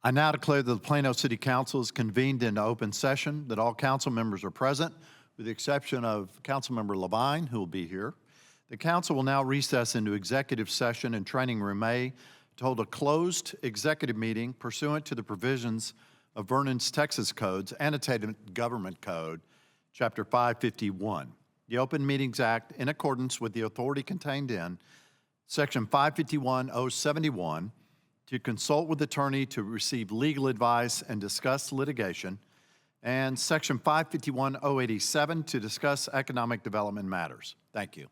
I now declare that the Plano City Council is convened into open session, that all council members are present, with the exception of Councilmember Levine, who will be here. The council will now recess into executive session in Training Room A to hold a closed executive meeting pursuant to the provisions of Vernon's Texas Codes, Annotated Government Code, Chapter 551. The Open Meetings Act, in accordance with the authority contained in Section 551.071, to consult with attorney to receive legal advice and discuss litigation, and Section 551.087 to discuss economic development matters. Thank you.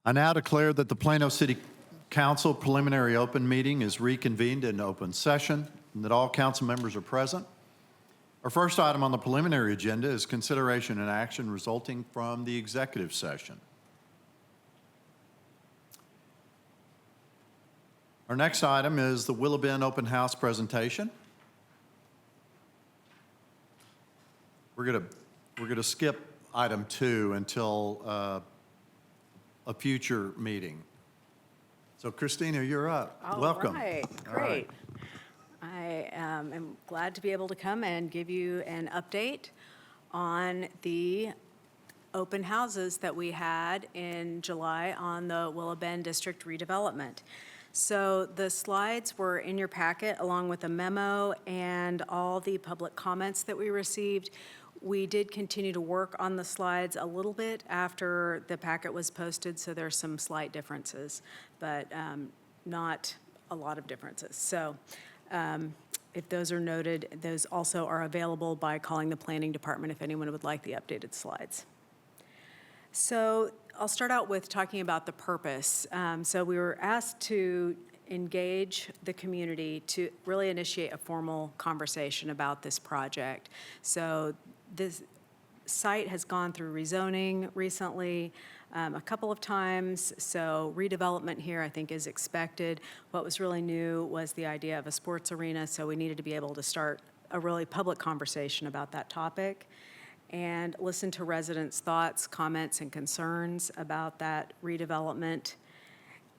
I now declare that the Plano City Council preliminary open meeting is reconvened in open session and that all council members are present. Our first item on the preliminary agenda is consideration and action resulting from the executive session. Our next item is the Willow Bend Open House presentation. We're gonna skip item 2 until a future meeting. So Christina, you're up. Welcome. All right, great. I am glad to be able to come and give you an update on the open houses that we had in July on the Willow Bend District redevelopment. So the slides were in your packet along with a memo and all the public comments that we received. We did continue to work on the slides a little bit after the packet was posted, so there's some slight differences, but not a lot of differences. So if those are noted, those also are available by calling the planning department if anyone would like the updated slides. So I'll start out with talking about the purpose. So we were asked to engage the community to really initiate a formal conversation about this project. So this site has gone through rezoning recently a couple of times, so redevelopment here I think is expected. What was really new was the idea of a sports arena, so we needed to be able to start a really public conversation about that topic and listen to residents' thoughts, comments, and concerns about that redevelopment,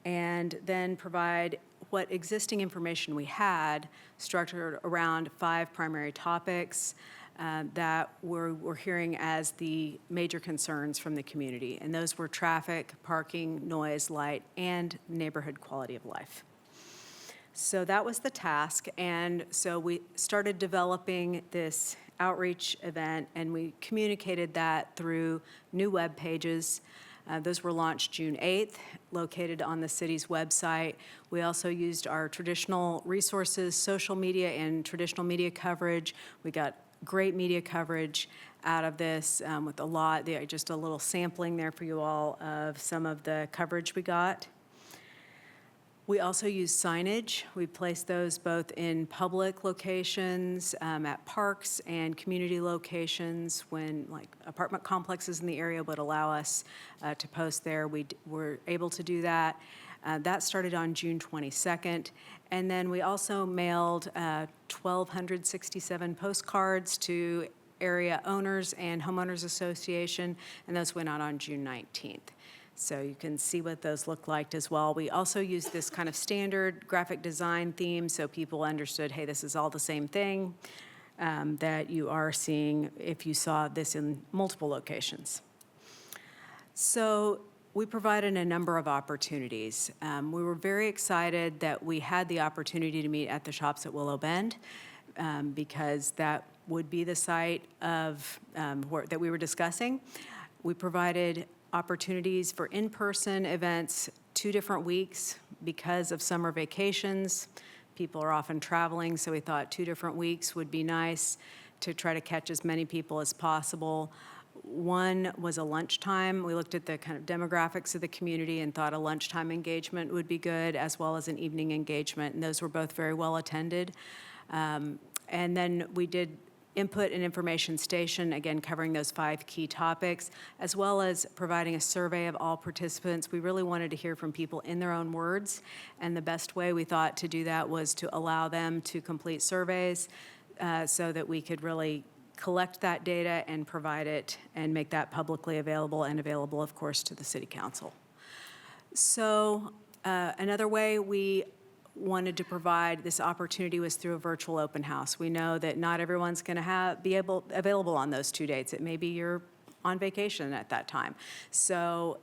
and then provide what existing information we had structured around 5 primary topics that we're hearing as the major concerns from the community. And those were traffic, parking, noise, light, and neighborhood quality of life. So that was the task. And so we started developing this outreach event, and we communicated that through new web pages. Those were launched June 8th, located on the city's website. We also used our traditional resources, social media and traditional media coverage. We got great media coverage out of this with just a little sampling there for you all of some of the coverage we got. We also use signage. We placed those both in public locations, at parks and community locations when like apartment complexes in the area would allow us to post there. We were able to do that. That started on June 22nd. And then we also mailed 1,267 postcards to area owners and homeowners association, and those went out on June 19th. So you can see what those look like as well. We also used this kind of standard graphic design theme so people understood, hey, this is all the same thing that you are seeing if you saw this in multiple locations. So we provided a number of opportunities. We were very excited that we had the opportunity to meet at the shops at Willow Bend because that would be the site of that we were discussing. We provided opportunities for in-person events 2 different weeks because of summer vacations. People are often traveling, so we thought 2 different weeks would be nice to try to catch as many people as possible. One was a lunchtime. We looked at the kind of demographics of the community and thought a lunchtime engagement would be good, as well as an evening engagement, and those were both very well attended. And then we did input and information station, again, covering those 5 key topics, as well as providing a survey of all participants. We really wanted to hear from people in their own words, and the best way we thought to do that was to allow them to complete surveys so that we could really collect that data and provide it and make that publicly available and available, of course, to the City Council. So another way we wanted to provide this opportunity was through a virtual open house. We know that not everyone's going to be available on those 2 dates. It may be you're on vacation at that time. So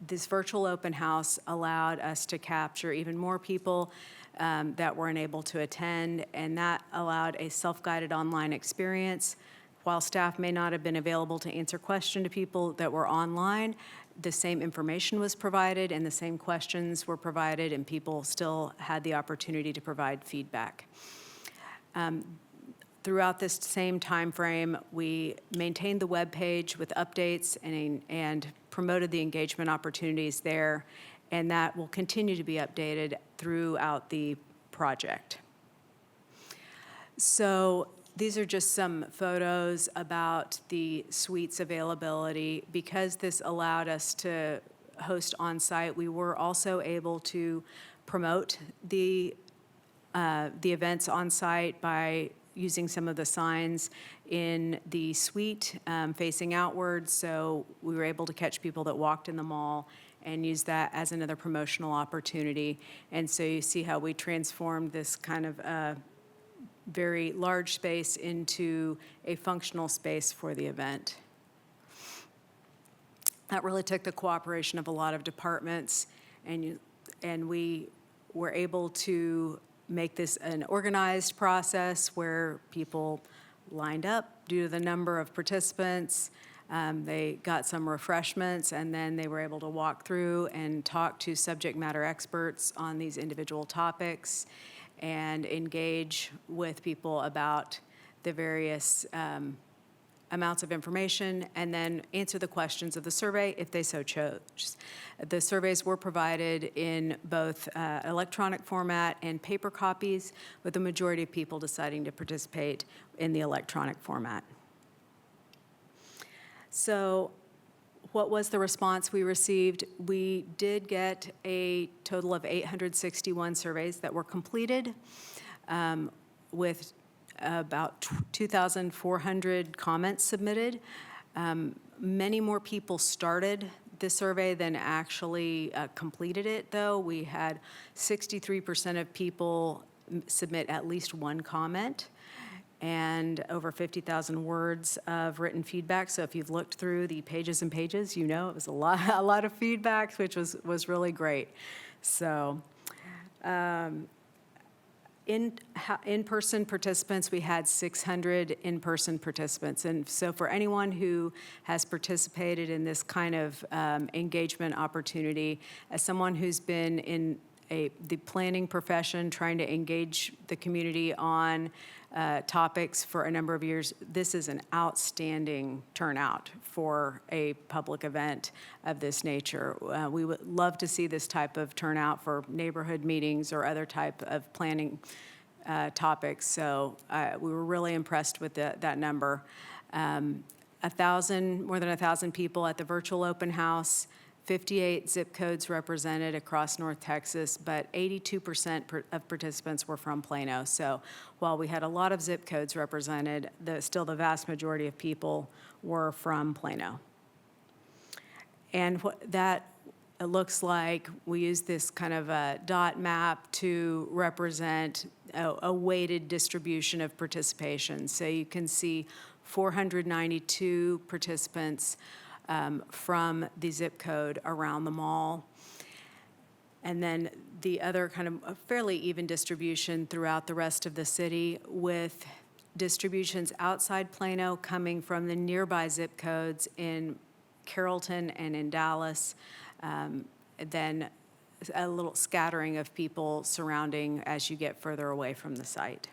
this virtual open house allowed us to capture even more people that weren't able to attend, and that allowed a self-guided online experience. While staff may not have been available to answer questions to people that were online, the same information was provided and the same questions were provided, and people still had the opportunity to provide feedback. Throughout this same time frame, we maintained the web page with updates and promoted the engagement opportunities there, and that will continue to be updated throughout the project. So these are just some photos about the suites availability. Because this allowed us to host on-site, we were also able to promote the events on-site by using some of the signs in the suite facing outwards. So we were able to catch people that walked in the mall and use that as another promotional opportunity. And so you see how we transformed this kind of very large space into a functional space for the event. That really took the cooperation of a lot of departments, and we were able to make this an organized process where people lined up due to the number of participants. They got some refreshments, and then they were able to walk through and talk to subject matter experts on these individual topics and engage with people about the various amounts of information, and then answer the questions of the survey if they so chose. The surveys were provided in both electronic format and paper copies, with the majority of people deciding to participate in the electronic format. So what was the response we received? We did get a total of 861 surveys that were completed, with about 2,400 comments submitted. Many more people started the survey than actually completed it, though. We had 63% of people submit at least one comment, and over 50,000 words of written feedback. So if you've looked through the pages and pages, you know it was a lot of feedback, which was really great. So in-person participants, we had 600 in-person participants. And so for anyone who has participated in this kind of engagement opportunity, as someone who's been in the planning profession, trying to engage the community on topics for a number of years, this is an outstanding turnout for a public event of this nature. We would love to see this type of turnout for neighborhood meetings or other type of planning topics. So we were really impressed with that number. More than 1,000 people at the virtual open house, 58 zip codes represented across North Texas, but 82% of participants were from Plano. So while we had a lot of zip codes represented, still the vast majority of people were from Plano. And what that looks like, we use this kind of a dot map to represent a weighted distribution of participation. So you can see 492 participants from the zip code around the mall. And then the other kind of a fairly even distribution throughout the rest of the city, with distributions outside Plano coming from the nearby zip codes in Carrollton and in Dallas, then a little scattering of people surrounding as you get further away from the site.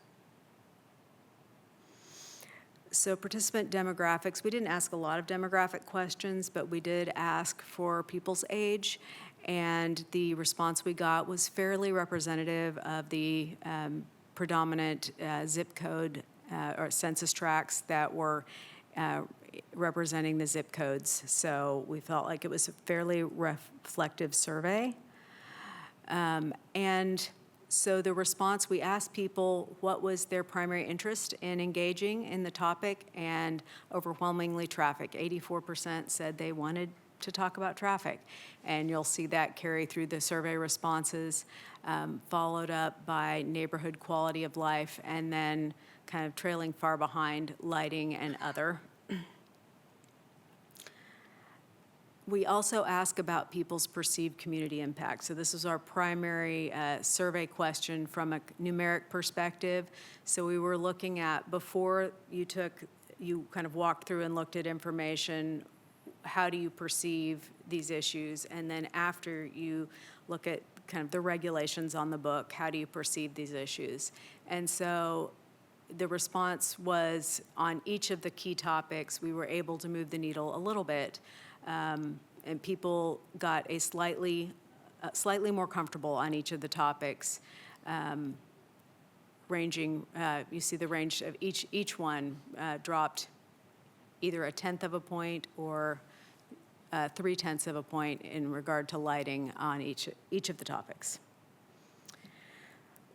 So participant demographics, we didn't ask a lot of demographic questions, but we did ask for people's age, and the response we got was fairly representative of the predominant zip code or census tracts that were representing the zip codes. So we felt like it was a fairly reflective survey. And so the response, we asked people what was their primary interest in engaging in the topic, and overwhelmingly traffic. 84% said they wanted to talk about traffic. And you'll see that carry through the survey responses, followed up by neighborhood quality of life, and then kind of trailing far behind lighting and other. We also ask about people's perceived community impact. So this is our primary survey question from a numeric perspective. So we were looking at, before you kind of walked through and looked at information, how do you perceive these issues? And then after you look at kind of the regulations on the book, how do you perceive these issues? And so the response was, on each of the key topics, we were able to move the needle a little bit. and people got a slightly more comfortable on each of the topics, ranging, you see the range of each one dropped either 1/10 of a point or 3/10 of a point in regard to lighting on each of the topics.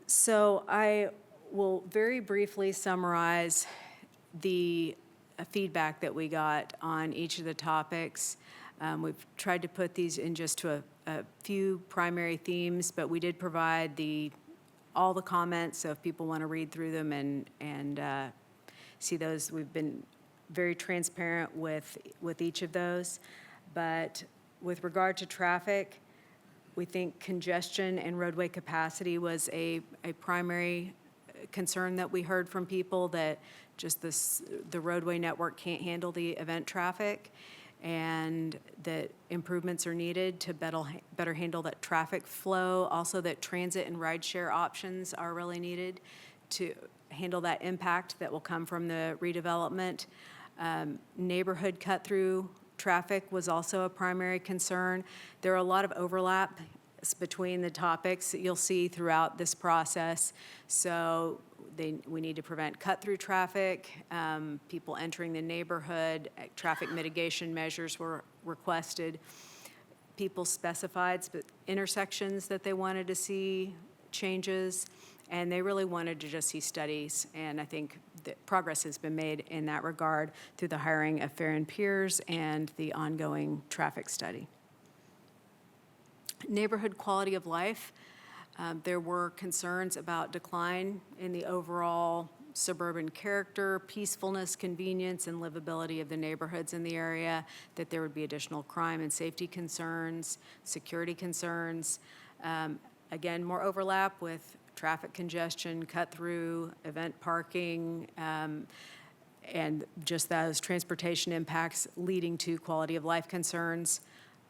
So I will very briefly summarize the feedback that we got on each of the topics. We've tried to put these in just to a few primary themes, but we did provide all the comments, so if people want to read through them and see those, we've been very transparent with each of those. But with regard to traffic, we think congestion and roadway capacity was a primary concern that we heard from people, that just the roadway network can't handle the event traffic, and that improvements are needed to better handle that traffic flow. Also, that transit and rideshare options are really needed to handle that impact that will come from the redevelopment. Neighborhood cut-through traffic was also a primary concern. There are a lot of overlap between the topics that you'll see throughout this process. So we need to prevent cut-through traffic, people entering the neighborhood, traffic mitigation measures were requested. People specified intersections that they wanted to see changes, and they really wanted to just see studies. And I think that progress has been made in that regard through the hiring of Farron Peers and the ongoing traffic study. Neighborhood quality of life. There were concerns about decline in the overall suburban character, peacefulness, convenience, and livability of the neighborhoods in the area, that there would be additional crime and safety concerns, security concerns. Again, more overlap with traffic congestion, cut-through, event parking, and just those transportation impacts leading to quality of life concerns.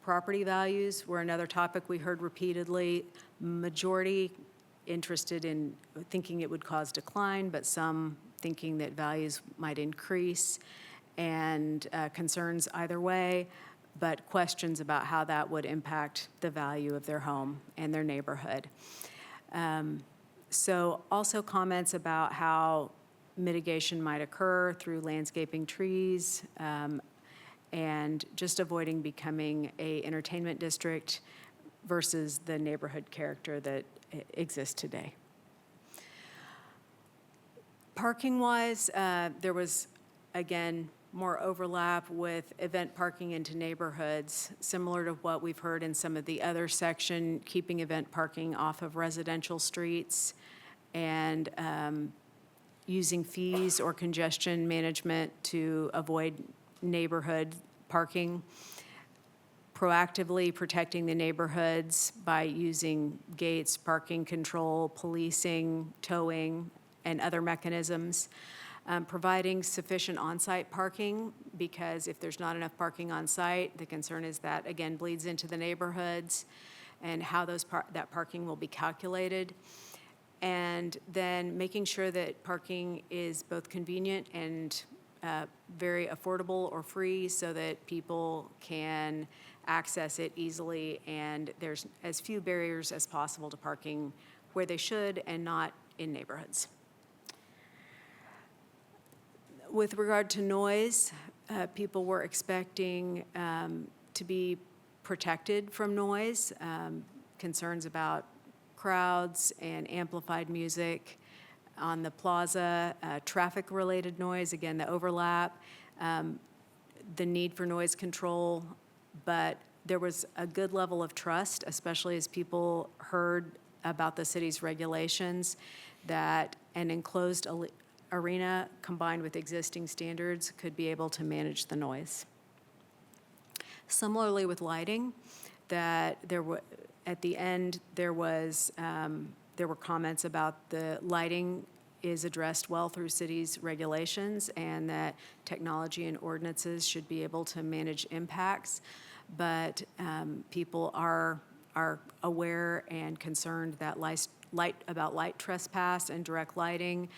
Property values were another topic we heard repeatedly. Majority interested in thinking it would cause decline, but some thinking that values might increase, and concerns either way, but questions about how that would impact the value of their home and their neighborhood. So also comments about how mitigation might occur through landscaping trees, and just avoiding becoming an entertainment district versus the neighborhood character that exists today. Parking-wise, there was, again, more overlap with event parking into neighborhoods, similar to what we've heard in some of the other section, keeping event parking off of residential streets, and using fees or congestion management to avoid neighborhood parking, proactively protecting the neighborhoods by using gates, parking control, policing, towing, and other mechanisms. Providing sufficient on-site parking, because if there's not enough parking on site, the concern is that, again, bleeds into the neighborhoods, and how that parking will be calculated. And then making sure that parking is both convenient and very affordable or free, so that people can access it easily, and there's as few barriers as possible to parking where they should and not in neighborhoods. With regard to noise, people were expecting to be protected from noise, concerns about crowds and amplified music on the plaza, traffic-related noise, again, the overlap, the need for noise control, but there was a good level of trust, especially as people heard about the city's regulations, that an enclosed arena combined with existing standards could be able to manage the noise. Similarly with lighting, that at the end there were comments about the lighting is addressed well through city's regulations, and that technology and ordinances should be able to manage impacts. But people are aware and concerned that light trespass and direct lighting,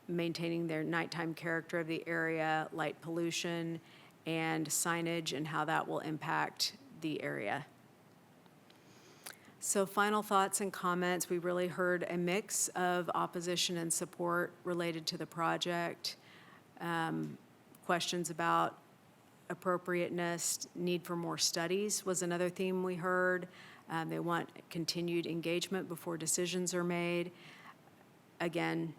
maintaining their nighttime character of the area, light pollution, and signage and how that will impact the area. So final thoughts and comments, we really heard a mix of opposition and support related to the project. Questions about appropriateness, need for more studies was another theme we heard. They want continued engagement before decisions are made. Again,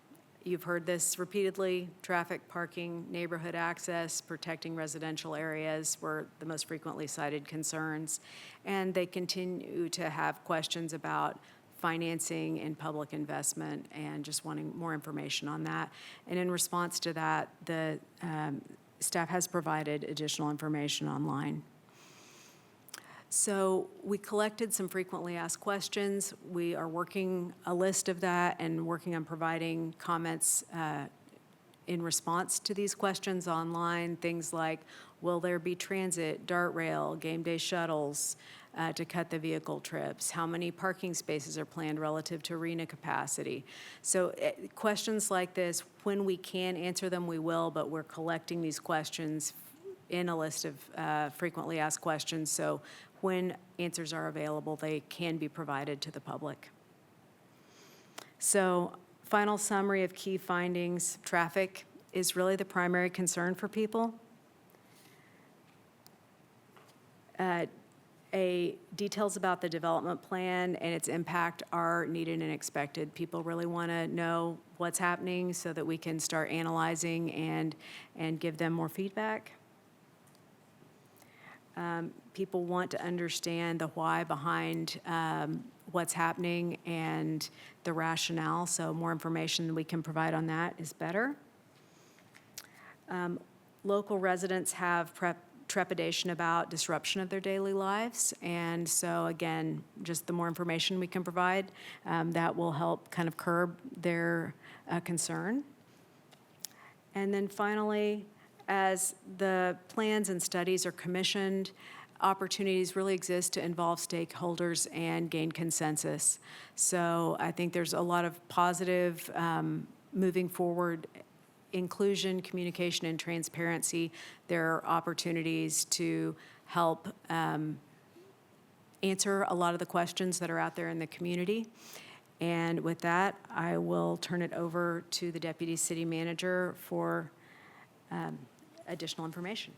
you've heard this repeatedly, traffic, parking, neighborhood access, protecting residential areas were the most frequently cited concerns. And they continue to have questions about financing and public investment and just wanting more information on that. And in response to that, the staff has provided additional information online. So we collected some frequently asked questions. We are working a list of that and working on providing comments in response to these questions online. Things like, will there be transit, dart rail, game day shuttles to cut the vehicle trips? How many parking spaces are planned relative to arena capacity? So questions like this, when we can answer them, we will, but we're collecting these questions in a list of frequently asked questions. So when answers are available, they can be provided to the public. So final summary of key findings. Traffic is really the primary concern for people. Details about the development plan and its impact are needed and expected. People really want to know what's happening so that we can start analyzing and give them more feedback. People want to understand the why behind what's happening and the rationale, so more information that we can provide on that is better. Local residents have trepidation about disruption of their daily lives, and so again, just the more information we can provide, that will help kind of curb their concern. And then finally, as the plans and studies are commissioned, opportunities really exist to involve stakeholders and gain consensus. So I think there's a lot of positive moving forward inclusion, communication, and transparency. There are opportunities to help answer a lot of the questions that are out there in the community. And with that, I will turn it over to the Deputy City Manager for additional information.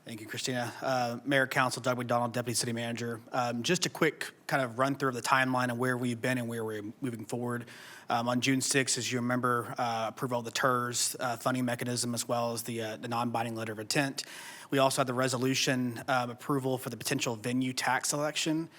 Thank you, Christina. Mayor, Council, Doug McDonald, Deputy City Manager. Just a quick kind of run through of the timeline of where we've been and where we're moving forward. On June 6th, as you remember, approval of the TERS funding mechanism as well as the non-binding letter of intent. We also had the resolution approval for the potential venue tax election.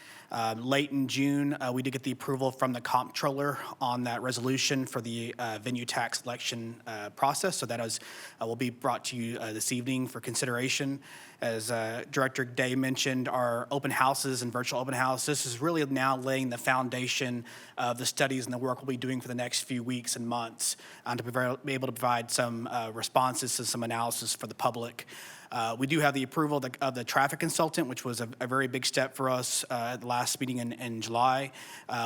Late in June, we did get the approval from the comptroller on that resolution for the venue tax election process. So that will be brought to you this evening for consideration. As Director Day mentioned, our open houses and virtual open house, this is really now laying the foundation of the studies and the work we'll be doing for the next few weeks and months to be able to provide some responses to some analysis for the public. We do have the approval of the traffic consultant, which was a very big step for us at the last meeting in July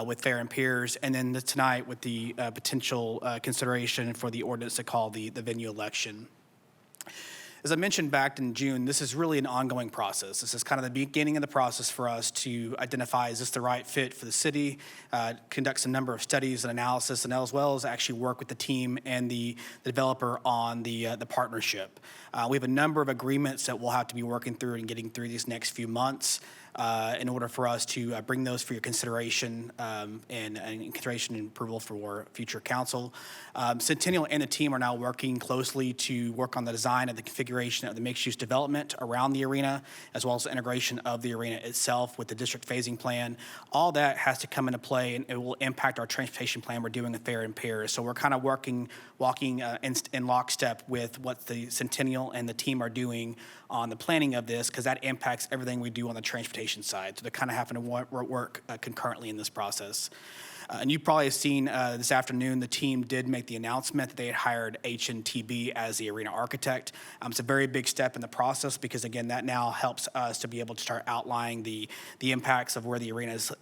with Fair and Peers, and then tonight with the potential consideration for the ordinance to call the venue election. As I mentioned back in June, this is really an ongoing process. This is kind of the beginning of the process for us to identify, is this the right fit for the city, conduct some number of studies and analysis, and as well as actually work with the team and the developer on the partnership. We have a number of agreements that we'll have to be working through and getting through these next few months in order for us to bring those for your consideration and consideration and approval for future council. Centennial and the team are now working closely to work on the design of the configuration of the mixed-use development around the arena, as well as the integration of the arena itself with the district phasing plan. All that has to come into play, and it will impact our transportation plan we're doing with Fair and Peers. So we're kind of walking in lockstep with what the Centennial and the team are doing on the planning of this because that impacts everything we do on the transportation side. So they're kind of having to work concurrently in this process. And you probably have seen this afternoon, the team did make the announcement that they had hired HNTB as the arena architect. It's a very big step in the process because, again, that now helps us to be able to start outlining the impacts of where the arena is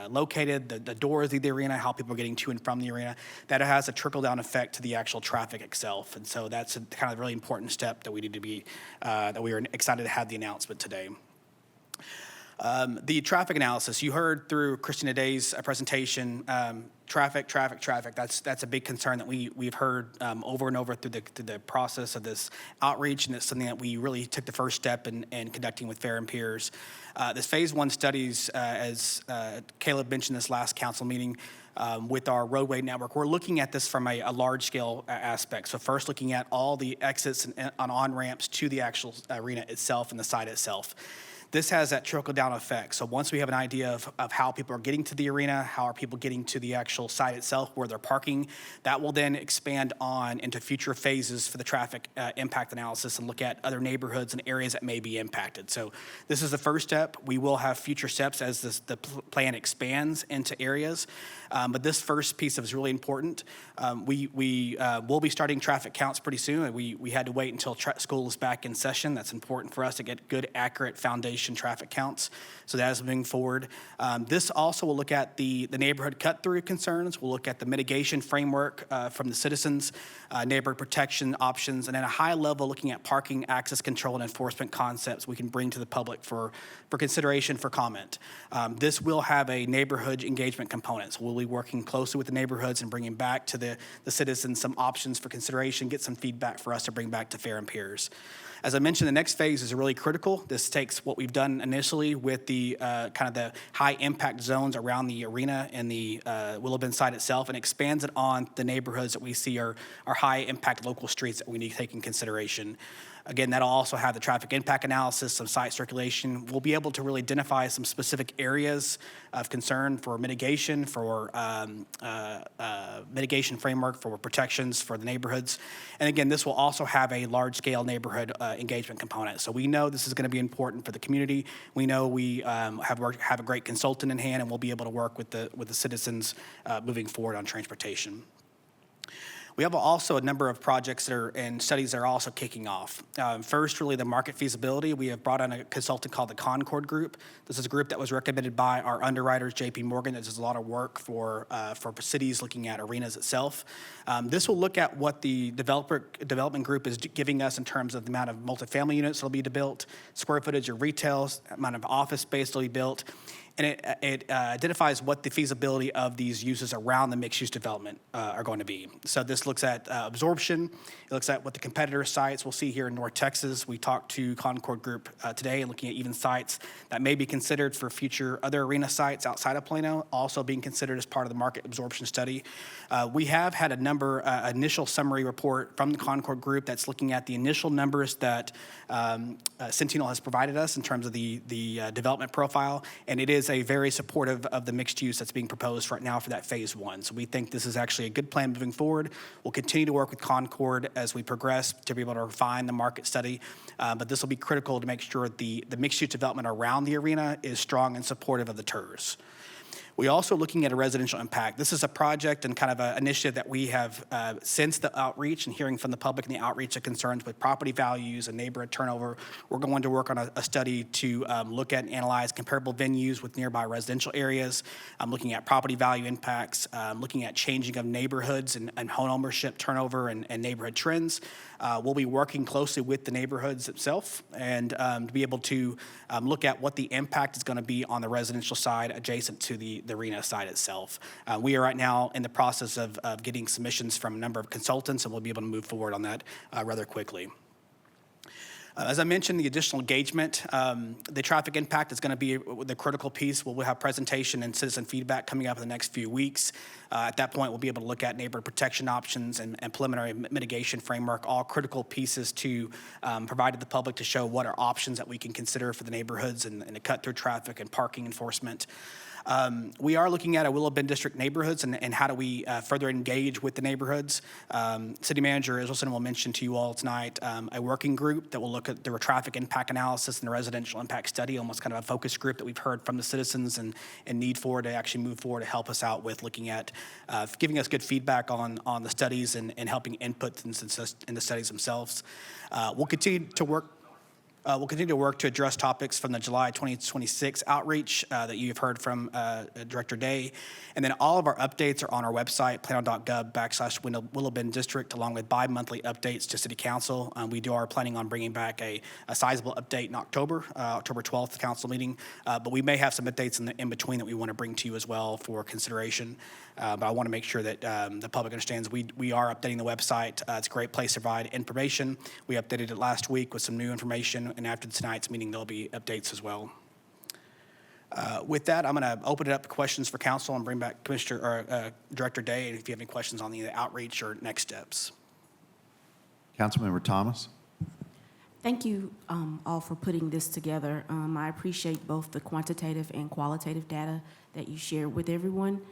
located, the doors of the arena, how people are getting to and from the arena. That has a trickle-down effect to the actual traffic itself. And so that's a kind of really important step that we need to be, that we are excited to have the announcement today. The traffic analysis, you heard through Christina Day's presentation, traffic. That's a big concern that we've heard over and over through the process of this outreach, and it's something that we really took the first step in conducting with Fair and Peers. This phase 1 studies, as Caleb mentioned this last council meeting, with our roadway network, we're looking at this from a large-scale aspect. So first looking at all the exits and on-ramps to the actual arena itself and the site itself. This has that trickle-down effect. So once we have an idea of how people are getting to the arena, how are people getting to the actual site itself, where they're parking, that will then expand on into future phases for the traffic impact analysis and look at other neighborhoods and areas that may be impacted. So this is the first step. We will have future steps as the plan expands into areas. But this first piece is really important. We will be starting traffic counts pretty soon. We had to wait until school is back in session. That's important for us to get good, accurate foundation traffic counts. So that is moving forward. This also will look at the neighborhood cut-through concerns. We'll look at the mitigation framework from the citizens, neighborhood protection options, and at a high level, looking at parking, access control, and enforcement concepts we can bring to the public for consideration, for comment. This will have a neighborhood engagement component. So we'll be working closely with the neighborhoods and bringing back to the citizens some options for consideration, get some feedback for us to bring back to Fair and Peers. As I mentioned, the next phase is really critical. This takes what we've done initially with the kind of the high impact zones around the arena and the Willow Bend site itself and expands it on the neighborhoods that we see are high impact local streets that we need to take in consideration. Again, that'll also have the traffic impact analysis, some site circulation. We'll be able to really identify some specific areas of concern for mitigation, for mitigation framework, for protections for the neighborhoods. And again, this will also have a large-scale neighborhood engagement component. So we know this is going to be important for the community. We know we have a great consultant in hand, and we'll be able to work with the citizens moving forward on transportation. We have also a number of projects and studies that are also kicking off. First, really the market feasibility. We have brought on a consultant called the Concord Group. This is a group that was recommended by our underwriters, JP Morgan, that does a lot of work for cities looking at arenas itself. This will look at what the development group is giving us in terms of the amount of multifamily units that will be built, square footage of retail, amount of office space that will be built. And it identifies what the feasibility of these uses around the mixed-use development are going to be. So this looks at absorption. It looks at what the competitor sites we'll see here in North Texas. We talked to Concord Group today and looking at even sites that may be considered for future other arena sites outside of Plano, also being considered as part of the market absorption study. We have had a number, initial summary report from the Concord Group that's looking at the initial numbers that Sentinel has provided us in terms of the development profile, and it is a very supportive of the mixed use that's being proposed right now for that phase 1. So we think this is actually a good plan moving forward. We'll continue to work with Concord as we progress to be able to refine the market study, but this will be critical to make sure the mixed use development around the arena is strong and supportive of the TERS. We're also looking at a residential impact. This is a project and kind of an initiative that we have since the outreach and hearing from the public and the outreach of concerns with property values and neighborhood turnover. We're going to work on a study to look at and analyze comparable venues with nearby residential areas, looking at property value impacts, looking at changing of neighborhoods and home ownership turnover and neighborhood trends. We'll be working closely with the neighborhoods itself and to be able to look at what the impact is going to be on the residential side adjacent to the arena side itself. We are right now in the process of getting submissions from a number of consultants, and we'll be able to move forward on that rather quickly. As I mentioned, the additional engagement, the traffic impact is going to be the critical piece. We'll have presentation and citizen feedback coming up in the next few weeks. At that point, we'll be able to look at neighborhood protection options and preliminary mitigation framework, all critical pieces to provide to the public to show what are options that we can consider for the neighborhoods and to cut through traffic and parking enforcement. We are looking at a Willow Bend District neighborhoods and how do we further engage with the neighborhoods. City Manager Israelson will mention to you all tonight a working group that will look at the traffic impact analysis and the residential impact study, almost kind of a focus group that we've heard from the citizens and need for to actually move forward to help us out with looking at giving us good feedback on the studies and helping input in the studies themselves. We'll continue to work to address topics from the July 2026 outreach that you've heard from Director Day. And then all of our updates are on our website, Plano.gov/Willow Bend District, along with bi-monthly updates to City Council. We are planning on bringing back a sizable update in October 12th, council meeting. But we may have some updates in between that we want to bring to you as well for consideration. But I want to make sure that the public understands we are updating the website. It's a great place to provide information. We updated it last week with some new information, and after tonight's meeting, there'll be updates as well. With that, I'm going to open it up to questions for council and bring back Director Day, if you have any questions on the outreach or next steps. Councilmember Thomas. Thank you all for putting this together. I appreciate both the quantitative and qualitative data that you shared with everyone.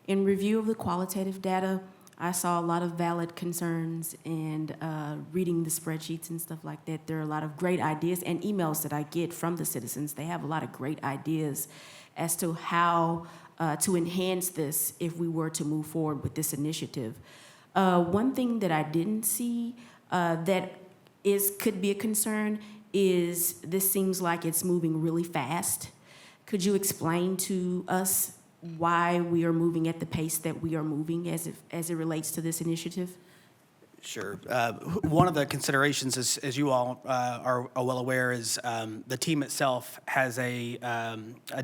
In review of the qualitative data, I saw a lot of valid concerns, and reading the spreadsheets and stuff like that, there are a lot of great ideas and emails that I get from the citizens. They have a lot of great ideas as to how to enhance this if we were to move forward with this initiative. One thing that I didn't see that could be a concern is this seems like it's moving really fast. Could you explain to us why we are moving at the pace that we are moving as it relates to this initiative? Sure. One of the considerations, as you all are well aware, is the team itself has a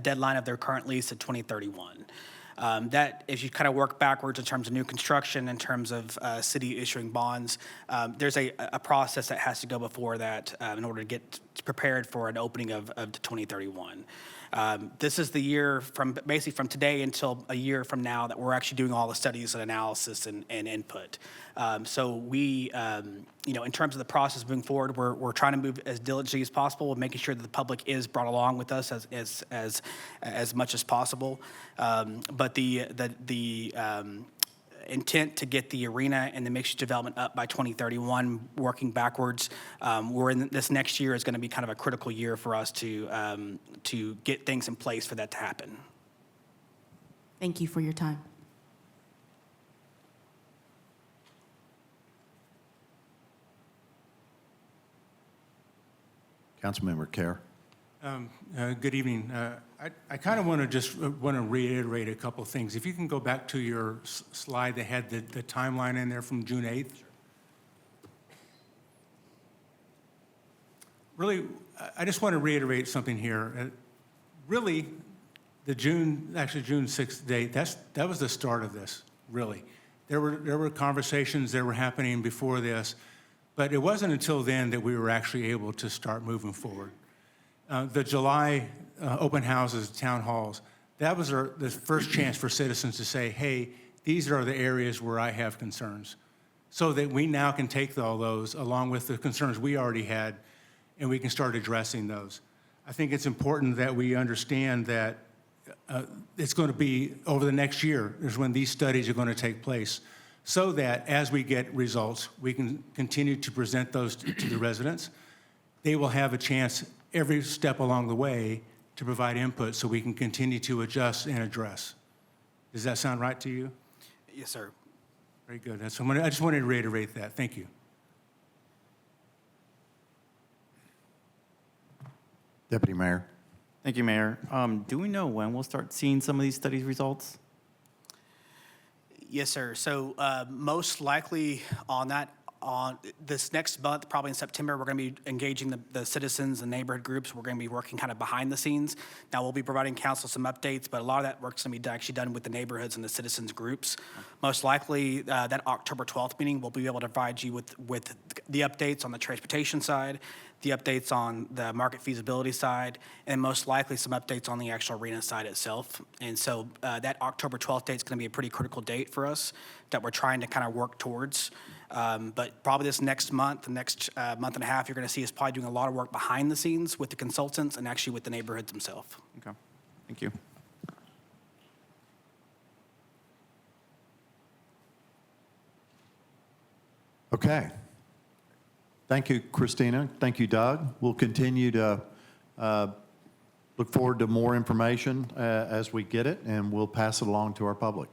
deadline of their current lease at 2031. That, if you kind of work backwards in terms of new construction, in terms of city issuing bonds, there's a process that has to go before that in order to get prepared for an opening of 2031. This is the year from today until a year from now that we're actually doing all the studies and analysis and input. So we, in terms of the process moving forward, we're trying to move as diligently as possible, making sure that the public is brought along with us as much as possible. But the intent to get the arena and the mixed development up by 2031, working backwards. We're in this next year is going to be kind of a critical year for us to get things in place for that to happen. Thank you for your time. Councilmember Kerr. Good evening. I kind of want to reiterate a couple of things. If you can go back to your slide that had the timeline in there from June 8th. Really, I just want to reiterate something here. Really, the June 6th date, that was the start of this, really. There were conversations that were happening before this, but it wasn't until then that we were actually able to start moving forward. The July open houses, town halls, that was the first chance for citizens to say, hey, these are the areas where I have concerns. So that we now can take all those along with the concerns we already had, and we can start addressing those. I think it's important that we understand that it's going to be over the next year is when these studies are going to take place, so that as we get results, we can continue to present those to the residents. They will have a chance every step along the way to provide input so we can continue to adjust and address. Does that sound right to you? Yes, sir. Very good. I just wanted to reiterate that. Thank you. Deputy Mayor. Thank you, Mayor. Do we know when we'll start seeing some of these studies results? Yes, sir. So most likely on this next month, probably in September, we're going to be engaging the citizens and neighborhood groups. We're going to be working kind of behind the scenes. Now, we'll be providing council some updates, but a lot of that work's going to be actually done with the neighborhoods and the citizens groups. Most likely, that October 12th meeting, we'll be able to provide you with the updates on the transportation side, the updates on the market feasibility side, and most likely some updates on the actual arena side itself. And so that October 12th date is going to be a pretty critical date for us that we're trying to kind of work towards. But probably this next month, the next month and a half, you're going to see us probably doing a lot of work behind the scenes with the consultants and actually with the neighborhoods themselves. Okay, thank you. Okay. Thank you, Christina. Thank you, Doug. We'll continue to look forward to more information as we get it, and we'll pass it along to our public.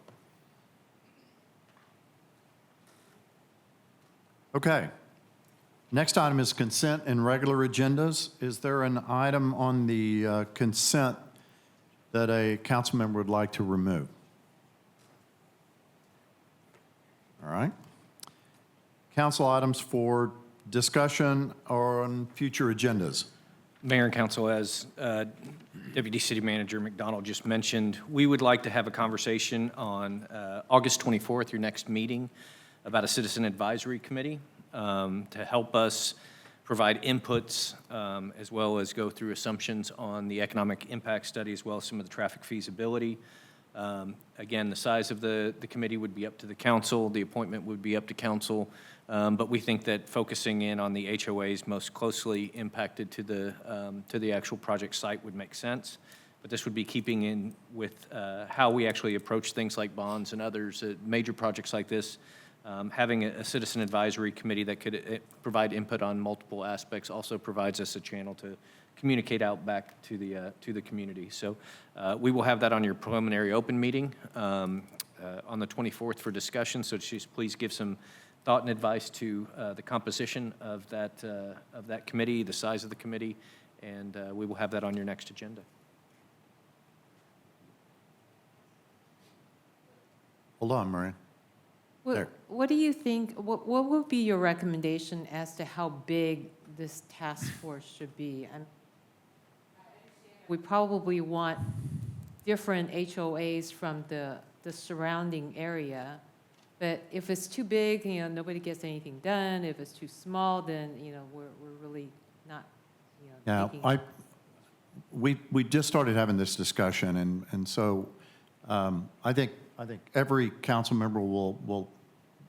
Okay. Next item is consent and regular agendas. Is there an item on the consent that a council member would like to remove? All right. Council items for discussion on future agendas. Mayor and Council, as Deputy City Manager McDonald just mentioned, we would like to have a conversation on August 24th, your next meeting, about a citizen advisory committee to help us provide inputs as well as go through assumptions on the economic impact study as well as some of the traffic feasibility. Again, the size of the committee would be up to the council. The appointment would be up to council. But we think that focusing in on the HOAs most closely impacted to the actual project site would make sense. But this would be keeping in with how we actually approach things like bonds and others, major projects like this. Having a citizen advisory committee that could provide input on multiple aspects also provides us a channel to communicate out back to the community. So we will have that on your preliminary open meeting on the 24th for discussion. So just please give some thought and advice to the composition of that committee, the size of the committee, and we will have that on your next agenda. Hold on, Maria. There. What do you think, what would be your recommendation as to how big this task force should be? We probably want different HOAs from the surrounding area, but if it's too big, nobody gets anything done. If it's too small, then, we're really not, taking. Yeah, we just started having this discussion, and so I think every council member will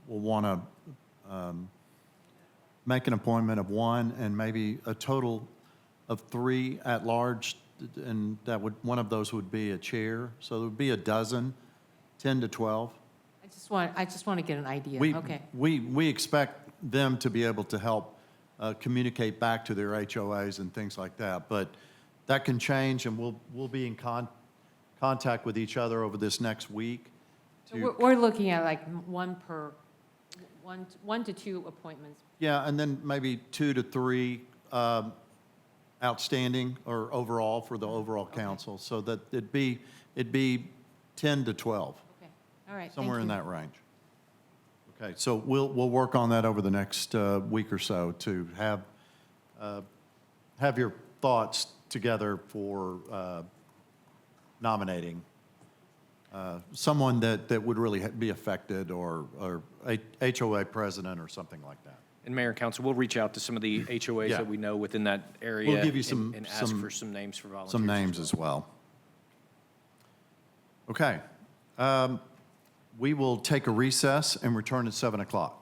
want to make an appointment of one and maybe a total of 3 at large, and one of those would be a chair. So there would be a dozen, 10 to 12. I just want to get an idea. Okay. We expect them to be able to help communicate back to their HOAs and things like that. But that can change, and we'll be in contact with each other over this next week. We're looking at like one to two appointments. Yeah, and then maybe 2 to 3 outstanding or overall for the overall council, so that it'd be 10 to 12. Okay, all right. Somewhere in that range. Okay, so we'll work on that over the next week or so to have your thoughts together for nominating someone that would really be affected, or HOA president or something like that. And Mayor and Council, we'll reach out to some of the HOAs Yeah. that we know within that area. We'll give you some- and ask some- for some names for volunteers. Some names as well. Okay. We will take a recess and return at 7 o'clock.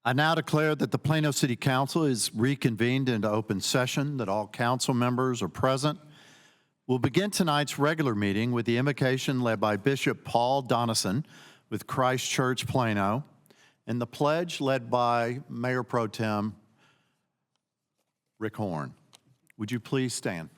I now declare that the Plano City Council is reconvened into open session, that all council members are present. We'll begin tonight's regular meeting with the invocation led by Bishop Paul Donison with Christ Church Plano, and the pledge led by Mayor Pro Tem Rick Horn. Would you please stand?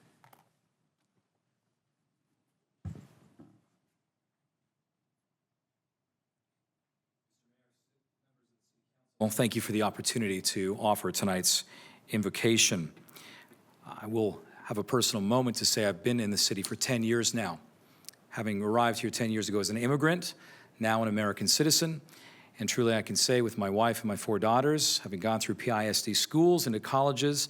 Well, thank you for the opportunity to offer tonight's invocation. I will have a personal moment to say I've been in the city for 10 years now, having arrived here 10 years ago as an immigrant, now an American citizen. And truly I can say with my wife and my 4 daughters, having gone through PISD schools into colleges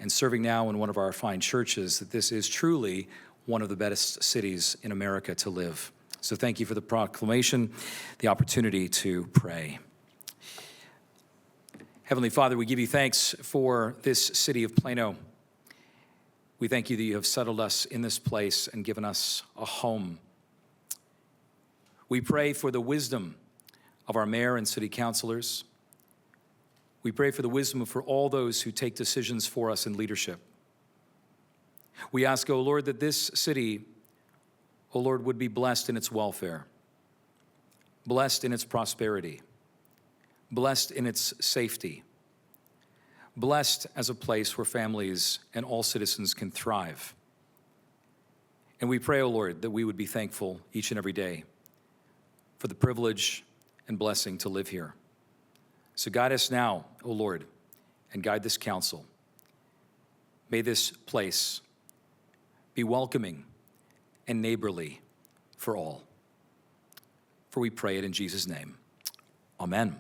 and serving now in one of our fine churches, that this is truly one of the best cities in America to live. So thank you for the proclamation, the opportunity to pray. Heavenly Father, we give you thanks for this city of Plano. We thank you that you have settled us in this place and given us a home. We pray for the wisdom of our mayor and city councilors. We pray for the wisdom for all those who take decisions for us in leadership. We ask, O Lord, that this city, O Lord, would be blessed in its welfare, blessed in its prosperity, blessed in its safety, blessed as a place where families and all citizens can thrive. And we pray, O Lord, that we would be thankful each and every day for the privilege and blessing to live here. So guide us now, O Lord, and guide this council. May this place be welcoming and neighborly for all. For we pray it in Jesus' name. Amen.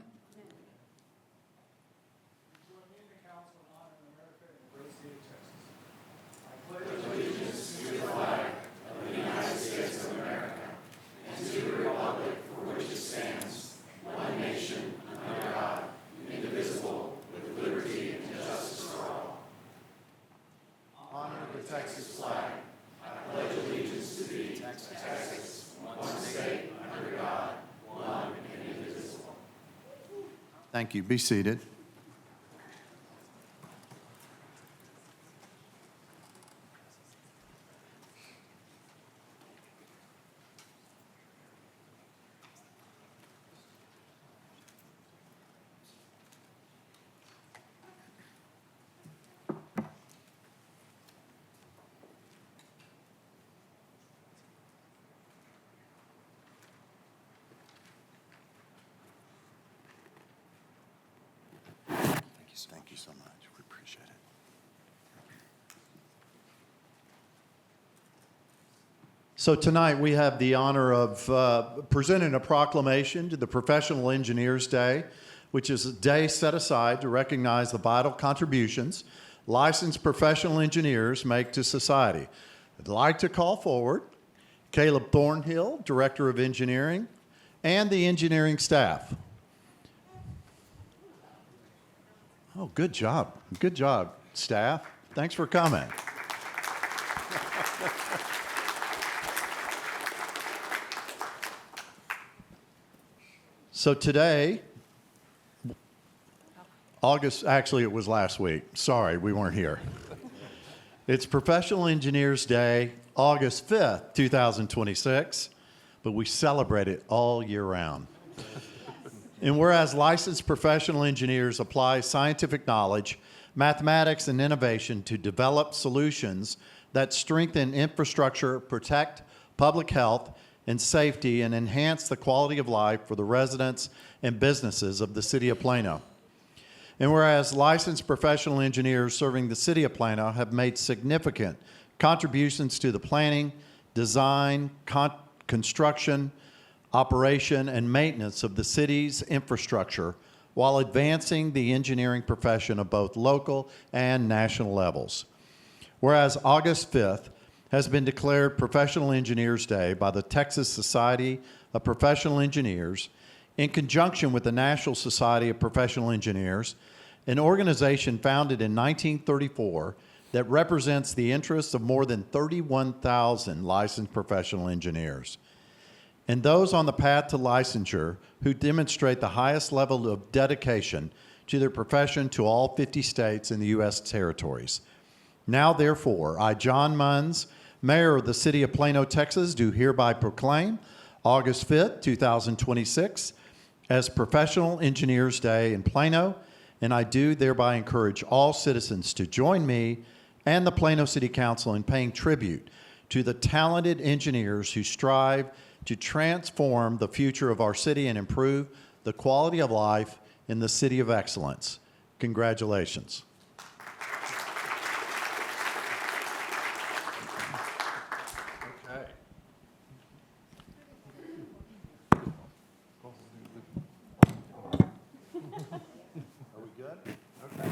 Thank you. Be seated. Thank you so much. We appreciate it. So tonight we have the honor of presenting a proclamation to the Professional Engineers Day, which is a day set aside to recognize the vital contributions licensed professional engineers make to society. I'd like to call forward Caleb Thornhill, Director of Engineering, and the engineering staff. Oh, good job. Good job, staff. Thanks for coming. So today, actually, it was last week. Sorry, we weren't here. It's Professional Engineers Day, August 5th, 2026, but we celebrate it all year round. And whereas licensed professional engineers apply scientific knowledge, mathematics, and innovation to develop solutions that strengthen infrastructure, protect public health and safety, and enhance the quality of life for the residents and businesses of the city of Plano. And whereas licensed professional engineers serving the city of Plano have made significant contributions to the planning, design, construction, operation, and maintenance of the city's infrastructure while advancing the engineering profession of both local and national levels. Whereas August 5th has been declared Professional Engineers Day by the Texas Society of Professional Engineers in conjunction with the National Society of Professional Engineers, an organization founded in 1934 that represents the interests of more than 31,000 licensed professional engineers, and those on the path to licensure who demonstrate the highest level of dedication to their profession to all 50 states and the U.S. territories. Now, therefore, I, John Munns, Mayor of the City of Plano, Texas, do hereby proclaim August 5th, 2026 as Professional Engineers Day in Plano, and I do thereby encourage all citizens to join me and the Plano City Council in paying tribute to the talented engineers who strive to transform the future of our city and improve the quality of life in the city of excellence. Congratulations. Okay. Are we good? Okay.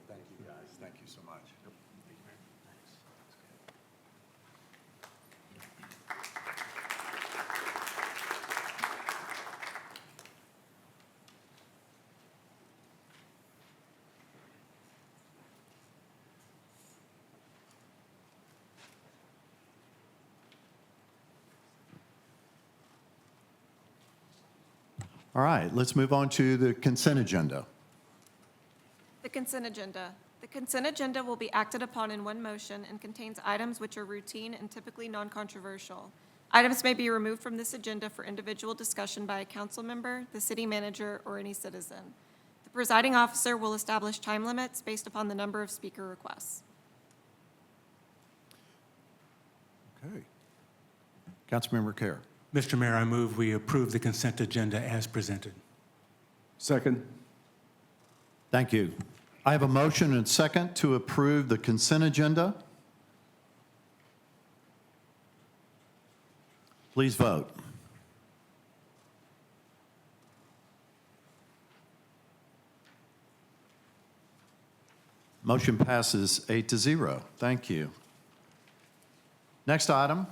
Thank you, guys. Thank you so much. All right, let's move on to the consent agenda. The consent agenda. The consent agenda will be acted upon in one motion and contains items which are routine and typically non-controversial. Items may be removed from this agenda for individual discussion by a council member, the city manager, or any citizen. The presiding officer will establish time limits based upon the number of speaker requests. Okay. Councilmember Kerr. Mr. Mayor, I move we approve the consent agenda as presented. Second. Thank you. I have a motion and second to approve the consent agenda. Please vote. Motion passes 8-0. Thank you. Next item.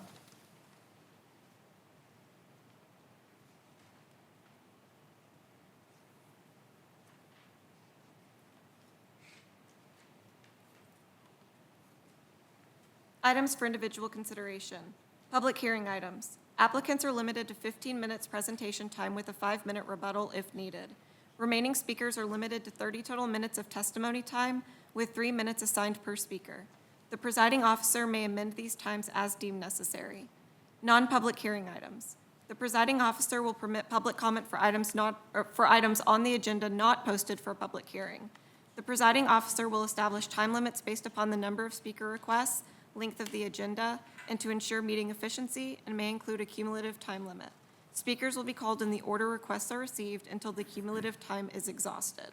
Items for individual consideration. Public hearing items. Applicants are limited to 15 minutes presentation time with a 5-minute rebuttal if needed. Remaining speakers are limited to 30 total minutes of testimony time with 3 minutes assigned per speaker. The presiding officer may amend these times as deemed necessary. Non-public hearing items. The presiding officer will permit public comment for items on the agenda not posted for a public hearing. The presiding officer will establish time limits based upon the number of speaker requests, length of the agenda, and to ensure meeting efficiency, and may include a cumulative time limit. Speakers will be called in the order requests are received until the cumulative time is exhausted.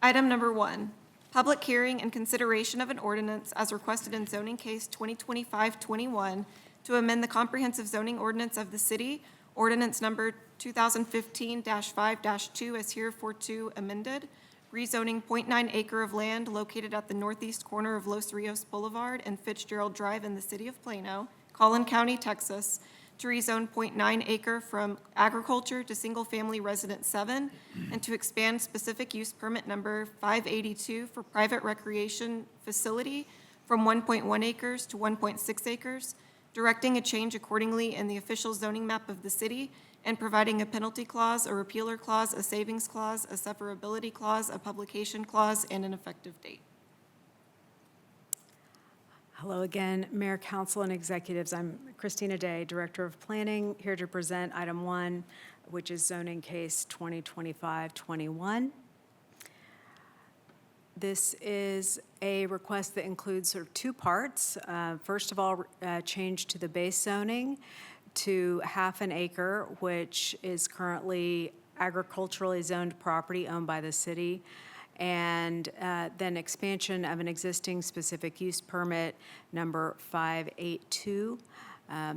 Item number 1, public hearing and consideration of an ordinance as requested in zoning case 2025-21 to amend the comprehensive zoning ordinance of the city, ordinance number 2015-5-2 as heretofore amended, rezoning .9 acre of land located at the northeast corner of Los Rios Boulevard and Fitzgerald Drive in the city of Plano, Collin County, Texas, to rezone .9 acre from agriculture to single-family residence 7, and to expand specific use permit number 582 for private recreation facility from 1.1 acres to 1.6 acres, directing a change accordingly in the official zoning map of the city, and providing a penalty clause, a repealer clause, a savings clause, a severability clause, a publication clause, and an effective date. Hello again, Mayor, Council, and Executives. I'm Christina Day, Director of Planning, here to present item 1, which is zoning case 2025-21. This is a request that includes sort of 2 parts. First of all, change to the base zoning to half an acre, which is currently agriculturally zoned property owned by the city, and then expansion of an existing specific use permit number 582,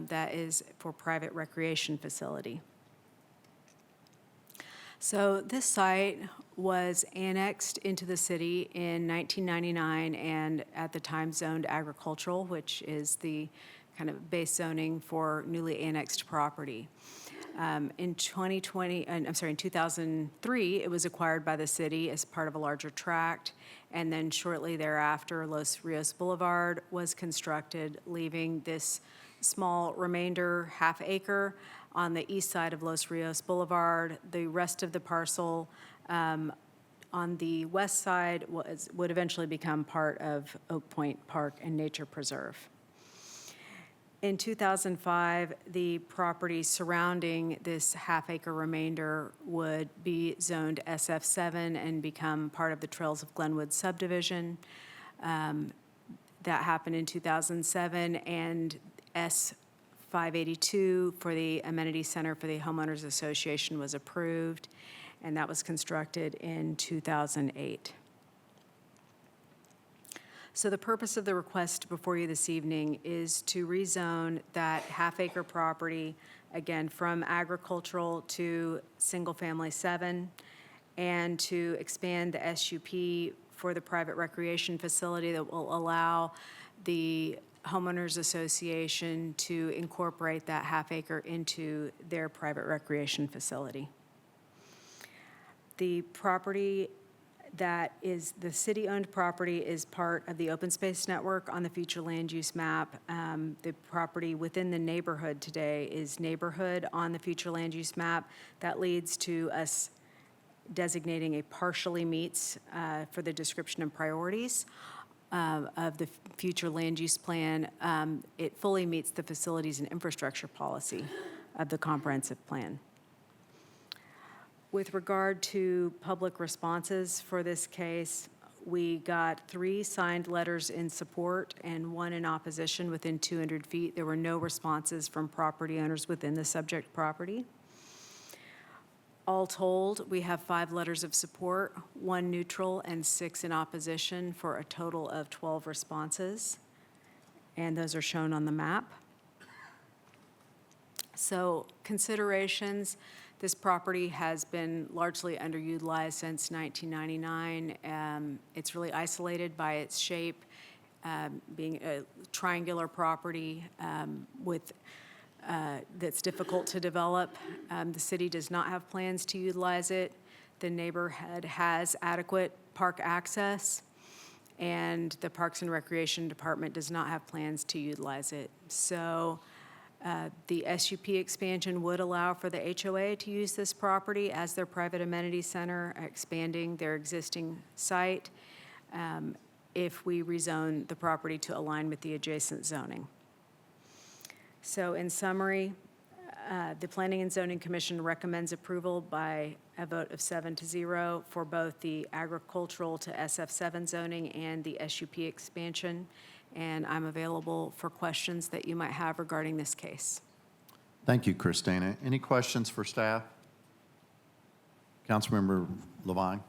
that is for private recreation facility. So this site was annexed into the city in 1999 and at the time zoned agricultural, which is the kind of base zoning for newly annexed property. In 2003, it was acquired by the city as part of a larger tract, and then shortly thereafter, Los Rios Boulevard was constructed, leaving this small remainder half acre on the east side of Los Rios Boulevard. The rest of the parcel on the west side would eventually become part of Oak Point Park and Nature Preserve. In 2005, the property surrounding this half-acre remainder would be zoned SF7 and become part of the Trails of Glenwood subdivision. That happened in 2007, and S582 for the Amenity Center for the Homeowners Association was approved, and that was constructed in 2008. So the purpose of the request before you this evening is to rezone that half-acre property, again, from agricultural to single-family 7, and to expand the SUP for the private recreation facility that will allow the homeowners association to incorporate that half-acre into their private recreation facility. The property that is the city-owned property is part of the open space network on the future land use map. The property within the neighborhood today is neighborhood on the future land use map. That leads to us designating a partially meets for the description and priorities of the future land use plan. It fully meets the facilities and infrastructure policy of the comprehensive plan. With regard to public responses for this case, we got 3 signed letters in support and 1 in opposition within 200 feet. There were no responses from property owners within the subject property. All told, we have 5 letters of support, 1 neutral, and 6 in opposition for a total of 12 responses. And those are shown on the map. So considerations. This property has been largely underutilized since 1999. It's really isolated by its shape, being a triangular property that's difficult to develop. The city does not have plans to utilize it. The neighborhood has adequate park access, and the Parks and Recreation Department does not have plans to utilize it. So the SUP expansion would allow for the HOA to use this property as their private amenity center, expanding their existing site if we rezone the property to align with the adjacent zoning. So in summary, the Planning and Zoning Commission recommends approval by a vote of 7-0 for both the agricultural to SF7 zoning and the SUP expansion. And I'm available for questions that you might have regarding this case. Thank you, Christina. Any questions for staff? Councilmember Levine.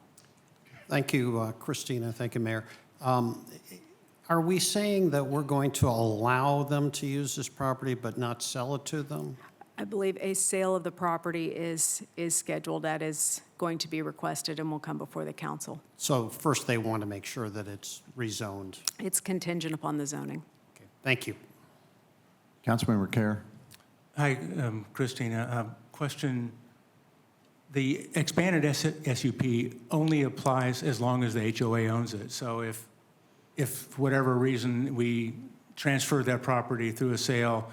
Thank you, Christina. Thank you, Mayor. Are we saying that we're going to allow them to use this property but not sell it to them? I believe a sale of the property is scheduled. That is going to be requested and will come before the council. So first, they want to make sure that it's rezoned. It's contingent upon the zoning. Okay, thank you. Councilmember Kerr. Hi, Christina. Question, the expanded SUP only applies as long as the HOA owns it. So if for whatever reason we transfer that property through a sale,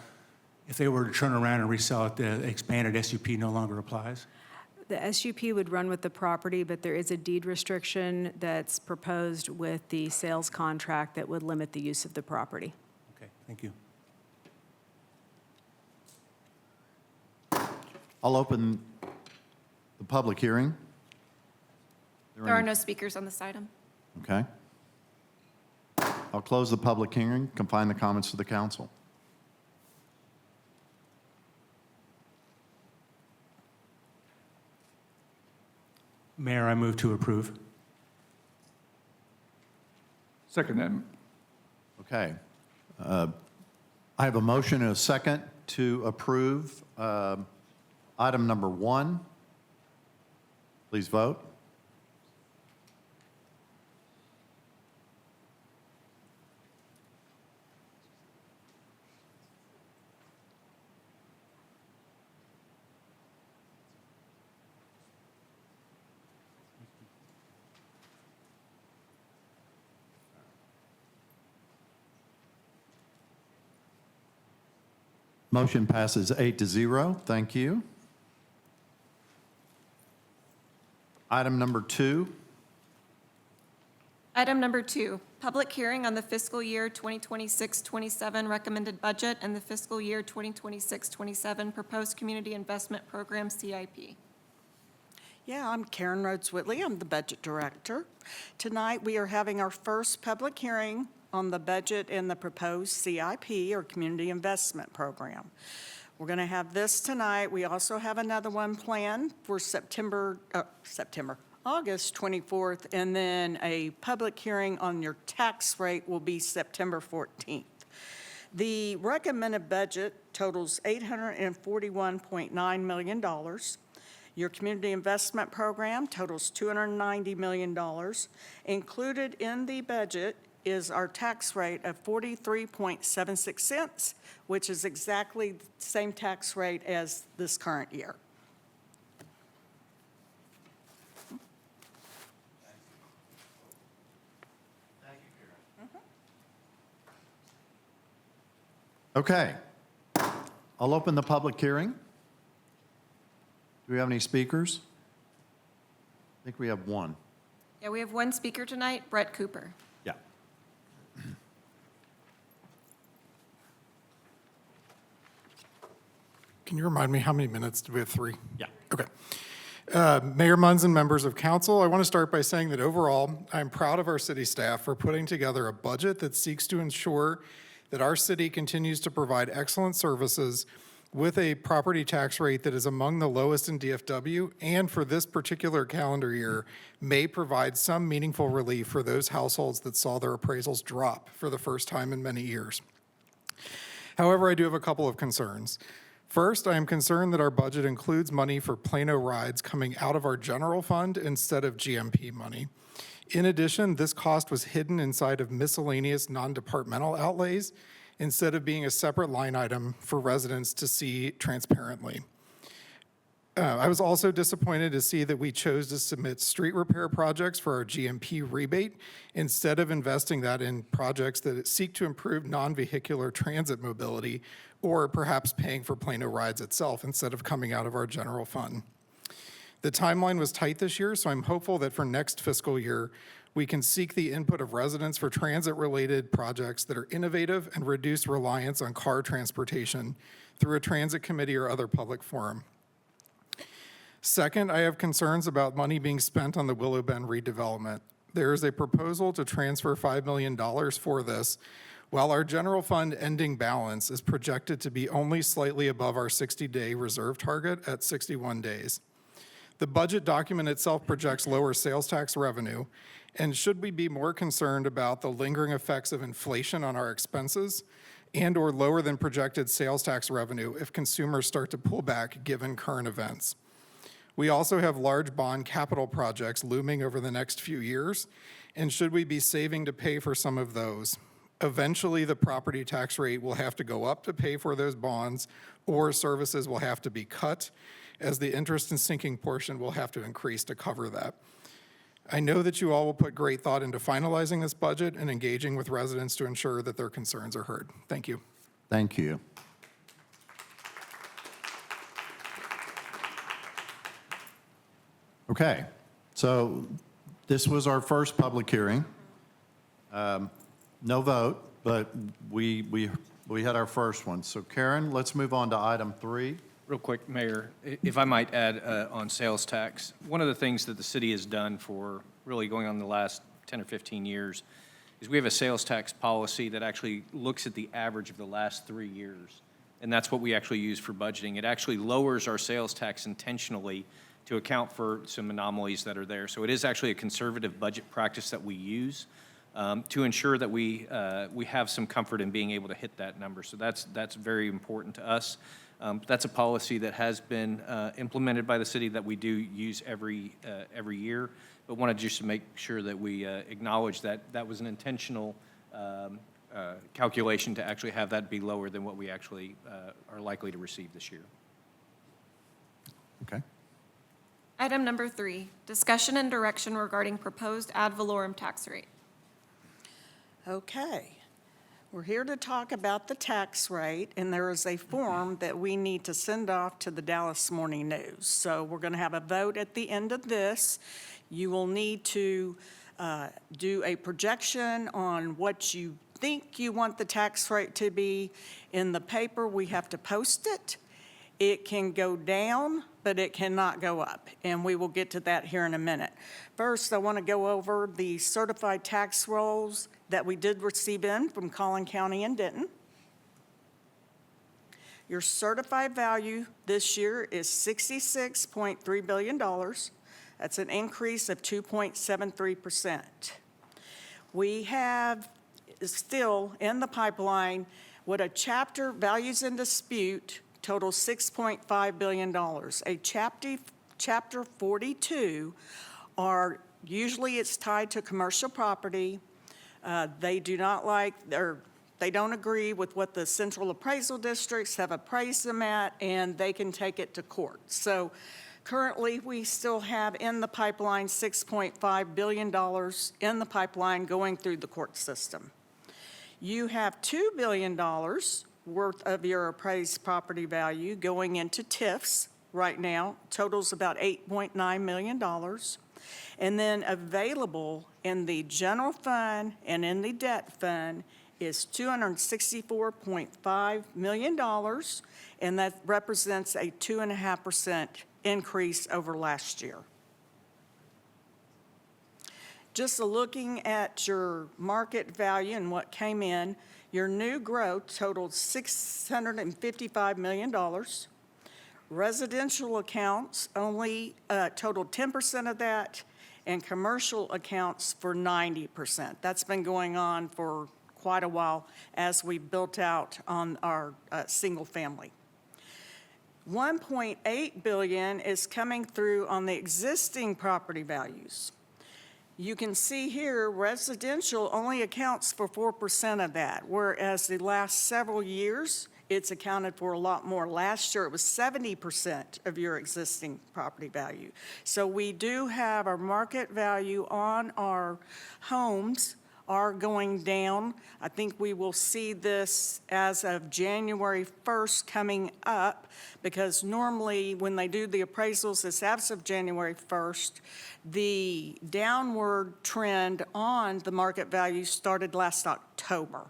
if they were to turn around and resell it, the expanded SUP no longer applies? The SUP would run with the property, but there is a deed restriction that's proposed with the sales contract that would limit the use of the property. Okay, thank you. I'll open the public hearing. There are no speakers on this item. Okay. I'll close the public hearing, confine the comments to the council. Mayor, I move to approve. Second that. Okay. I have a motion and a second to approve item number 1. Please vote. Motion passes 8-0. Thank you. Item number 2. Item number 2, public hearing on the fiscal year 2026-27 recommended budget and the fiscal year 2026-27 proposed community investment program CIP. Yeah, I'm Karen Rhodes Whitley. I'm the budget director. Tonight, we are having our first public hearing on the budget and the proposed CIP, or Community Investment Program. We're going to have this tonight. We also have another one planned for August 24th, and then a public hearing on your tax rate will be September 14th. The recommended budget totals $841.9 million. Your community investment program totals $290 million. Included in the budget is our tax rate of 43.76 cents, which is exactly the same tax rate as this current year. Okay. I'll open the public hearing. Do we have any speakers? I think we have one. Yeah, we have one speaker tonight, Brett Cooper. Yeah. Can you remind me how many minutes? Do we have 3? Yeah. Okay. Mayor Munns and members of council, I want to start by saying that overall, I'm proud of our city staff for putting together a budget that seeks to ensure that our city continues to provide excellent services with a property tax rate that is among the lowest in DFW, and for this particular calendar year, may provide some meaningful relief for those households that saw their appraisals drop for the first time in many years. However, I do have a couple of concerns. First, I am concerned that our budget includes money for Plano rides coming out of our general fund instead of GMP money. In addition, this cost was hidden inside of miscellaneous non-departmental outlays instead of being a separate line item for residents to see transparently. I was also disappointed to see that we chose to submit street repair projects for our GMP rebate instead of investing that in projects that seek to improve non-vehicular transit mobility, or perhaps paying for Plano rides itself instead of coming out of our general fund. The timeline was tight this year, so I'm hopeful that for next fiscal year, we can seek the input of residents for transit-related projects that are innovative and reduce reliance on car transportation through a transit committee or other public forum. Second, I have concerns about money being spent on the Willow Bend redevelopment. There is a proposal to transfer $5 million for this, while our general fund ending balance is projected to be only slightly above our 60-day reserve target at 61 days. The budget document itself projects lower sales tax revenue, and should we be more concerned about the lingering effects of inflation on our expenses and/or lower than projected sales tax revenue if consumers start to pull back given current events. We also have large bond capital projects looming over the next few years, and should we be saving to pay for some of those? Eventually, the property tax rate will have to go up to pay for those bonds, or services will have to be cut, as the interest and sinking portion will have to increase to cover that. I know that you all will put great thought into finalizing this budget and engaging with residents to ensure that their concerns are heard. Thank you. Thank you. Okay, so this was our first public hearing. No vote, but we had our first one. So Karen, let's move on to item 3. Real quick, Mayor, if I might add on sales tax, one of the things that the city has done for really going on the last 10 or 15 years is we have a sales tax policy that actually looks at the average of the last 3 years. And that's what we actually use for budgeting. It actually lowers our sales tax intentionally to account for some anomalies that are there. So it is actually a conservative budget practice that we use to ensure that we have some comfort in being able to hit that number. So that's very important to us. That's a policy that has been implemented by the city that we do use every year, but wanted just to make sure that we acknowledge that that was an intentional calculation to actually have that be lower than what we actually are likely to receive this year. Okay. Item number 3, discussion and direction regarding proposed ad valorem tax rate. Okay. We're here to talk about the tax rate, and there is a form that we need to send off to the Dallas Morning News. So we're going to have a vote at the end of this. You will need to do a projection on what you think you want the tax rate to be. In the paper, we have to post it. It can go down, but it cannot go up, and we will get to that here in a minute. First, I want to go over the certified tax rolls that we did receive in from Collin County and Denton. Your certified value this year is $66.3 billion. That's an increase of 2.73%. We have still in the pipeline what a chapter values in dispute totals $6.5 billion. A chapter 42 are, usually it's tied to commercial property. They do not like, or they don't agree with what the central appraisal districts have appraised them at, and they can take it to court. So currently, we still have in the pipeline $6.5 billion in the pipeline going through the court system. You have $2 billion worth of your appraised property value going into TIFs right now, totals about $8.9 million. And then available in the general fund and in the debt fund is $264.5 million, and that represents a 2.5% increase over last year. Just looking at your market value and what came in, your new growth totaled $655 million. Residential accounts only totaled 10% of that, and commercial accounts for 90%. That's been going on for quite a while as we built out on our single family. $1.8 billion is coming through on the existing property values. You can see here, residential only accounts for 4% of that, whereas the last several years, it's accounted for a lot more. Last year, it was 70% of your existing property value. So we do have our market value on our homes are going down. I think we will see this as of January 1st coming up, because normally when they do the appraisals, it's as of January 1st. The downward trend on the market value started last October.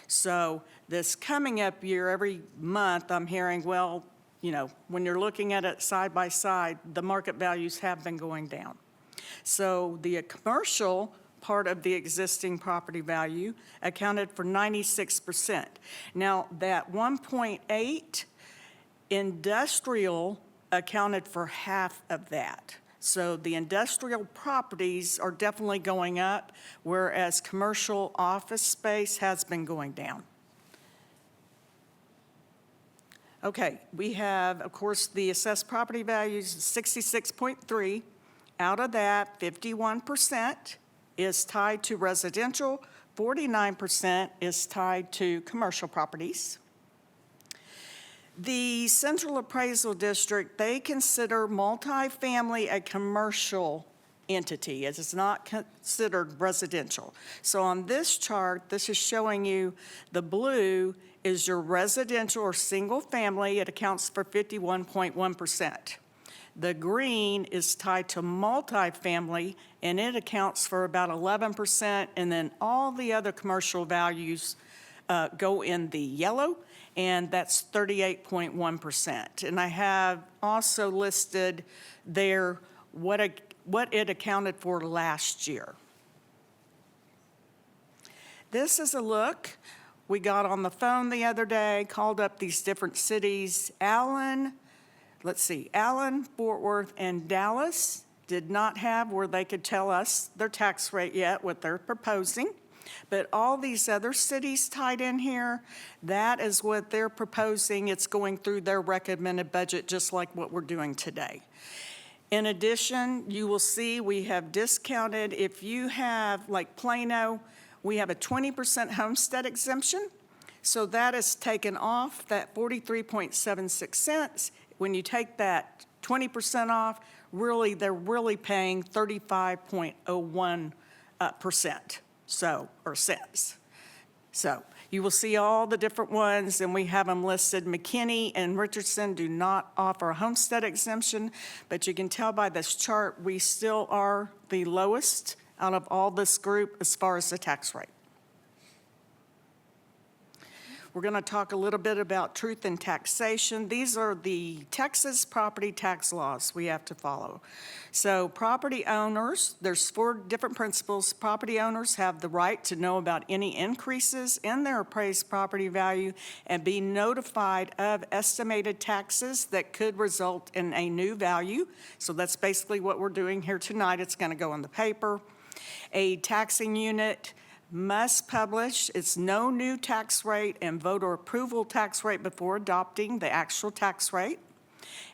So this coming up year, every month, I'm hearing, well, you know, when you're looking at it side by side, the market values have been going down. So the commercial part of the existing property value accounted for 96%. Now, that 1.8 industrial accounted for half of that. So the industrial properties are definitely going up, whereas commercial office space has been going down. Okay, we have, of course, the assessed property values, 66.3. Out of that, 51% is tied to residential, 49% is tied to commercial properties. The Central Appraisal District, they consider multifamily a commercial entity. It is not considered residential. So on this chart, this is showing you the blue is your residential or single family. It accounts for 51.1%. The green is tied to multifamily, and it accounts for about 11%, and then all the other commercial values go in the yellow, and that's 38.1%. And I have also listed there what it accounted for last year. This is a look. We got on the phone the other day, called up these different cities. Allen, Fort Worth, and Dallas did not have where they could tell us their tax rate yet, what they're proposing. But all these other cities tied in here, that is what they're proposing. It's going through their recommended budget, just like what we're doing today. In addition, you will see we have discounted, if you have, like Plano, we have a 20% homestead exemption. So that is taken off that 43.76 cents. When you take that 20% off, really, they're really paying 35.01%. Cents. So you will see all the different ones, and we have them listed. McKinney and Richardson do not offer a homestead exemption, but you can tell by this chart, we still are the lowest out of all this group as far as the tax rate. We're going to talk a little bit about truth in taxation. These are the Texas property tax laws we have to follow. So property owners, there's 4 different principles. Property owners have the right to know about any increases in their appraised property value and be notified of estimated taxes that could result in a new value. So that's basically what we're doing here tonight. It's going to go in the paper. A taxing unit must publish its no new tax rate and voter approval tax rate before adopting the actual tax rate.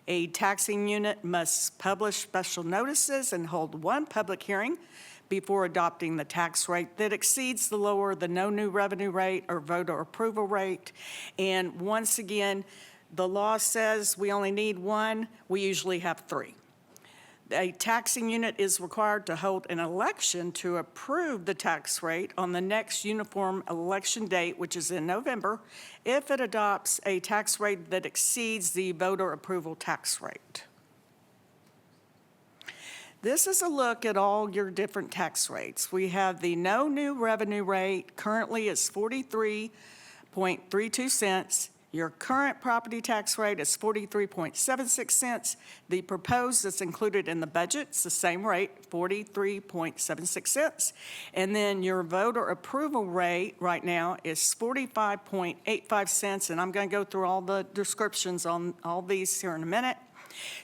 A taxing unit must publish special notices and hold 1 public hearing before adopting the tax rate that exceeds the lower the no new revenue rate or voter approval rate. And once again, the law says we only need 1. We usually have 3. A taxing unit is required to hold an election to approve the tax rate on the next uniform election date, which is in November, if it adopts a tax rate that exceeds the voter approval tax rate. This is a look at all your different tax rates. We have the no new revenue rate. Currently it's 43.32 cents. Your current property tax rate is 43.76 cents. The proposed that's included in the budget is the same rate, 43.76 cents. And then your voter approval rate right now is 45.85 cents. And I'm going to go through all the descriptions on all these here in a minute.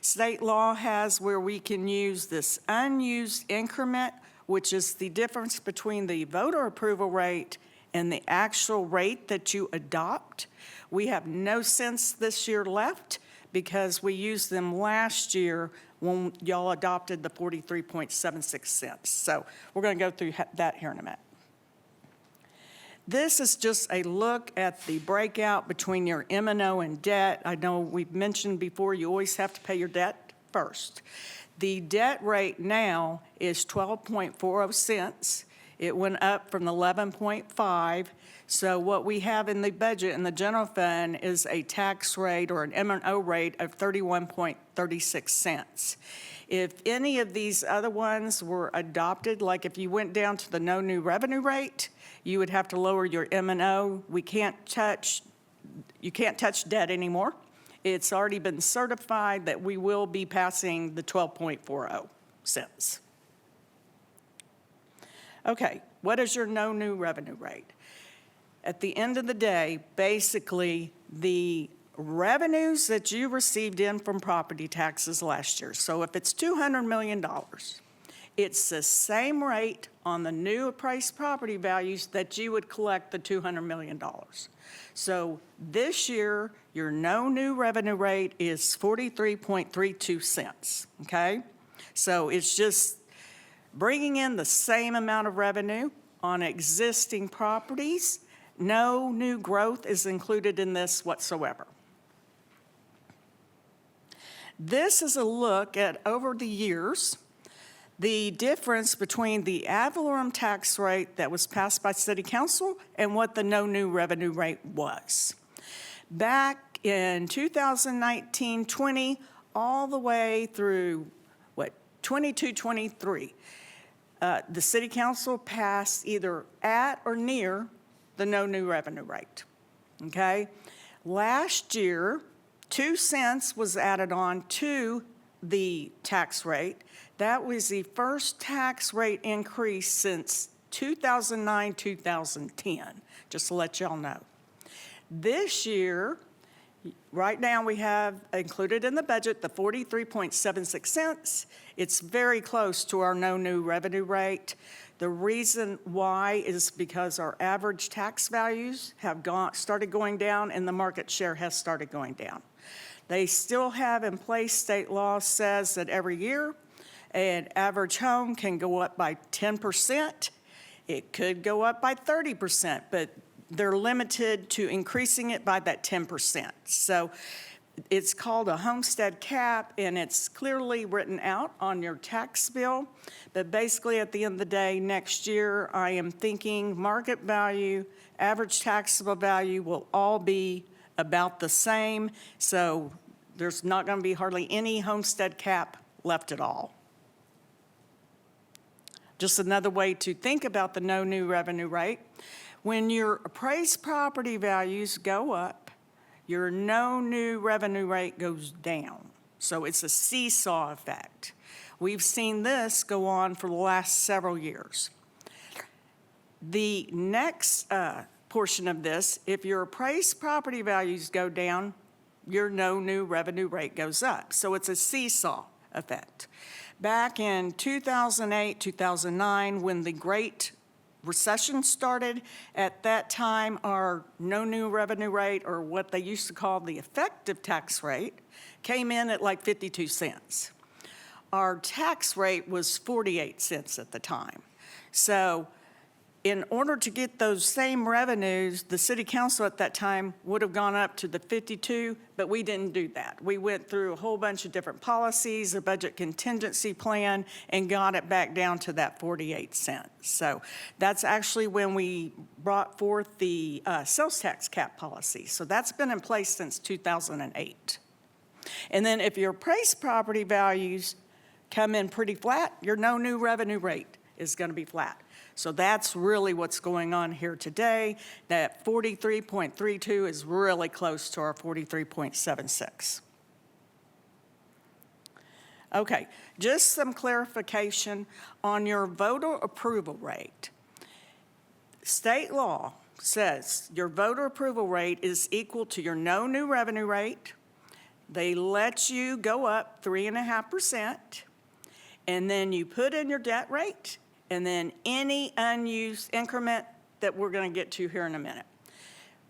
State law has where we can use this unused increment, which is the difference between the voter approval rate and the actual rate that you adopt. We have no cents this year left because we used them last year when y'all adopted the 43.76 cents. So we're going to go through that here in a minute. This is just a look at the breakout between your M&O and debt. I know we've mentioned before you always have to pay your debt first. The debt rate now is 12.40 cents. It went up from 11.5. So what we have in the budget in the general fund is a tax rate or an M&O rate of 31.36 cents. If any of these other ones were adopted, like if you went down to the no new revenue rate, you would have to lower your M&O. You can't touch debt anymore. It's already been certified that we will be passing the 12.40 cents. Okay, what is your no new revenue rate? At the end of the day, basically, the revenues that you received in from property taxes last year, so if it's $200 million, It's the same rate on the new appraised property values that you would collect the $200 million. So this year, your no new revenue rate is 43.32 cents, okay? So it's just bringing in the same amount of revenue on existing properties. No new growth is included in this whatsoever. This is a look at, over the years, the difference between the ad valorem tax rate that was passed by City Council and what the no new revenue rate was. Back in 2019-20, all the way through, 22-23, the City Council passed either at or near the no new revenue rate, okay? Last year, 2 cents was added on to the tax rate. That was the first tax rate increase since 2009-2010, just to let y'all know. This year, right now we have included in the budget the 43.76 cents. It's very close to our no new revenue rate. The reason why is because our average tax values have started going down and the market share has started going down. They still have in place, state law says that every year an average home can go up by 10%. It could go up by 30%, but they're limited to increasing it by that 10%. So it's called a homestead cap, and it's clearly written out on your tax bill. But basically, at the end of the day, next year, I am thinking market value, average taxable value will all be about the same. So there's not going to be hardly any homestead cap left at all. Just another way to think about the no new revenue rate. When your appraised property values go up, your no new revenue rate goes down. So it's a seesaw effect. We've seen this go on for the last several years. The next portion of this, if your appraised property values go down, your no new revenue rate goes up. So it's a seesaw effect. Back in 2008, 2009, when the Great Recession started, at that time, our no new revenue rate, or what they used to call the effective tax rate, came in at like 52 cents. Our tax rate was 48 cents at the time. So in order to get those same revenues, the City Council at that time would have gone up to the 52, but we didn't do that. We went through a whole bunch of different policies, a budget contingency plan, and got it back down to that 48 cents. So that's actually when we brought forth the sales tax cap policy. So that's been in place since 2008. And then if your appraised property values come in pretty flat, your no new revenue rate is going to be flat. So that's really what's going on here today. That 43.32 is really close to our 43.76. Okay, just some clarification on your voter approval rate. State law says your voter approval rate is equal to your no new revenue rate. They let you go up 3.5%, and then you put in your debt rate, and then any unused increment that we're going to get to here in a minute.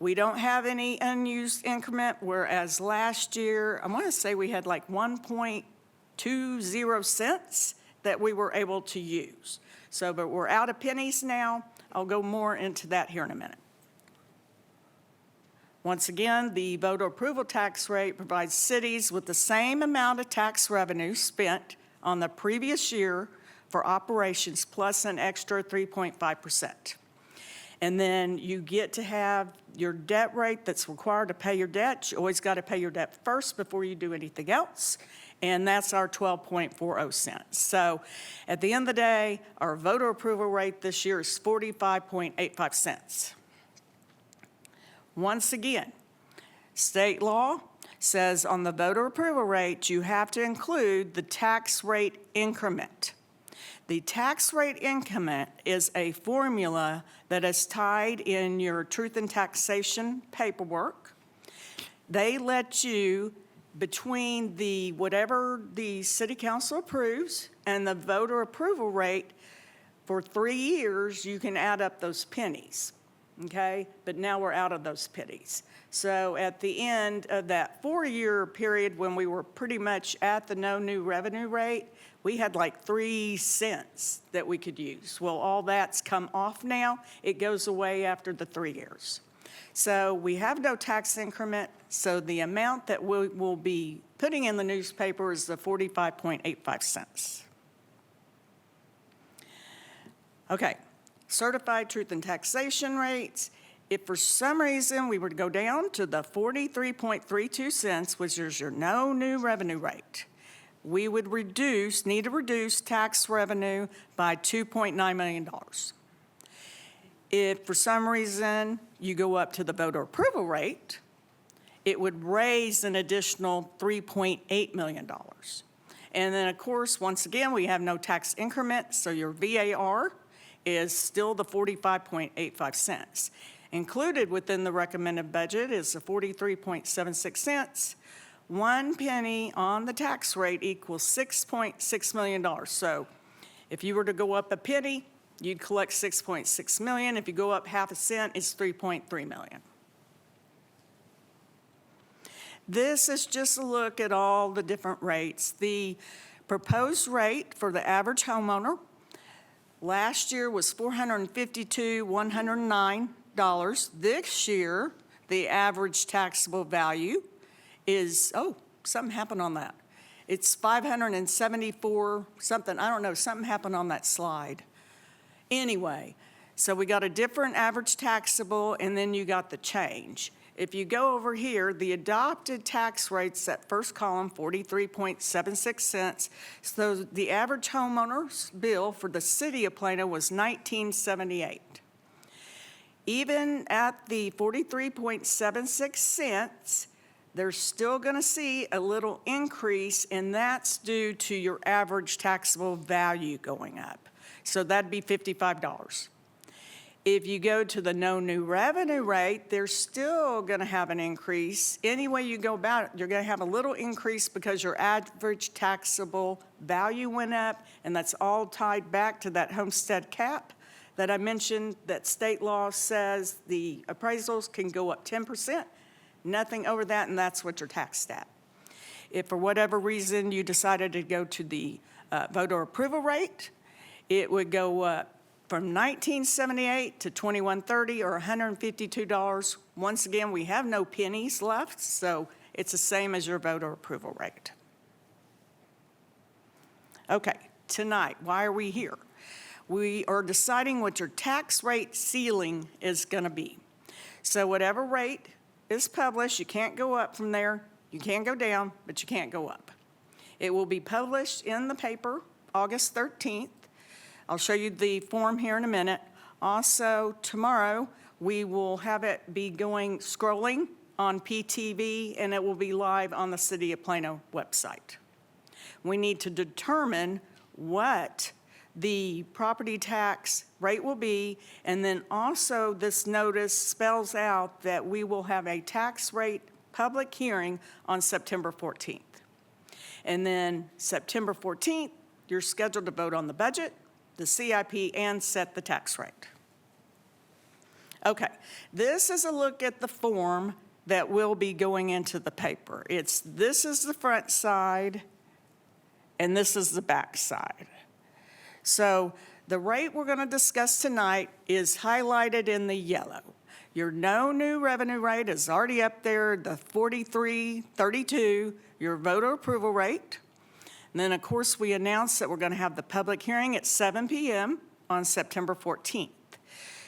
We don't have any unused increment, whereas last year, I want to say we had like 1.20 cents that we were able to use. So, but we're out of pennies now. I'll go more into that here in a minute. Once again, the voter approval tax rate provides cities with the same amount of tax revenue spent on the previous year for operations plus an extra 3.5%. And then you get to have your debt rate that's required to pay your debt. You always got to pay your debt first before you do anything else. And that's our 12.40 cents. So at the end of the day, our voter approval rate this year is 45.85 cents. Once again, state law says on the voter approval rate, you have to include the tax rate increment. The tax rate increment is a formula that is tied in your truth in taxation paperwork. They let you between the, whatever the city council approves and the voter approval rate, for 3 years, you can add up those pennies, okay? But now we're out of those pennies. So at the end of that 4-year period, when we were pretty much at the no new revenue rate, we had like 3 cents that we could use. Well, all that's come off now. It goes away after the 3 years. So we have no tax increment, so the amount that we will be putting in the newspaper is the 45.85 cents. Okay, certified truth and taxation rates. If for some reason we were to go down to the 43.32 cents, which is your no new revenue rate, we would need to reduce tax revenue by $2.9 million. If for some reason you go up to the voter approval rate, it would raise an additional $3.8 million. And then, of course, once again, we have no tax increment, so your VAR is still the 45.85 cents. Included within the recommended budget is the 43.76 cents. 1 penny on the tax rate equals $6.6 million. So if you were to go up a penny, you'd collect $6.6 million. If you go up half a cent, it's $3.3 million. This is just a look at all the different rates. The proposed rate for the average homeowner last year was $452,109. This year, the average taxable value is, oh, something happened on that. It's 574 something. I don't know, something happened on that slide. Anyway, so we got a different average taxable, and then you got the change. If you go over here, the adopted tax rate's that first column, 43.76 cents. So the average homeowner's bill for the city of Plano was $19.78. Even at the 43.76 cents, they're still going to see a little increase, and that's due to your average taxable value going up. So that'd be $55. If you go to the no new revenue rate, they're still going to have an increase. Any way you go about it, you're going to have a little increase because your average taxable value went up, and that's all tied back to that homestead cap that I mentioned, that state law says the appraisals can go up 10%, nothing over that, and that's what you're taxed at. If for whatever reason you decided to go to the voter approval rate, it would go up from $19.78 to $21.30 or $152. Once again, we have no pennies left, so it's the same as your voter approval rate. Okay, tonight, why are we here? We are deciding what your tax rate ceiling is going to be. So whatever rate is published, you can't go up from there. You can go down, but you can't go up. It will be published in the paper August 13th. I'll show you the form here in a minute. Also, tomorrow, we will have it be scrolling on PTV, and it will be live on the City of Plano website. We need to determine what the property tax rate will be, and then also this notice spells out that we will have a tax rate public hearing on September 14th. And then September 14th, you're scheduled to vote on the budget, the CIP, and set the tax rate. Okay, this is a look at the form that will be going into the paper. This is the front side, and this is the back side. So the rate we're going to discuss tonight is highlighted in the yellow. Your no new revenue rate is already up there, the 43.32, your voter approval rate. And then, of course, we announced that we're going to have the public hearing at 7 p.m. on September 14th.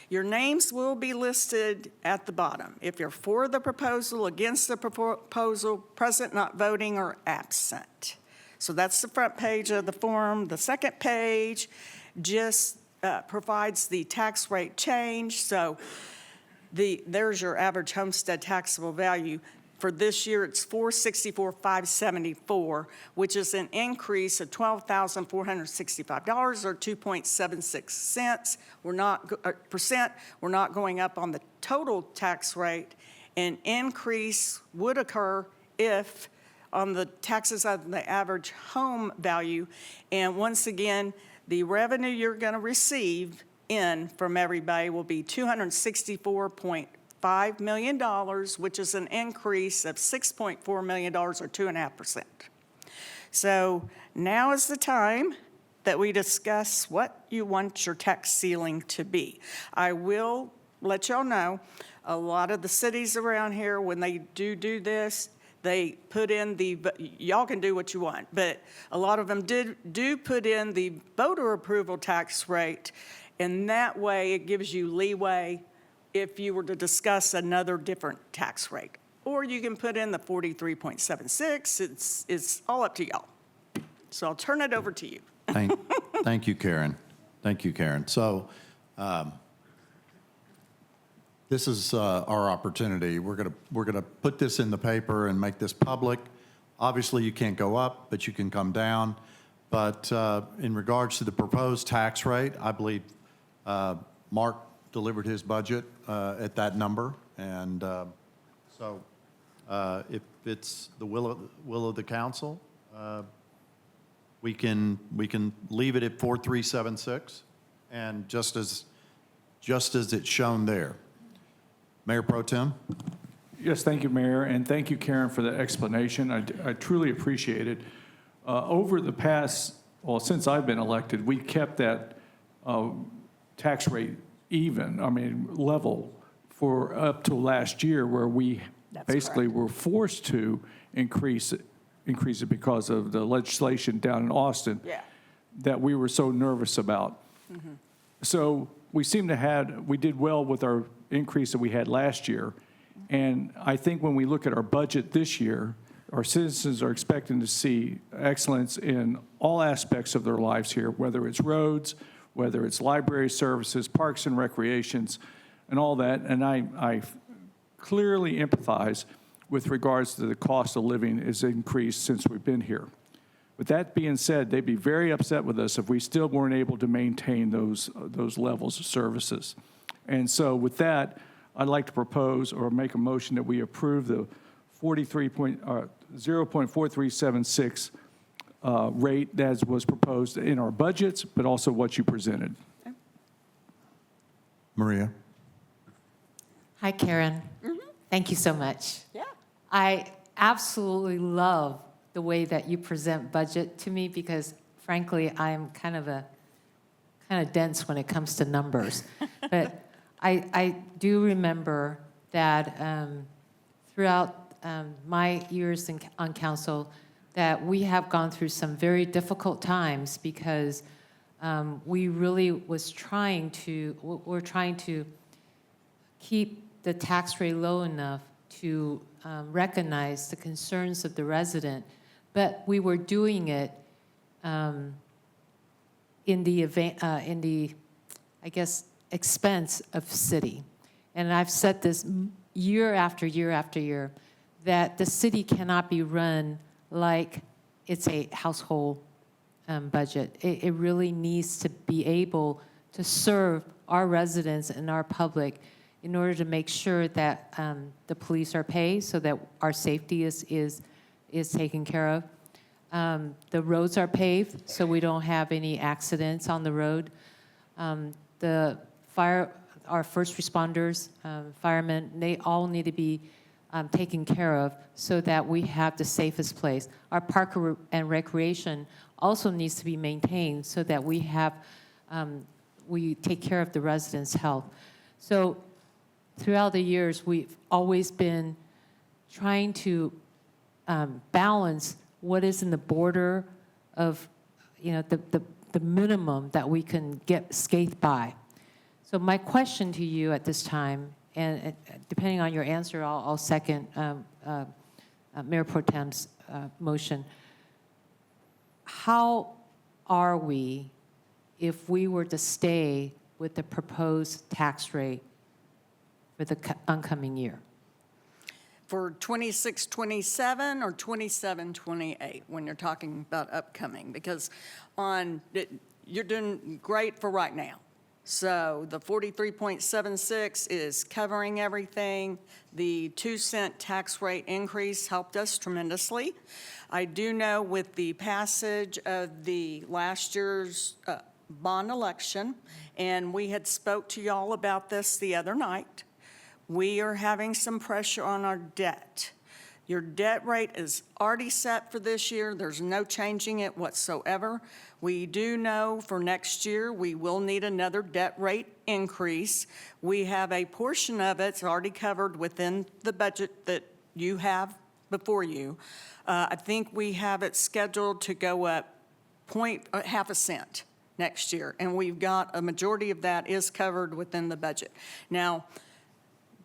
Your names will be listed at the bottom. If you're for the proposal, against the proposal, present, not voting, or absent. So that's the front page of the form. The second page just provides the tax rate change. So there's your average homestead taxable value. For this year, it's $464,574, which is an increase of $12,465 or 2.76 cents. We're not going up on the total tax rate. An increase would occur if on the taxes on the average home value. And once again, the revenue you're going to receive in from everybody will be $264.5 million, which is an increase of $6.4 million or 2.5%. So now is the time that we discuss what you want your tax ceiling to be. I will let y'all know, a lot of the cities around here, when they do this, they put in y'all can do what you want, but a lot of them do put in the voter approval tax rate, and that way it gives you leeway if you were to discuss another different tax rate. Or you can put in the 43.76, it's all up to y'all. So I'll turn it over to you. Thank you, Karen. Thank you, Karen. So this is our opportunity. We're gonna put this in the paper and make this public. Obviously, you can't go up, but you can come down. But in regards to the proposed tax rate, I believe Mark delivered his budget at that number. And so if it's the will of the council, we can leave it at 4376, and just as it's shown there. Mayor Pro Tem? Yes, thank you, Mayor, and thank you, Karen, for the explanation. I truly appreciate it. Over the past, since I've been elected, we kept that tax rate level for up to last year, where we basically were forced to increase it because of the legislation down in Austin that we were so nervous about. Mm-hmm. So we did well with our increase that we had last year. And I think when we look at our budget this year, our citizens are expecting to see excellence in all aspects of their lives here, whether it's roads, whether it's library services, parks and recreations, and all that. And I clearly empathize with regards to the cost of living is increased since we've been here. With that being said, they'd be very upset with us if we still weren't able to maintain those levels of services. And so with that, I'd like to propose or make a motion that we approve the 0.4376 rate that was proposed in our budgets, but also what you presented. Okay. Maria? Hi, Karen. Mm-hmm. Thank you so much. Yeah. I absolutely love the way that you present budget to me because, frankly, I'm kind of dense when it comes to numbers. But I do remember that throughout my years on council that we have gone through some very difficult times because we really we're trying to keep the tax rate low enough to recognize the concerns of the resident, but we were doing it in the expense of city. And I've said this year after year after year, that the city cannot be run like it's a household budget. It really needs to be able to serve our residents and our public in order to make sure that the police are paid so that our safety is taken care of. The roads are paved so we don't have any accidents on the road. Our first responders, firemen, they all need to be taken care of so that we have the safest place. Our park and recreation also needs to be maintained so that we take care of the residents' health. So throughout the years, we've always been trying to balance what is in the border of, the minimum that we can skate by. So my question to you at this time, and depending on your answer, I'll second Mayor Pro Tem's motion. How are we, if we were to stay with the proposed tax rate for the oncoming year? For 26-27 or 27-28 when you're talking about upcoming? Because you're doing great for right now. So the 43.76 is covering everything. The 2-cent tax rate increase helped us tremendously. I do know with the passage of the last year's bond election, and we had spoke to y'all about this the other night, we are having some pressure on our debt. Your debt rate is already set for this year. There's no changing it whatsoever. We do know for next year, we will need another debt rate increase. We have a portion of it's already covered within the budget that you have before you. I think we have it scheduled to go up half a cent next year, and we've got a majority of that is covered within the budget. Now,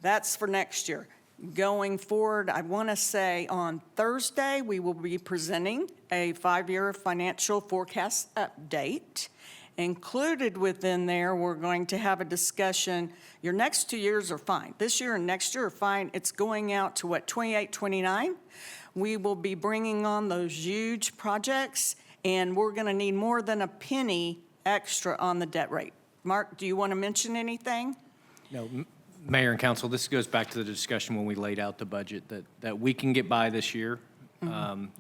that's for next year. Going forward, I want to say on Thursday, we will be presenting a 5-year financial forecast update. Included within there, we're going to have a discussion. Your next 2 years are fine. This year and next year are fine. It's going out to 28, 29. We will be bringing on those huge projects, and we're going to need more than a penny extra on the debt rate. Mark, do you want to mention anything? No, Mayor and Council, this goes back to the discussion when we laid out the budget, that we can get by this year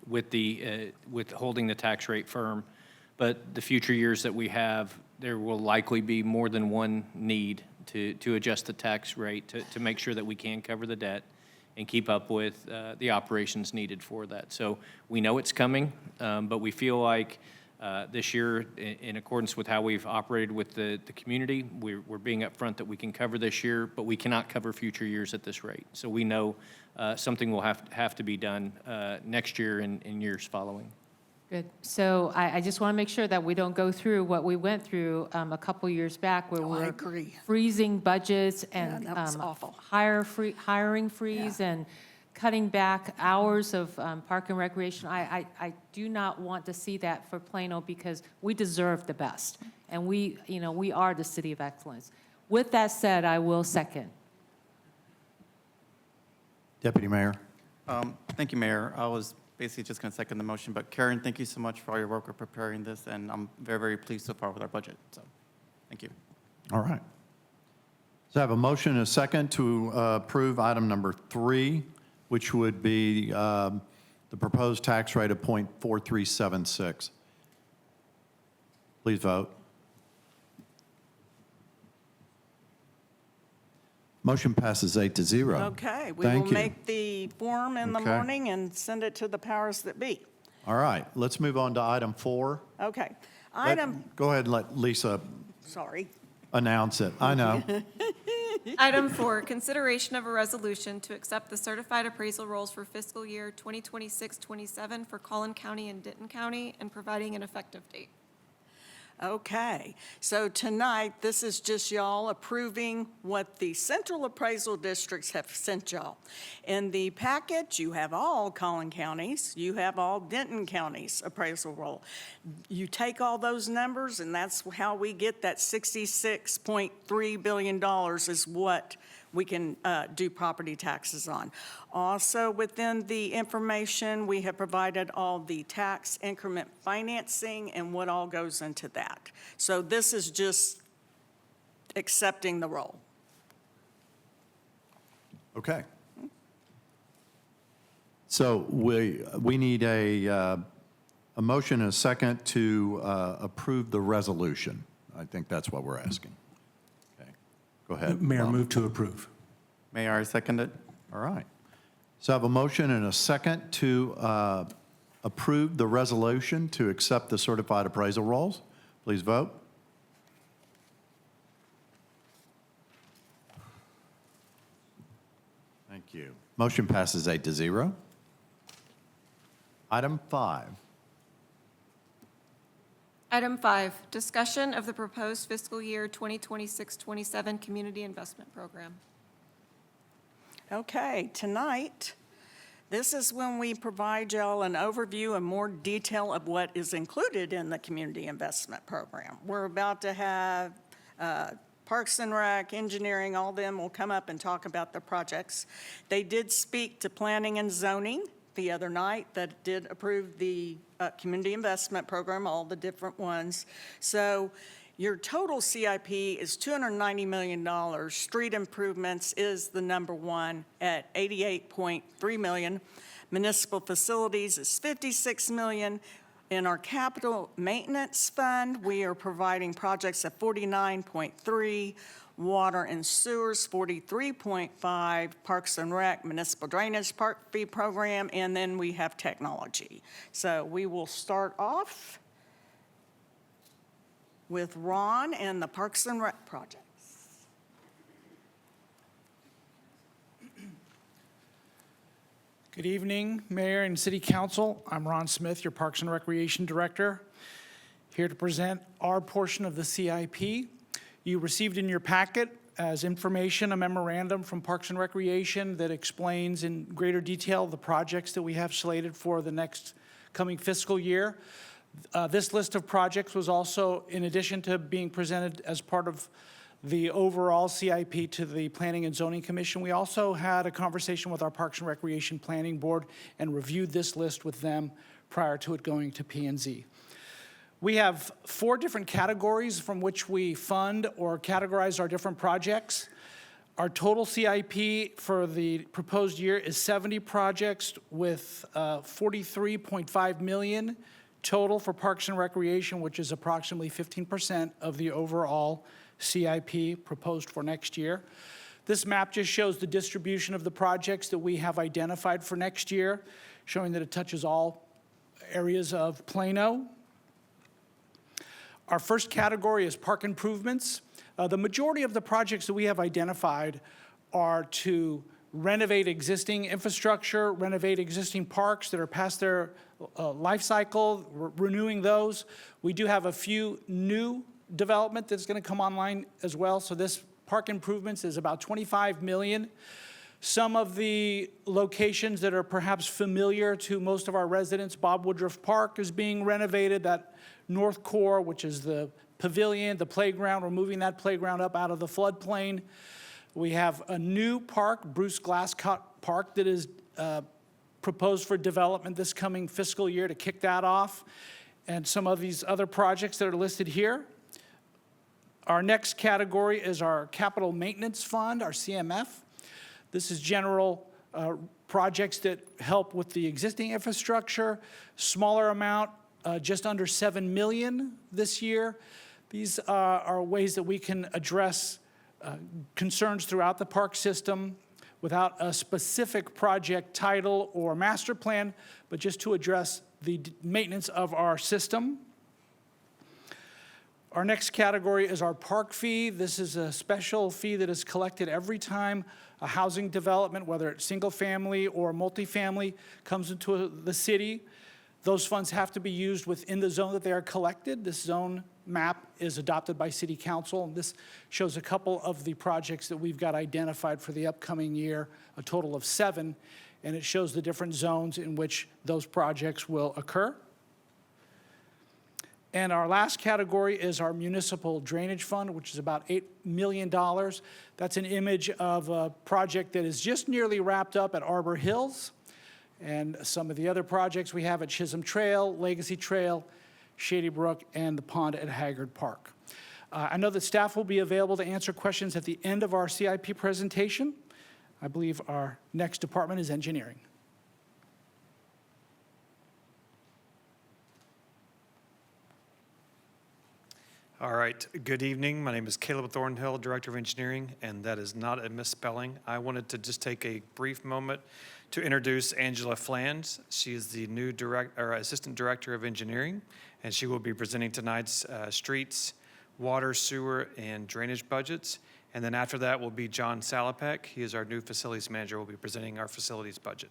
with holding the tax rate firm. But the future years that we have, there will likely be more than one need to adjust the tax rate to make sure that we can cover the debt and keep up with the operations needed for that. So we know it's coming, but we feel like this year, in accordance with how we've operated with the community, we're being upfront that we can cover this year, but we cannot cover future years at this rate. So we know something will have to be done next year and in years following. Good. So I just want to make sure that we don't go through what we went through a couple years back where I we're agree. freezing budgets and Yeah, that was awful. hiring freeze and cutting back hours of park and recreation. I do not want to see that for Plano because we deserve the best. And we are the city of excellence. With that said, I will second. Deputy Mayor. Thank you, Mayor. I was basically just going to second the motion, but Karen, thank you so much for all your work with preparing this, and I'm very, very pleased so far with our budget, so thank you. All right. So I have a motion and a second to approve item number 3, which would be the proposed tax rate of .4376. Please vote. Motion passes 8-0. Okay, we Thank will you. make the form in the Okay. morning and send it to the powers that be. All right, let's move on to item 4. Okay. Item, Go ahead and let Lisa sorry. announce it. I know. Item 4, consideration of a resolution to accept the certified appraisal rolls for fiscal year 2026-27 for Collin County and Denton County and providing an effective date. Okay, so tonight, this is just y'all approving what the central appraisal districts have sent y'all. In the package, you have all Collin counties, you have all Denton counties appraisal roll. You take all those numbers, and that's how we get that $66.3 billion is what we can do property taxes on. Also, within the information, we have provided all the tax increment financing and what all goes into that. So this is just accepting the roll. Okay. So we need a motion and a second to approve the resolution. I think that's what we're asking. Okay, go ahead. Mayor, Bob. move to approve. Mayor, I second it. All right. So I have a motion and a second to approve the resolution to accept the certified appraisal rolls. Please vote. Thank you. Motion passes 8-0. Item 5. Item 5, discussion of the proposed fiscal year 2026-27 Community Investment Program. Okay, tonight, this is when we provide y'all an overview and more detail of what is included in the Community Investment Program. We're about to have Parks and Rec, engineering, all them will come up and talk about the projects. They did speak to planning and zoning the other night that did approve the Community Investment Program, all the different ones. So Your total CIP is $290 million. Street improvements is the number one at $88.3 million. Municipal facilities is $56 million. In our capital maintenance fund, we are providing projects at $49.3, water and sewers, $43.5, Parks and Rec, municipal drainage park fee program, and then we have technology. So we will start off with Ron and the Parks and Rec projects. Good evening, Mayor and City Council. I'm Ron Smith, your Parks and Recreation Director, here to present our portion of the CIP. You received in your packet as information a memorandum from Parks and Recreation that explains in greater detail the projects that we have slated for the next coming fiscal year. This list of projects was also, in addition to being presented as part of the overall CIP to the Planning and Zoning Commission, we also had a conversation with our Parks and Recreation Planning Board and reviewed this list with them prior to it going to P&Z. We have 4 different categories from which we fund or categorize our different projects. Our total CIP for the proposed year is 70 projects with $43.5 million total for Parks and Recreation, which is approximately 15% of the overall CIP proposed for next year. This map just shows the distribution of the projects that we have identified for next year, showing that it touches all areas of Plano. Our first category is park improvements. The majority of the projects that we have identified are to renovate existing infrastructure, renovate existing parks that are past their life cycle, renewing those. We do have a few new development that's going to come online as well. So this park improvements is about $25 million. Some of the locations that are perhaps familiar to most of our residents, Bob Woodruff Park is being renovated. That north core, which is the pavilion, the playground, we're moving that playground up out of the floodplain. We have a new park, Bruce Glasscock Park, that is proposed for development this coming fiscal year to kick that off, and some of these other projects that are listed here. Our next category is our Capital Maintenance Fund, our CMF. This is general projects that help with the existing infrastructure, smaller amount, just under $7 million this year. These are ways that we can address concerns throughout the park system without a specific project title or master plan, but just to address the maintenance of our system. Our next category is our park fee. This is a special fee that is collected every time a housing development, whether it's single family or multifamily, comes into the city. Those funds have to be used within the zone that they are collected. This zone map is adopted by City Council, and this shows a couple of the projects that we've got identified for the upcoming year, a total of 7, and it shows the different zones in which those projects will occur. And our last category is our Municipal Drainage Fund, which is about $8 million. That's an image of a project that is just nearly wrapped up at Arbor Hills, and some of the other projects we have at Chisholm Trail, Legacy Trail, Shady Brook, and the pond at Haggard Park. I know that staff will be available to answer questions at the end of our CIP presentation. I believe our next department is engineering. All right, good evening. My name is Caleb Thornhill, Director of Engineering, and that is not a misspelling. I wanted to just take a brief moment to introduce Angela Flands. She is the new Assistant Director of Engineering, and she will be presenting tonight's streets, water, sewer, and drainage budgets. And then after that will be John Salopek. He is our new Facilities Manager, will be presenting our facilities budget.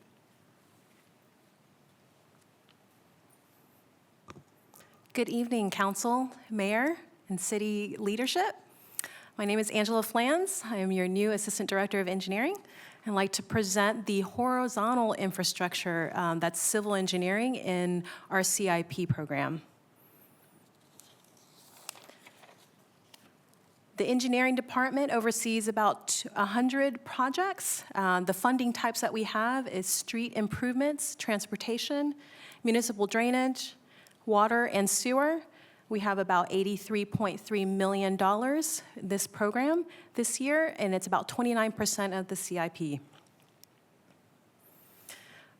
Good evening, Council, Mayor, and City leadership. My name is Angela Flands. I am your new Assistant Director of Engineering. I'd like to present the horizontal infrastructure, that's civil engineering in our CIP program. The engineering department oversees about 100 projects. The funding types that we have is street improvements, transportation, municipal drainage, water and sewer. We have about $83.3 million this program this year, and it's about 29% of the CIP.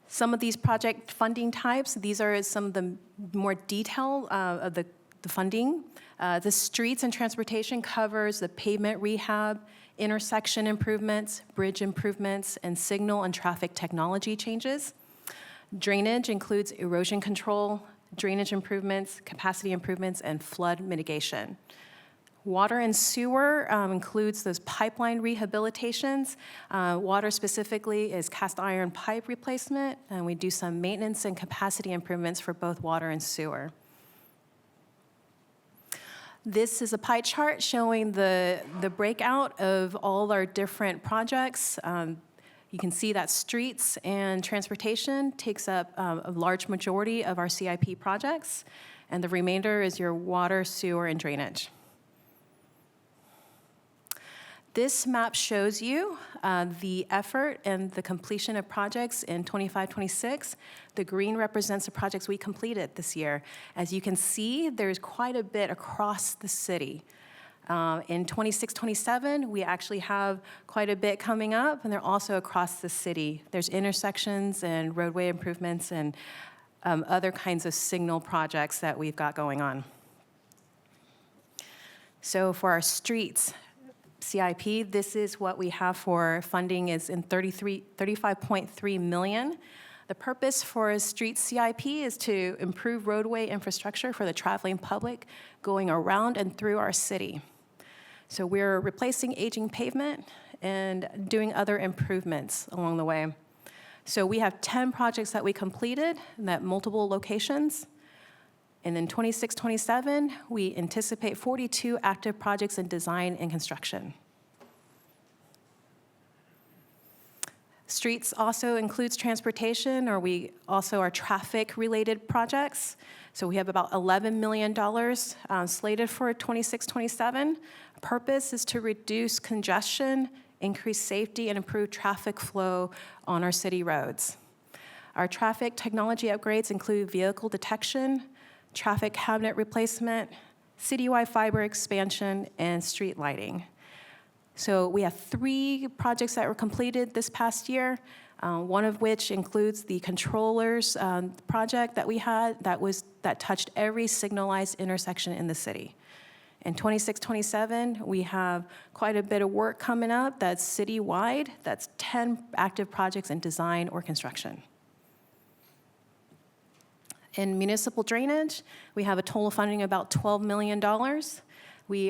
Some of these project funding types, these are some of the more detail of the funding. The streets and transportation covers the pavement rehab, intersection improvements, bridge improvements, and signal and traffic technology changes. Drainage includes erosion control, drainage improvements, capacity improvements, and flood mitigation. Water and sewer includes those pipeline rehabilitations. Water specifically is cast iron pipe replacement, and we do some maintenance and capacity improvements for both water and sewer. This is a pie chart showing the breakout of all our different projects. You can see that streets and transportation takes up a large majority of our CIP projects, and the remainder is your water, sewer, and drainage. This map shows you the effort and the completion of projects in 25-26. The green represents the projects we completed this year. As you can see, there's quite a bit across the city. In 26-27, we actually have quite a bit coming up, and they're also across the city. There's intersections and roadway improvements and other kinds of signal projects that we've got going on. So for our streets, CIP, this is what we have for funding is in 35.3 million. The purpose for a street CIP is to improve roadway infrastructure for the traveling public going around and through our city. So we're replacing aging pavement and doing other improvements along the way. So we have 10 projects that we completed at multiple locations. And in 26-27, we anticipate 42 active projects in design and construction. Streets also includes transportation, or we also are traffic-related projects. So we have about $11 million slated for 26-27. Purpose is to reduce congestion, increase safety, and improve traffic flow on our city roads. Our traffic technology upgrades include vehicle detection, traffic cabinet replacement, citywide fiber expansion, and street lighting. So we have 3 projects that were completed this past year, one of which includes the controllers project that we had that touched every signalized intersection in the city. In 26-27, we have quite a bit of work coming up that's citywide. That's 10 active projects in design or construction. In municipal drainage, we have a total funding of about $12 million.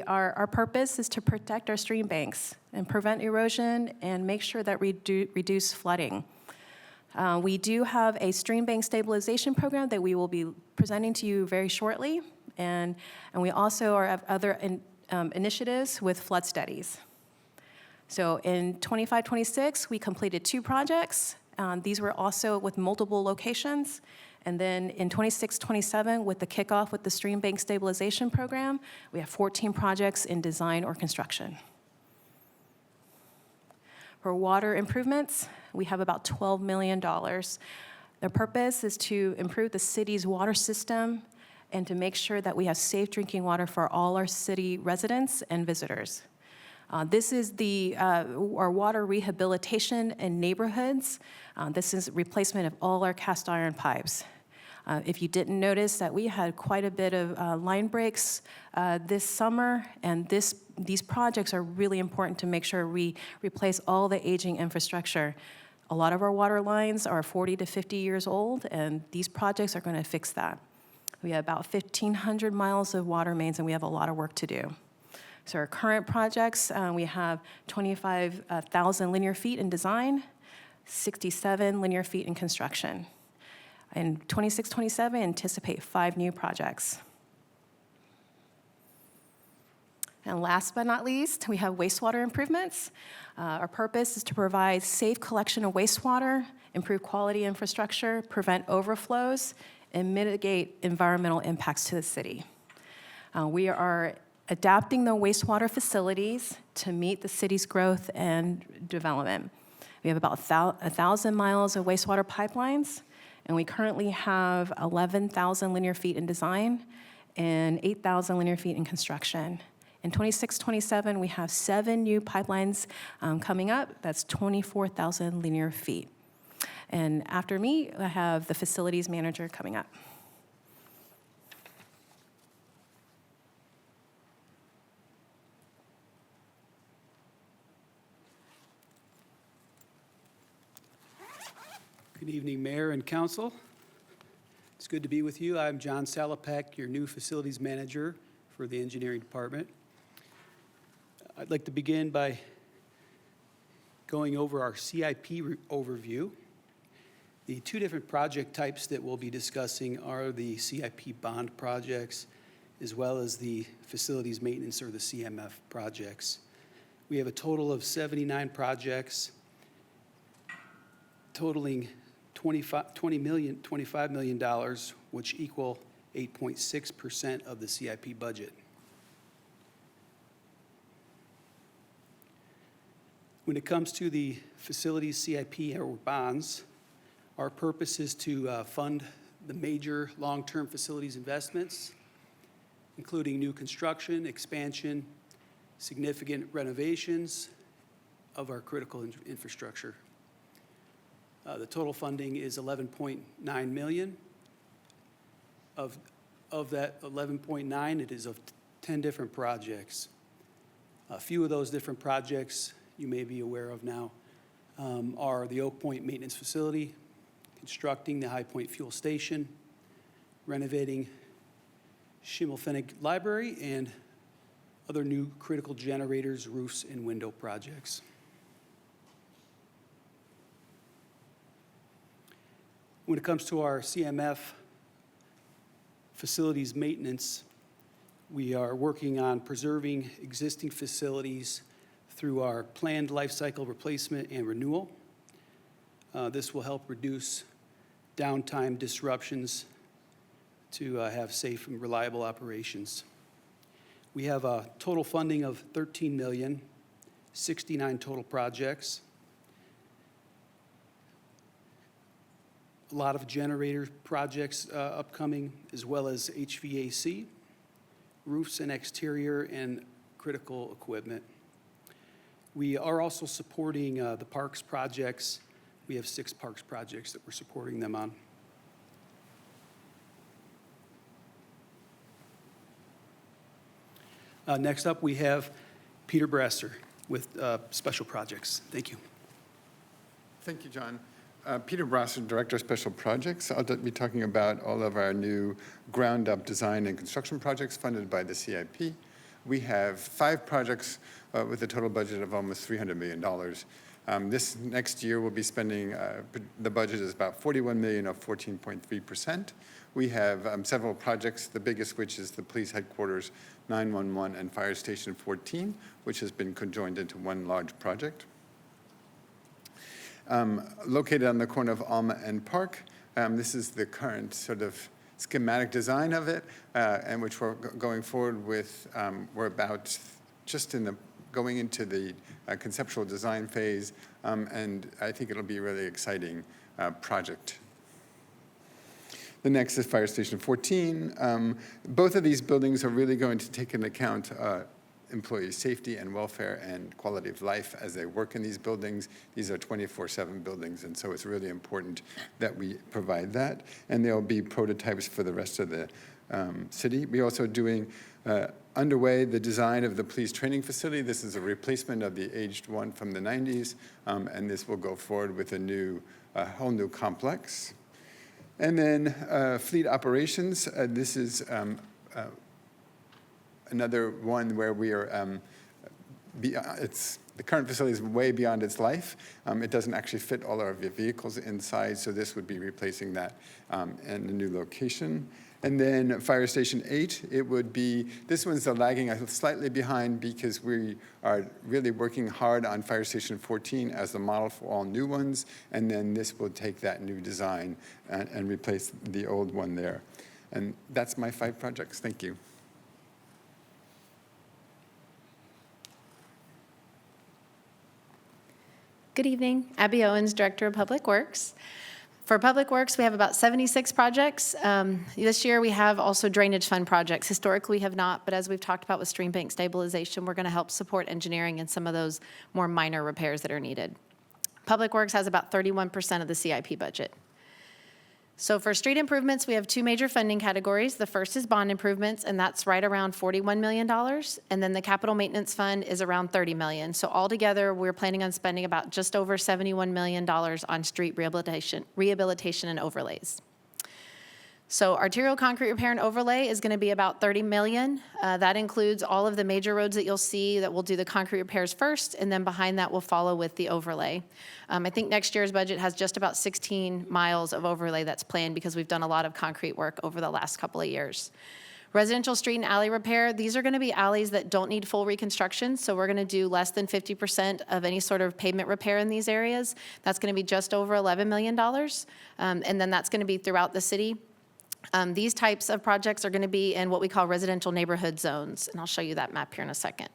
Our purpose is to protect our stream banks and prevent erosion and make sure that we reduce flooding. We do have a stream bank stabilization program that we will be presenting to you very shortly, and we also have other initiatives with flood studies. So in 25-26, we completed 2 projects. These were also with multiple locations. And then in 26-27, with the kickoff with the Stream Bank Stabilization Program, we have 14 projects in design or construction. For water improvements, we have about $12 million. Their purpose is to improve the city's water system and to make sure that we have safe drinking water for all our city residents and visitors. This is our water rehabilitation in neighborhoods. This is replacement of all our cast iron pipes. If you didn't notice that we had quite a bit of line breaks this summer, and these projects are really important to make sure we replace all the aging infrastructure. A lot of our water lines are 40 to 50 years old, and these projects are going to fix that. We have about 1,500 miles of water mains, and we have a lot of work to do. So our current projects, we have 25,000 linear feet in design, 67 linear feet in construction. In 26-27, anticipate 5 new projects. And last but not least, we have wastewater improvements. Our purpose is to provide safe collection of wastewater, improve quality infrastructure, prevent overflows, and mitigate environmental impacts to the city. We are adapting the wastewater facilities to meet the city's growth and development. We have about 1,000 miles of wastewater pipelines, and we currently have 11,000 linear feet in design and 8,000 linear feet in construction. In 26-27, we have 7 new pipelines coming up. That's 24,000 linear feet. And after me, I have the facilities manager coming up. Good evening, Mayor and Council. It's good to be with you. I'm John Salopek, your new Facilities Manager for the Engineering Department. I'd like to begin by going over our CIP overview. The 2 different project types that we'll be discussing are the CIP bond projects as well as the facilities maintenance or the CMF projects. We have a total of 79 projects totaling $25 million, which equal 8.6% of the CIP budget. When it comes to the facilities CIP or bonds, our purpose is to fund the major long-term facilities investments, including new construction, expansion, significant renovations of our critical infrastructure. The total funding is $11.9 million. Of that 11.9, it is of 10 different projects. A few of those different projects you may be aware of now are the Oak Point Maintenance Facility, constructing the High Point Fuel Station, renovating Schimmelpfennig Library, and other new critical generators, roofs, and window projects. When it comes to our CMF facilities maintenance, we are working on preserving existing facilities through our planned life cycle replacement and renewal. This will help reduce downtime disruptions to have safe and reliable operations. We have a total funding of $13 million, 69 total projects. A lot of generator projects upcoming, as well as HVAC, roofs and exterior, and critical equipment. We are also supporting the parks projects. We have 6 parks projects that we're supporting them on. Next up, we have Peter Brasser with special projects. Thank you. Thank you, John. Peter Brasser, Director of Special Projects. I'll be talking about all of our new ground-up design and construction projects funded by the CIP. We have 5 projects with a total budget of almost $300 million. This next year, we'll be spending, the budget is about $41 million, of 14.3%. We have several projects, the biggest which is the Police Headquarters 911 and Fire Station 14, which has been conjoined into one large project. Located on the corner of Alma and Park, this is the current sort of schematic design of it, and which we're going forward with. We're about just going into the conceptual design phase, and I think it'll be a really exciting project. The next is Fire Station 14. Both of these buildings are really going to take into account employee safety and welfare and quality of life as they work in these buildings. These are 24/7 buildings, and so it's really important that we provide that. And there'll be prototypes for the rest of the city. We're also doing underway the design of the police training facility. This is a replacement of the aged one from the 90s, and this will go forward with a whole new complex. And then fleet operations. This is another one where we are, the current facility is way beyond its life. It doesn't actually fit all our vehicles inside, so this would be replacing that in a new location. And then Fire Station 8, this one's lagging slightly behind because we are really working hard on Fire Station 14 as the model for all new ones, and then this will take that new design and replace the old one there. And that's my 5 projects. Thank you. Good evening. Abby Owens, Director of Public Works. For Public Works, we have about 76 projects. This year, we have also drainage fund projects. Historically, we have not, but as we've talked about with stream bank stabilization, we're going to help support engineering and some of those more minor repairs that are needed. Public Works has about 31% of the CIP budget. So for street improvements, we have two major funding categories. The first is bond improvements, and that's right around $41 million. And then the capital maintenance fund is around $30 million. So altogether, we're planning on spending about just over $71 million on street rehabilitation and overlays. So arterial concrete repair and overlay is going to be about $30 million. That includes all of the major roads that you'll see that we'll do the concrete repairs first, and then behind that we'll follow with the overlay. I think next year's budget has just about 16 miles of overlay that's planned because we've done a lot of concrete work over the last couple of years. Residential street and alley repair, these are going to be alleys that don't need full reconstruction, so we're going to do less than 50% of any sort of pavement repair in these areas. That's going to be just over $11 million, and then that's going to be throughout the city. These types of projects are going to be in what we call residential neighborhood zones, and I'll show you that map here in a second.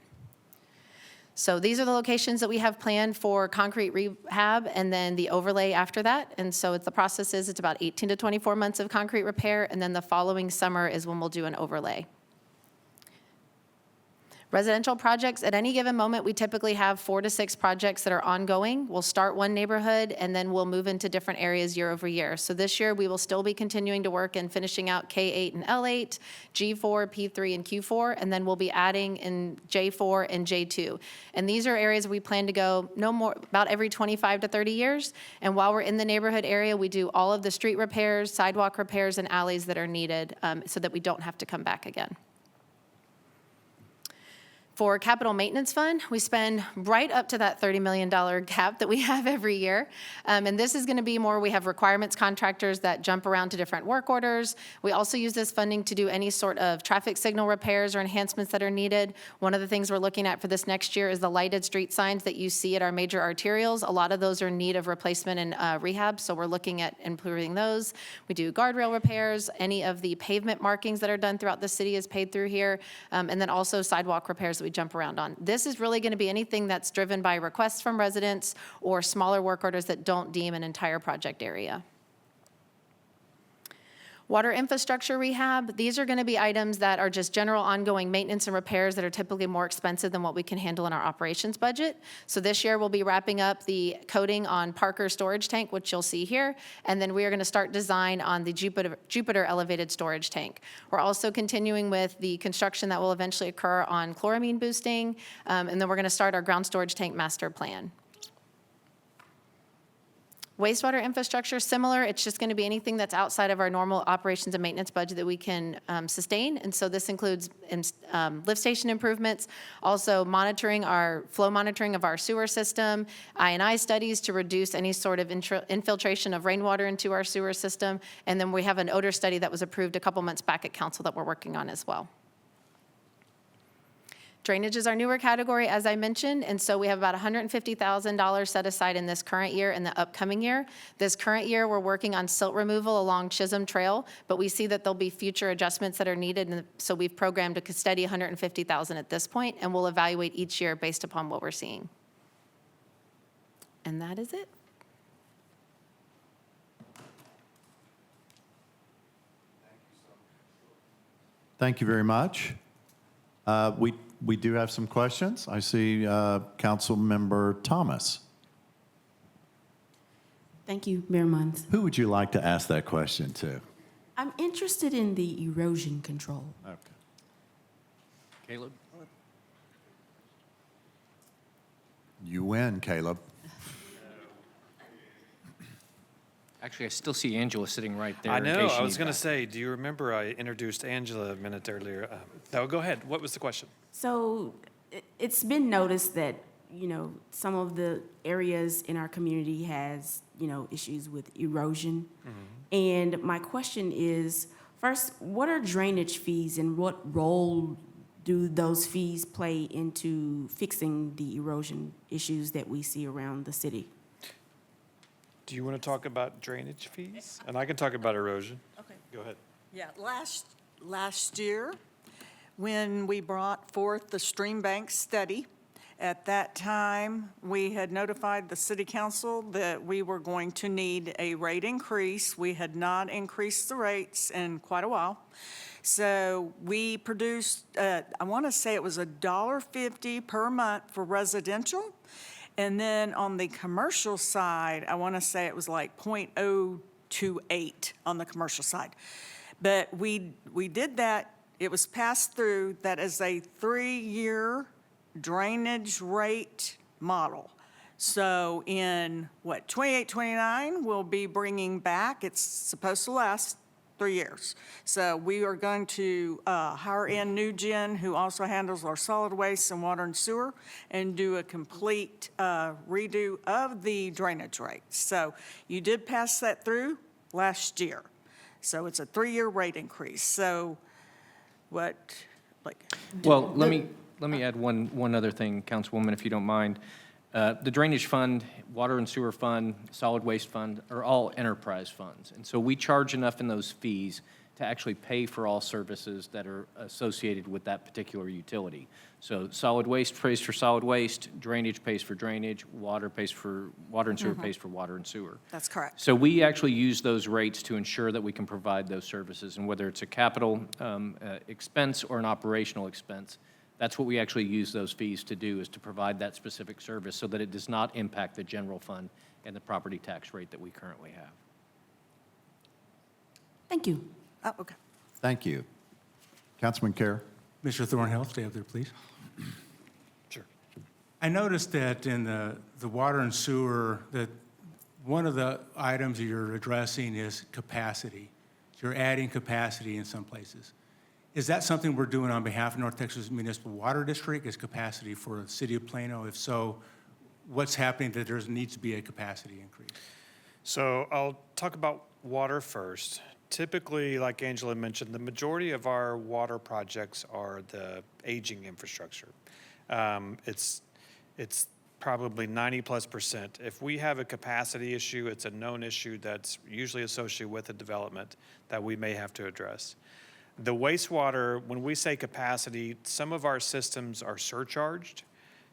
So these are the locations that we have planned for concrete rehab and then the overlay after that. And so the process is it's about 18 to 24 months of concrete repair, and then the following summer is when we'll do an overlay. Residential projects, at any given moment, we typically have 4 to 6 projects that are ongoing. We'll start one neighborhood, and then we'll move into different areas year over year. So this year, we will still be continuing to work and finishing out K8 and L8, G4, P3, and Q4, and then we'll be adding in J4 and J2. And these are areas we plan to go no more, about every 25 to 30 years. And while we're in the neighborhood area, we do all of the street repairs, sidewalk repairs, and alleys that are needed so that we don't have to come back again. For capital maintenance fund, we spend right up to that $30 million cap that we have every year. And this is going to be more, we have requirements contractors that jump around to different work orders. We also use this funding to do any sort of traffic signal repairs or enhancements that are needed. One of the things we're looking at for this next year is the lighted street signs that you see at our major arterials. A lot of those are in need of replacement and rehab, so we're looking at improving those. We do guardrail repairs. Any of the pavement markings that are done throughout the city is paid through here. And then also sidewalk repairs that we jump around on. This is really going to be anything that's driven by requests from residents or smaller work orders that don't deem an entire project area. Water infrastructure rehab, these are going to be items that are just general ongoing maintenance and repairs that are typically more expensive than what we can handle in our operations budget. So this year we'll be wrapping up the coating on Parker storage tank, which you'll see here, and then we are going to start design on the Jupiter elevated storage tank. We're also continuing with the construction that will eventually occur on chloramine boosting, and then we're going to start our ground storage tank master plan. Wastewater infrastructure, similar. It's just going to be anything that's outside of our normal operations and maintenance budget that we can sustain. And so this includes lift station improvements, also monitoring our flow monitoring of our sewer system, I&I studies to reduce any sort of infiltration of rainwater into our sewer system. And then we have an odor study that was approved a couple months back at council that we're working on as well. Drainage is our newer category, as I mentioned, and so we have about $150,000 set aside in this current year and the upcoming year. This current year, we're working on silt removal along Chisholm Trail, but we see that there'll be future adjustments that are needed, and so we've programmed a steady $150,000 at this point, and we'll evaluate each year based upon what we're seeing. And that is it. Thank you very much. We do have some questions. I see Councilmember Thomas. Thank you, Mayor Munns. Who would you like to ask that question to? I'm interested in the erosion control. Okay. Caleb? You win, Caleb. Actually, I still see Angela sitting right there. I in know. case you I was need going to that. say, do you remember I introduced Angela a minute earlier? No, go ahead. What was the question? So it's been noticed that, some of the areas in our community has, issues with erosion. Mm-hmm. And my question is, first, what are drainage fees and what role do those fees play into fixing the erosion issues that we see around the city? Do you want to talk about drainage fees? And I can talk about erosion. Okay. Go ahead. Yeah, last year, when we brought forth the stream bank study, At that time, we had notified the city council that we were going to need a rate increase. We had not increased the rates in quite a while. So we produced, I want to say it was $1.50 per month for residential. And then on the commercial side, I want to say it was like 0.028 on the commercial side. But we did that. It was passed through that as a 3-year drainage rate model. So in, 28, 29, we'll be bringing back, it's supposed to last 3 years. So we are going to hire in New Gen, who also handles our solid waste and water and sewer, and do a complete redo of the drainage rates. So you did pass that through last year. So it's a 3-year rate increase. So what, Well, let me add one other thing, Councilwoman, if you don't mind. The Drainage Fund, Water and Sewer Fund, Solid Waste Fund are all enterprise funds. And so we charge enough in those fees to actually pay for all services that are associated with that particular utility. So solid waste pays for solid waste, drainage pays for drainage, water pays for water and sewer pays for water and sewer. That's correct. So we actually use those rates to ensure that we can provide those services. And whether it's a capital expense or an operational expense, that's what we actually use those fees to do, is to provide that specific service so that it does not impact the general fund and the property tax rate that we currently have. Thank you. Oh, okay. Thank you. Councilman Kerr. Mr. Thornhill, stay up there, please. Sure. I noticed that in the water and sewer, that one of the items that you're addressing is capacity. You're adding capacity in some places. Is that something we're doing on behalf of North Texas Municipal Water District? Is capacity for the city of Plano? If so, what's happening that there needs to be a capacity increase? So I'll talk about water first. Typically, like Angela mentioned, the majority of our water projects are the aging infrastructure. It's probably 90+%. If we have a capacity issue, it's a known issue that's usually associated with a development that we may have to address. The wastewater, when we say capacity, some of our systems are surcharged.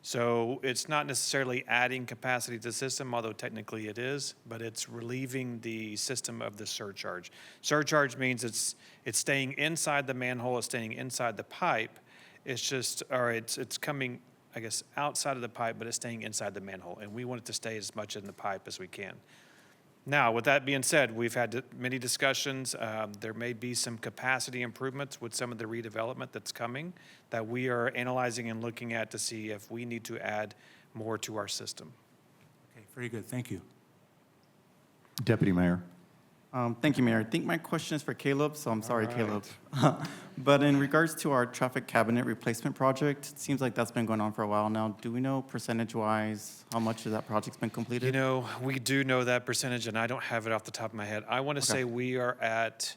So it's not necessarily adding capacity to the system, although technically it is, but it's relieving the system of the surcharge. Surcharge means it's staying inside the manhole, it's staying inside the pipe. It's just, or it's coming, I guess, outside of the pipe, but it's staying inside the manhole. And we want it to stay as much in the pipe as we can. Now, with that being said, we've had many discussions. There may be some capacity improvements with some of the redevelopment that's coming that we are analyzing and looking at to see if we need to add more to our system. Okay, very good. Thank you. Deputy Mayor. Thank you, Mayor. I think my question is for Caleb, so I'm sorry, right. Caleb. But in regards to our traffic cabinet replacement project, it seems like that's been going on for a while now. Do we know percentage-wise how much of that project's been completed? You know, we do know that percentage, and I don't have it off the top of my head. I want to say we are at,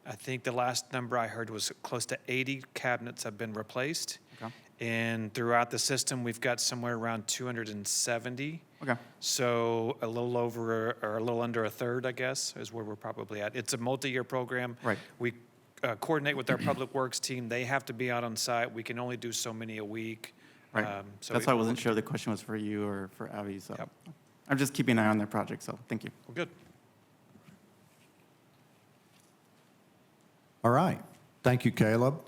I think the last number I heard was close to 80 cabinets have been replaced. Okay. And throughout the system, we've got somewhere around 270. Okay. So a little over, or a little under a third, I guess, is where we're probably at. It's a multi-year program. Right. We coordinate with our public works team. They have to be out on site. We can only do so many a week. Right. So That's why I wasn't sure the question was for you or for Abby, so. Yep. I'm just keeping an eye on their project, so thank you. Well, good. All right. Thank you, Caleb.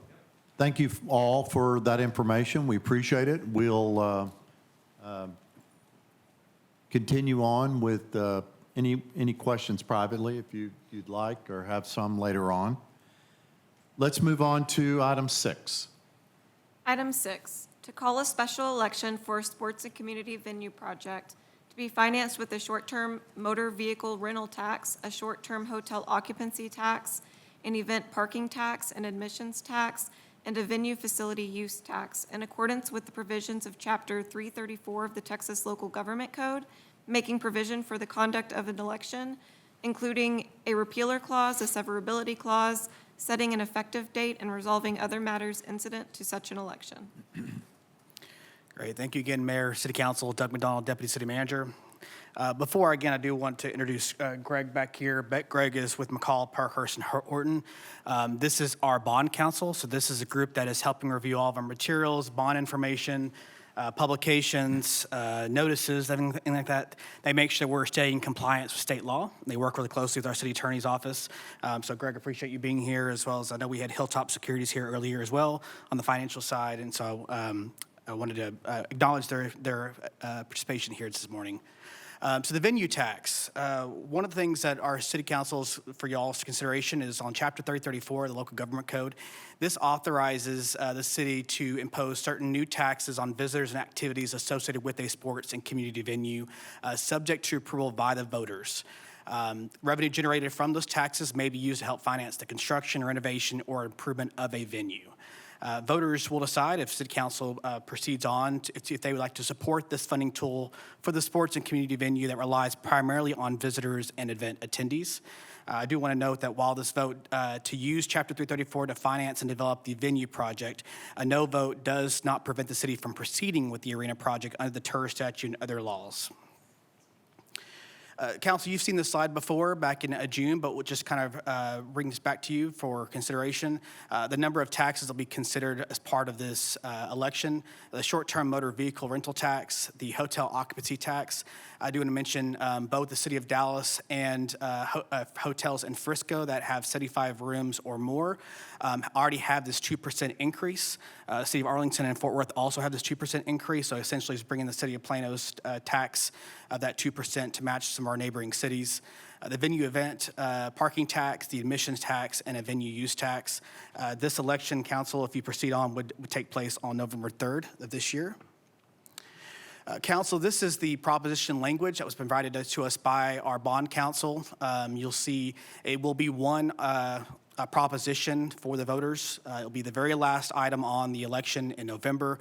Thank you all for that information. We appreciate it. We'll continue on with any questions privately if you'd like, or have some later on. Let's move on to item 6. Item 6, to call a special election for a sports and community venue project to be financed with a short-term motor vehicle rental tax, a short-term hotel occupancy tax, an event parking tax and admissions tax, and a venue facility use tax in accordance with the provisions of Chapter 334 of the Texas Local Government Code, making provision for the conduct of an election, including a repealer clause, a severability clause, setting an effective date, and resolving other matters incident to such an election. Great. Thank you again, Mayor, City Council, Doug McDonald, Deputy City Manager. Before, again, I do want to introduce Greg back here. Greg is with McCall, Parkhurst, and Horton. This is our bond council, so this is a group that is helping review all of our materials, bond information, publications, notices, everything like that. They make sure we're staying in compliance with state law. They work really closely with our city attorney's office. So Greg, appreciate you being here, as well as I know we had Hilltop Securities here earlier as well on the financial side. And so I wanted to acknowledge their participation here this morning. So the venue tax, one of the things that our city councils for y'all's consideration is on Chapter 3034 of the Local Government Code. This authorizes the city to impose certain new taxes on visitors and activities associated with a sports and community venue, subject to approval by the voters. Revenue generated from those taxes may be used to help finance the construction, renovation, or improvement of a venue. Voters will decide if City Council proceeds on, if they would like to support this funding tool for the sports and community venue that relies primarily on visitors and event attendees. I do want to note that while this vote to use Chapter 334 to finance and develop the venue project, a no vote does not prevent the city from proceeding with the arena project under the tourist statute and other laws. Council, you've seen this slide before back in June, but we'll just kind of bring this back to you for consideration. The number of taxes that will be considered as part of this election: the short-term motor vehicle rental tax, the hotel occupancy tax. I do want to mention both the City of Dallas and hotels in Frisco that have 75 rooms or more already have this 2% increase. City of Arlington and Fort Worth also have this 2% increase, so essentially it's bringing the City of Plano's tax of that 2% to match some of our neighboring cities. The venue event parking tax, the admissions tax, and a venue use tax. This election, council, if you proceed on, would take place on November 3rd of this year. Council, this is the proposition language that was provided to us by our bond counsel. You'll see it will be one proposition for the voters. It'll be the very last item on the election in November,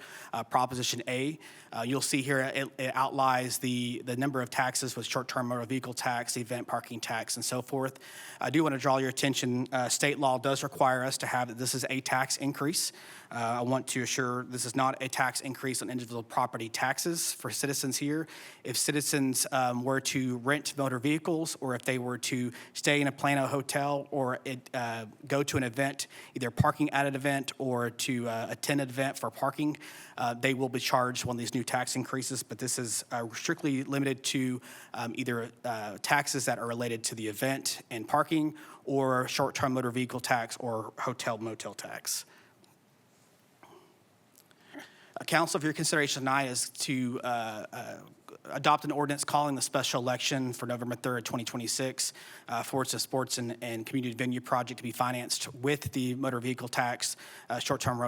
Proposition A. You'll see here it outlines the number of taxes with short-term motor vehicle tax, event parking tax, and so forth. I do want to draw your attention, state law does require us to have that this is a tax increase. I want to assure this is not a tax increase on individual property taxes for citizens here. If citizens were to rent motor vehicles, or if they were to stay in a Plano hotel, or go to an event, either parking at an event or to attend an event for parking, they will be charged one of these new tax increases, but this is strictly limited to either taxes that are related to the event and parking, or short-term motor vehicle tax, or hotel motel tax. Council, for your consideration tonight is to adopt an ordinance calling the special election for November 3rd, 2026 for the sports and community venue project to be financed with the motor vehicle tax, short-term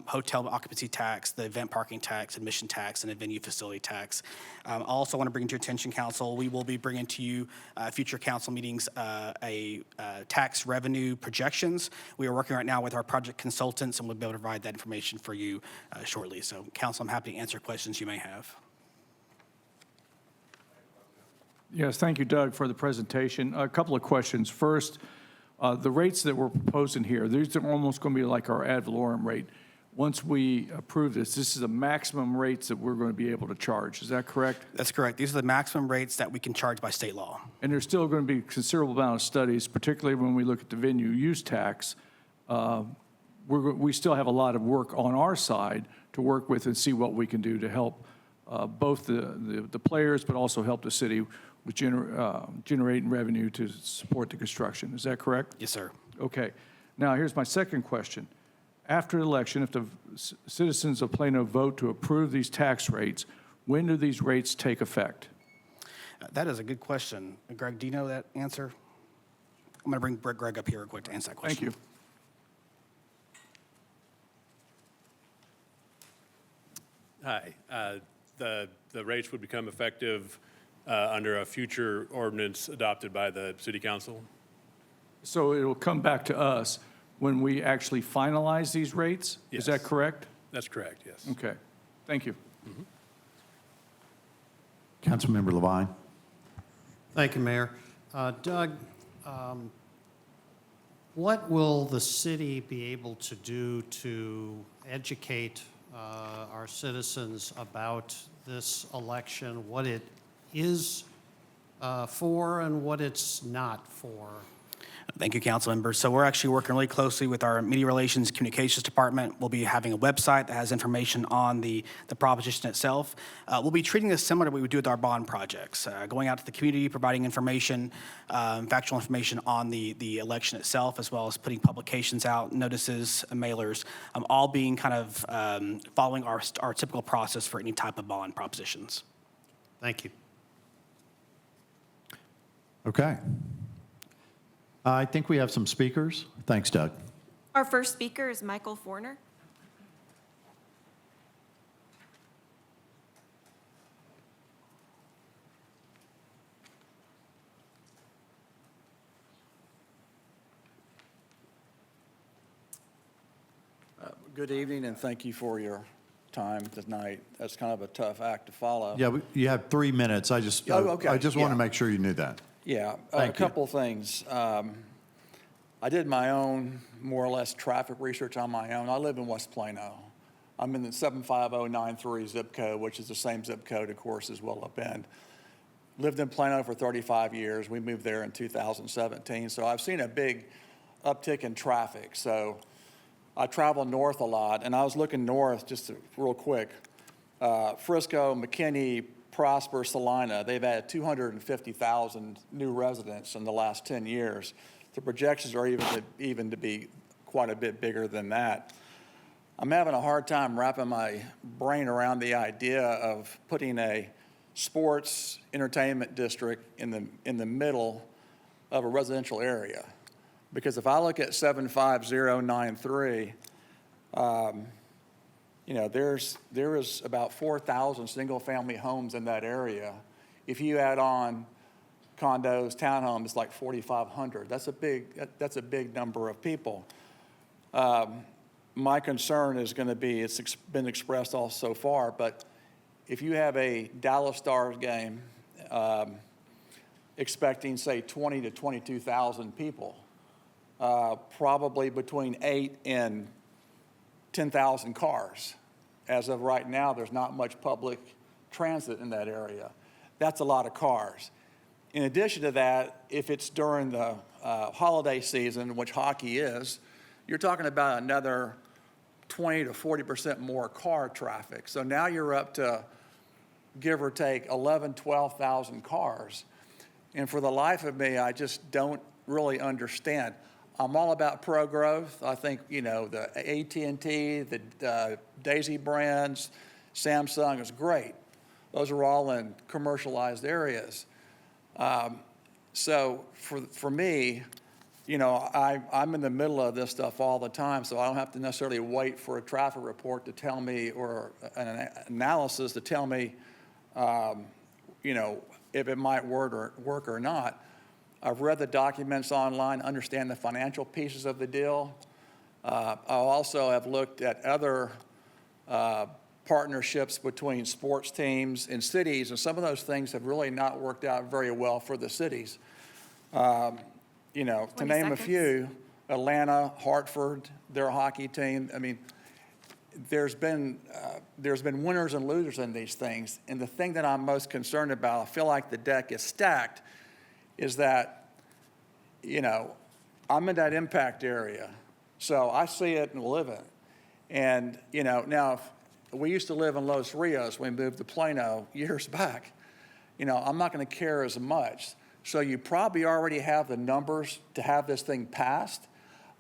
hotel occupancy tax, the event parking tax, admission tax, and a venue facility tax. I also want to bring to your attention, Council, we will be bringing to you future council meetings tax revenue projections. We are working right now with our project consultants, and we'll be able to provide that information for you shortly. So, Council, I'm happy to answer questions you may have. Yes, thank you, Doug, for the presentation. A couple of questions. First, the rates that we're proposing here, these are almost going to be like our ad valorem rate. Once we approve this is the maximum rates that we're going to be able to charge. Is that correct? That's correct. These are the maximum rates that we can charge by state law. And there's still going to be a considerable amount of studies, particularly when we look at the venue use tax. We still have a lot of work on our side to work with and see what we can do to help both the players, but also help the city with generating revenue to support the construction. Is that correct? Yes, sir. Okay. Now, here's my second question. After the election, if the citizens of Plano vote to approve these tax rates, when do these rates take effect? That is a good question. Greg, do you know that answer? I'm going to bring Greg up here real quick to answer that question. Thank you. Hi. The rates would become effective under a future ordinance adopted by the City Council. So it will come back to us when we actually finalize these rates? Yes. Is that correct? That's correct, yes. Okay. Thank you. Councilmember Levine. Thank you, Mayor. Doug, what will the city be able to do to educate our citizens about this election, what it is for and what it's not for? Thank you, council members. So we're actually working really closely with our Media Relations Communications Department. We'll be having a website that has information on the proposition itself. We'll be treating this similar to what we do with our bond projects, going out to the community, providing information, factual information on the election itself, as well as putting publications out, notices, mailers, all being kind of following our typical process for any type of bond propositions. Thank you. Okay. I think we have some speakers. Thanks, Doug. Our first speaker is Michael Forner. Good evening, and thank you for your time tonight. That's kind of a tough act to follow. Yeah, you have 3 minutes. I just want to make sure you knew that. Yeah, a Thank you. couple of things. I did my own, more or less, traffic research on my own. I live in West Plano. I'm in the 75093 zip code, which is the same zip code, of course, as Willow Bend. Lived in Plano for 35 years. We moved there in 2017, so I've seen a big uptick in traffic. So I travel north a lot, and I was looking north just real quick. Frisco, McKinney, Prosper, Salina, they've added 250,000 new residents in the last 10 years. The projections are even to be quite a bit bigger than that. I'm having a hard time wrapping my brain around the idea of putting a sports entertainment district in the middle of a residential area. Because if I look at 75093, there is about 4,000 single-family homes in that area. If you add on condos, townhomes, it's like 4,500. That's a big number of people. My concern is going to be, it's been expressed all so far, but if you have a Dallas Stars game expecting, say, 20 to 22,000 people, probably between 8 and 10,000 cars. As of right now, there's not much public transit in that area. That's a lot of cars. In addition to that, if it's during the holiday season, which hockey is, you're talking about another 20 to 40% more car traffic. So now you're up to, give or take, 11,000, 12,000 cars. And for the life of me, I just don't really understand. I'm all about pro-growth. I think, the AT&T, the Daisy brands, Samsung is great. Those are all in commercialized areas. So for me, I'm in the middle of this stuff all the time, so I don't have to necessarily wait for a traffic report to tell me or an analysis to tell me, if it might work or not. I've read the documents online, understand the financial pieces of the deal. I also have looked at other partnerships between sports teams and cities, and some of those things have really not worked out very well for the cities. To name a few, Atlanta, Hartford, their hockey team. I mean, there's been winners and losers in these things, and the thing that I'm most concerned about, I feel like the deck is stacked, is that, I'm in that impact area. So I see it and live it. And, now if we used to live in Los Rios when we moved to Plano years back, I'm not going to care as much. So you probably already have the numbers to have this thing passed.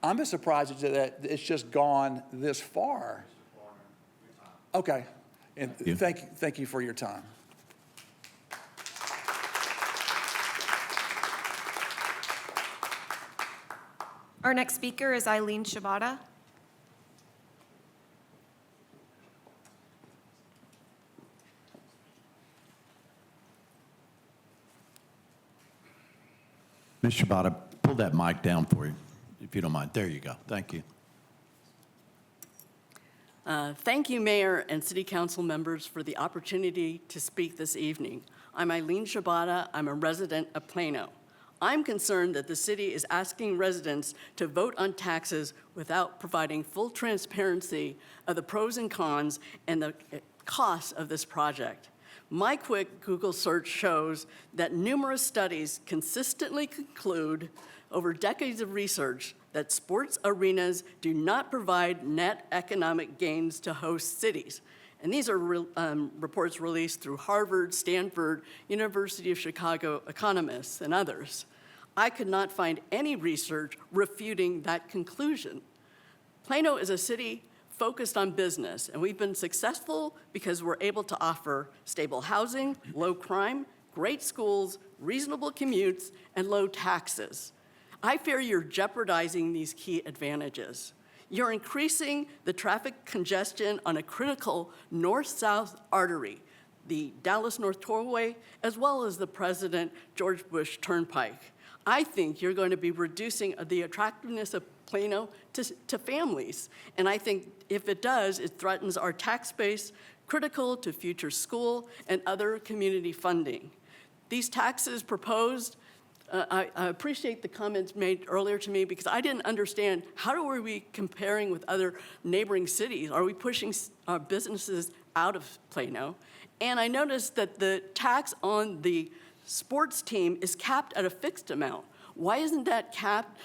I'm just surprised that it's just gone this far. Okay. And thank you for your time. Our next speaker is Eileen Shibata. Ms. Shibata, pull that mic down for you, if you don't mind. There you go. Thank you. Thank you, Mayor and City Council members, for the opportunity to speak this evening. I'm Eileen Shibata. I'm a resident of Plano. I'm concerned that the city is asking residents to vote on taxes without providing full transparency of the pros and cons and the costs of this project. My quick Google search shows that numerous studies consistently conclude over decades of research that sports arenas do not provide net economic gains to host cities. And these are reports released through Harvard, Stanford, University of Chicago economists, and others. I could not find any research refuting that conclusion. Plano is a city focused on business, and we've been successful because we're able to offer stable housing, low crime, great schools, reasonable commutes, and low taxes. I fear you're jeopardizing these key advantages. You're increasing the traffic congestion on a critical north-south artery, the Dallas North Tollway, as well as the President George Bush Turnpike. I think you're going to be reducing the attractiveness of Plano to families. And I think if it does, it threatens our tax base, critical to future school and other community funding. These taxes proposed, I appreciate the comments made earlier to me because I didn't understand how are we comparing with other neighboring cities? Are we pushing our businesses out of Plano? And I noticed that the tax on the sports team is capped at a fixed amount. Why isn't that capped,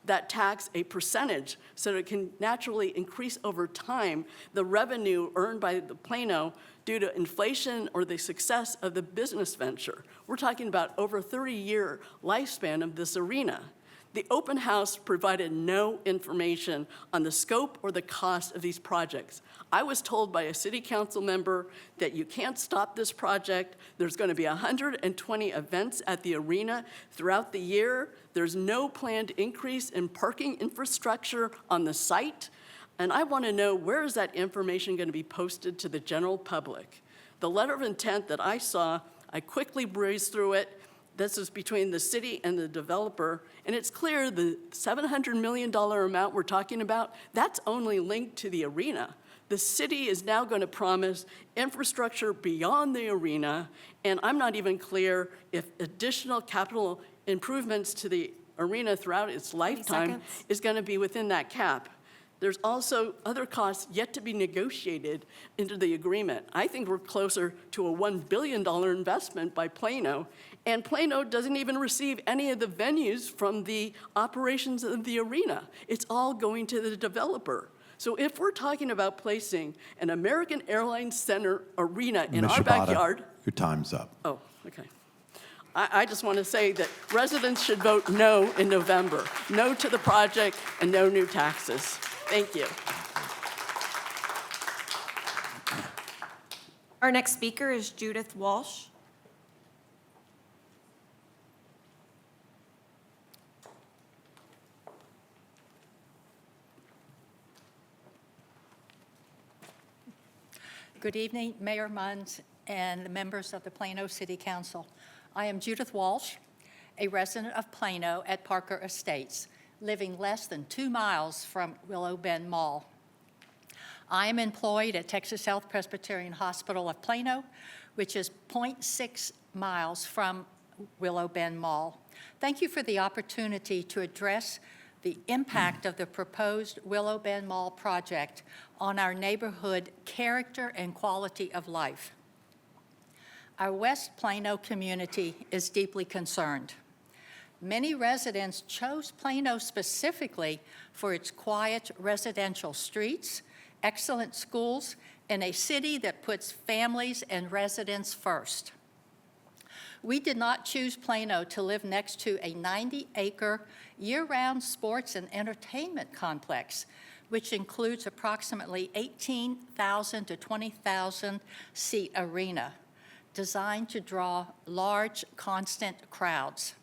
that tax a percentage so that it can naturally increase over time the revenue earned by the Plano due to inflation or the success of the business venture? We're talking about over a 30-year lifespan of this arena. The open house provided no information on the scope or the cost of these projects. I was told by a city council member that you can't stop this project. There's going to be 120 events at the arena throughout the year. There's no planned increase in parking infrastructure on the site. And I want to know, where is that information going to be posted to the general public? The letter of intent that I saw, I quickly breezed through it. This is between the city and the developer, and it's clear the $700 million amount we're talking about, that's only linked to the arena. The city is now going to promise infrastructure beyond the arena, and I'm not even clear if additional capital improvements to the arena throughout its lifetime is going to be within that cap. There's also other costs yet to be negotiated into the agreement. I think we're closer to a $1 billion investment by Plano, and Plano doesn't even receive any of the venues from the operations of the arena. It's all going to the developer. So if we're talking about placing an American Airlines Center arena in Ms. our Shibata, backyard. your time's up. Oh, okay. I just want to say that residents should vote no in November. No to the project and no new taxes. Thank you. Our next speaker is Judith Walsh. Good evening, Mayor Munns and the members of the Plano City Council. I am Judith Walsh, a resident of Plano at Parker Estates, living less than 2 miles from Willow Bend Mall. I am employed at Texas Health Presbyterian Hospital of Plano, which is 0.6 miles from Willow Bend Mall. Thank you for the opportunity to address the impact of the proposed Willow Bend Mall project on our neighborhood character and quality of life. Our West Plano community is deeply concerned. Many residents chose Plano specifically for its quiet residential streets, excellent schools, and a city that puts families and residents first. We did not choose Plano to live next to a 90-acre year-round sports and entertainment complex, which includes approximately 18,000 to 20,000 seat arena, designed to draw large, constant crowds.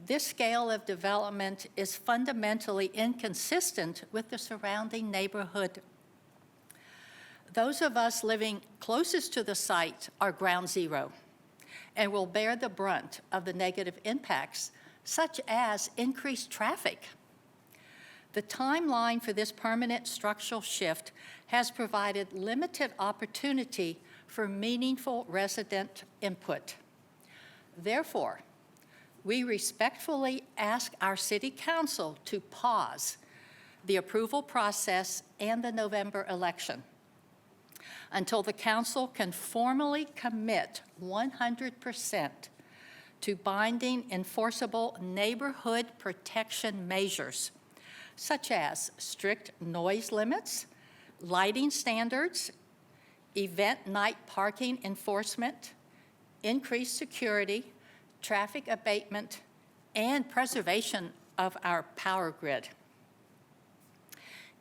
This scale of development is fundamentally inconsistent with the surrounding neighborhood. Those of us living closest to the site are ground zero and will bear the brunt of the negative impacts, such as increased traffic. The timeline for this permanent structural shift has provided limited opportunity for meaningful resident input. Therefore, we respectfully ask our City Council to pause the approval process and the November election. until the council can formally commit 100% to binding enforceable neighborhood protection measures, such as strict noise limits, lighting standards, event night parking enforcement, increased security, traffic abatement, and preservation of our power grid.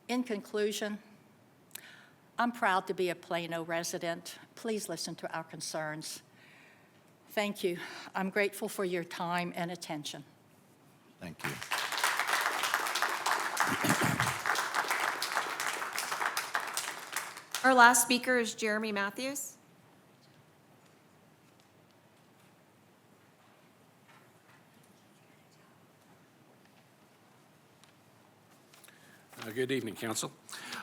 In conclusion, I'm proud to be a Plano resident. Please listen to our concerns. Thank you. I'm grateful for your time and attention. Thank you. Our last speaker is Jeremy Matthews. Good evening, Council.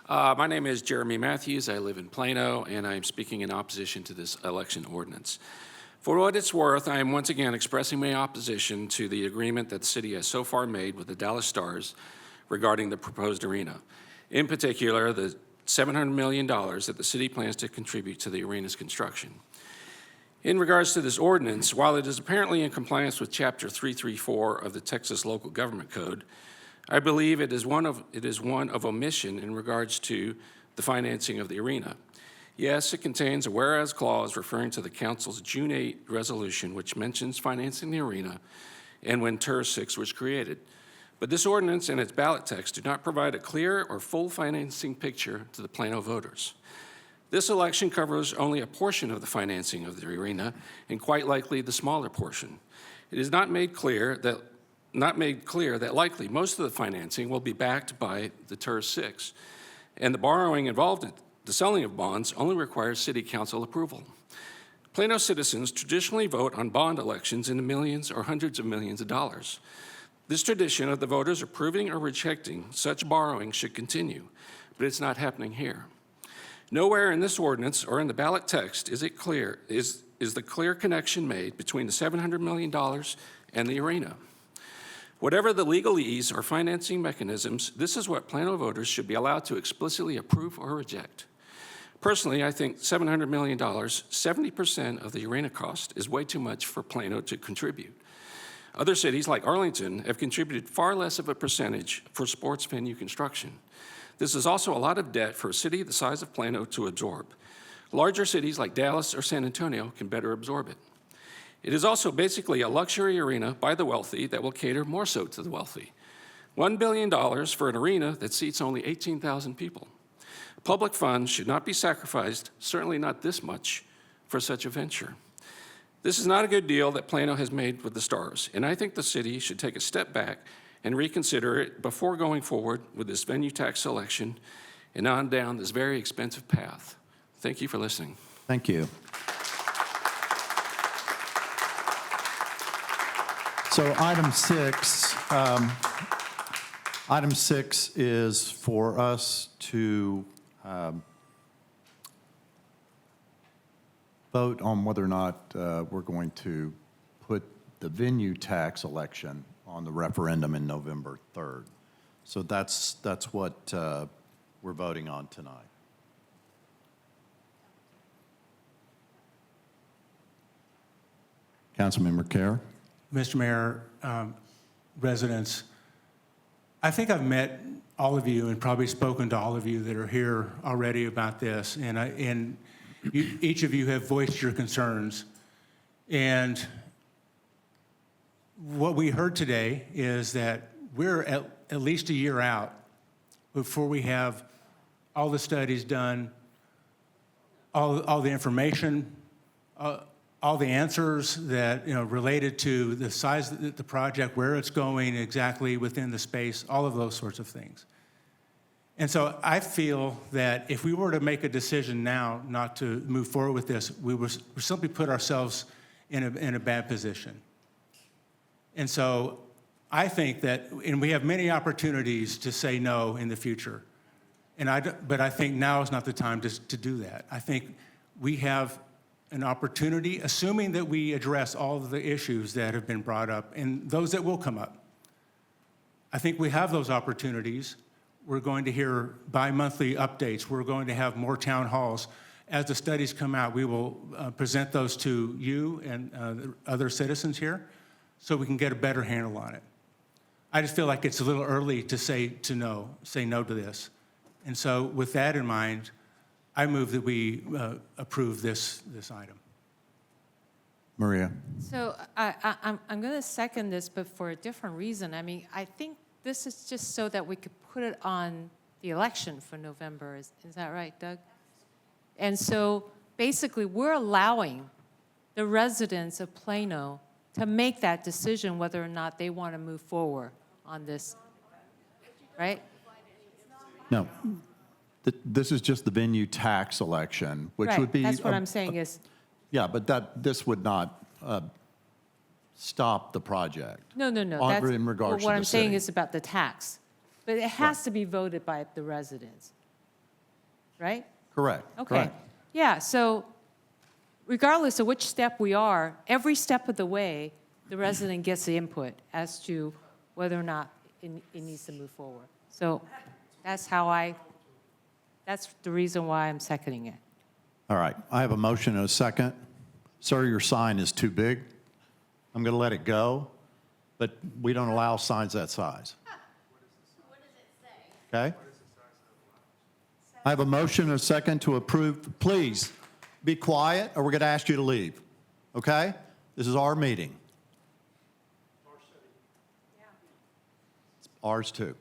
My name is Jeremy Matthews. I live in Plano, and I am speaking in opposition to this election ordinance. For what it's worth, I am once again expressing my opposition to the agreement that the city has so far made with the Dallas Stars regarding the proposed arena. In particular, the $700 million that the city plans to contribute to the arena's construction. In regards to this ordinance, while it is apparently in compliance with Chapter 334 of the Texas Local Government Code, I believe it is one of omission in regards to the financing of the arena. Yes, it contains a whereas clause referring to the council's June 8 resolution, which mentions financing the arena and when TER 6 was created. But this ordinance and its ballot text do not provide a clear or full financing picture to the Plano voters. This election covers only a portion of the financing of the arena, and quite likely the smaller portion. It is not made clear that likely most of the financing will be backed by the TER 6, and the borrowing involved in the selling of bonds only requires city council approval. Plano citizens traditionally vote on bond elections in the millions or hundreds of millions of dollars. This tradition of the voters approving or rejecting such borrowing should continue, but it's not happening here. Nowhere in this ordinance or in the ballot text is the clear connection made between the $700 million and the arena. Whatever the legalese or financing mechanisms, this is what Plano voters should be allowed to explicitly approve or reject. Personally, I think $700 million, 70% of the arena cost, is way too much for Plano to contribute. Other cities like Arlington have contributed far less of a percentage for sports venue construction. This is also a lot of debt for a city the size of Plano to absorb. Larger cities like Dallas or San Antonio can better absorb it. It is also basically a luxury arena by the wealthy that will cater more so to the wealthy. $1 billion for an arena that seats only 18,000 people. Public funds should not be sacrificed, certainly not this much, for such a venture. This is not a good deal that Plano has made with the Stars, and I think the city should take a step back and reconsider it before going forward with this venue tax selection and on down this very expensive path. Thank you for listening. Thank you. So item six is for us to vote on whether or not we're going to put the venue tax election on the referendum in November 3rd. So that's what we're voting on tonight. Councilmember Kerr. Mr. Mayor, residents, I think I've met all of you and probably spoken to all of you that are here already about this, and each of you have voiced your concerns. And what we heard today is that we're at least a year out before we have all the studies done, all the information, all the answers that, related to the size of the project, where it's going exactly within the space, all of those sorts of things. And so I feel that if we were to make a decision now not to move forward with this, we would simply put ourselves in a bad position. And so I think that, and we have many opportunities to say no in the future, but I think now is not the time to do that. I think we have an opportunity, assuming that we address all of the issues that have been brought up and those that will come up. I think we have those opportunities. We're going to hear bi-monthly updates. We're going to have more town halls. as the studies come out, we will present those to you and the other citizens here so we can get a better handle on it. I just feel like it's a little early to say no to this. And so with that in mind, I move that we approve this item. Maria? So I'm going to second this, but for a different reason. I mean, I think this is just so that we could put it on the election for November. Is that right, Doug? And so basically, we're allowing the residents of Plano to make that decision whether or not they want to move forward on this, right? No. This is just the venue tax election, which Right, would be. that's what I'm saying is, Yeah, but this would not stop the project. no. That's in regards to what the I'm saying city. is about the tax. But it has to be voted by the residents, right? Correct. Okay. Correct. Yeah, so regardless of which step we are, every step of the way, the resident gets the input as to whether or not it needs to move forward. So that's the reason why I'm seconding it. All right, I have a motion and a second. Sir, your sign is too big. I'm going to let it go, but we don't allow signs that size. Okay? I have a motion and a second to approve. Please be quiet or we're going to ask you to leave. Okay? This is our meeting. It's ours too.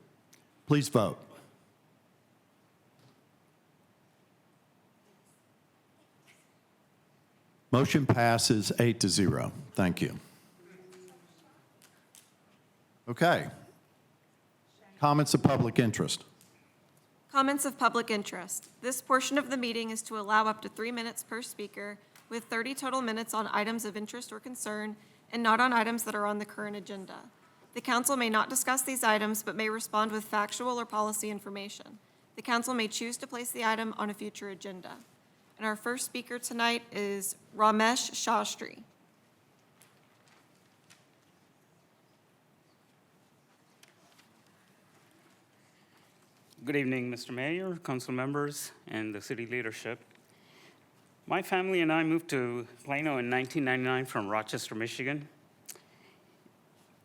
Please vote. Motion passes 8-0. Thank you. Okay. Comments of public interest. Comments of public interest. This portion of the meeting is to allow up to 3 minutes per speaker, with 30 total minutes on items of interest or concern, and not on items that are on the current agenda. The council may not discuss these items, but may respond with factual or policy information. The council may choose to place the item on a future agenda. And our first speaker tonight is Ramesh Shastri. Good evening, Mr. Mayor, council members, and the city leadership. My family and I moved to Plano in 1999 from Rochester, Michigan.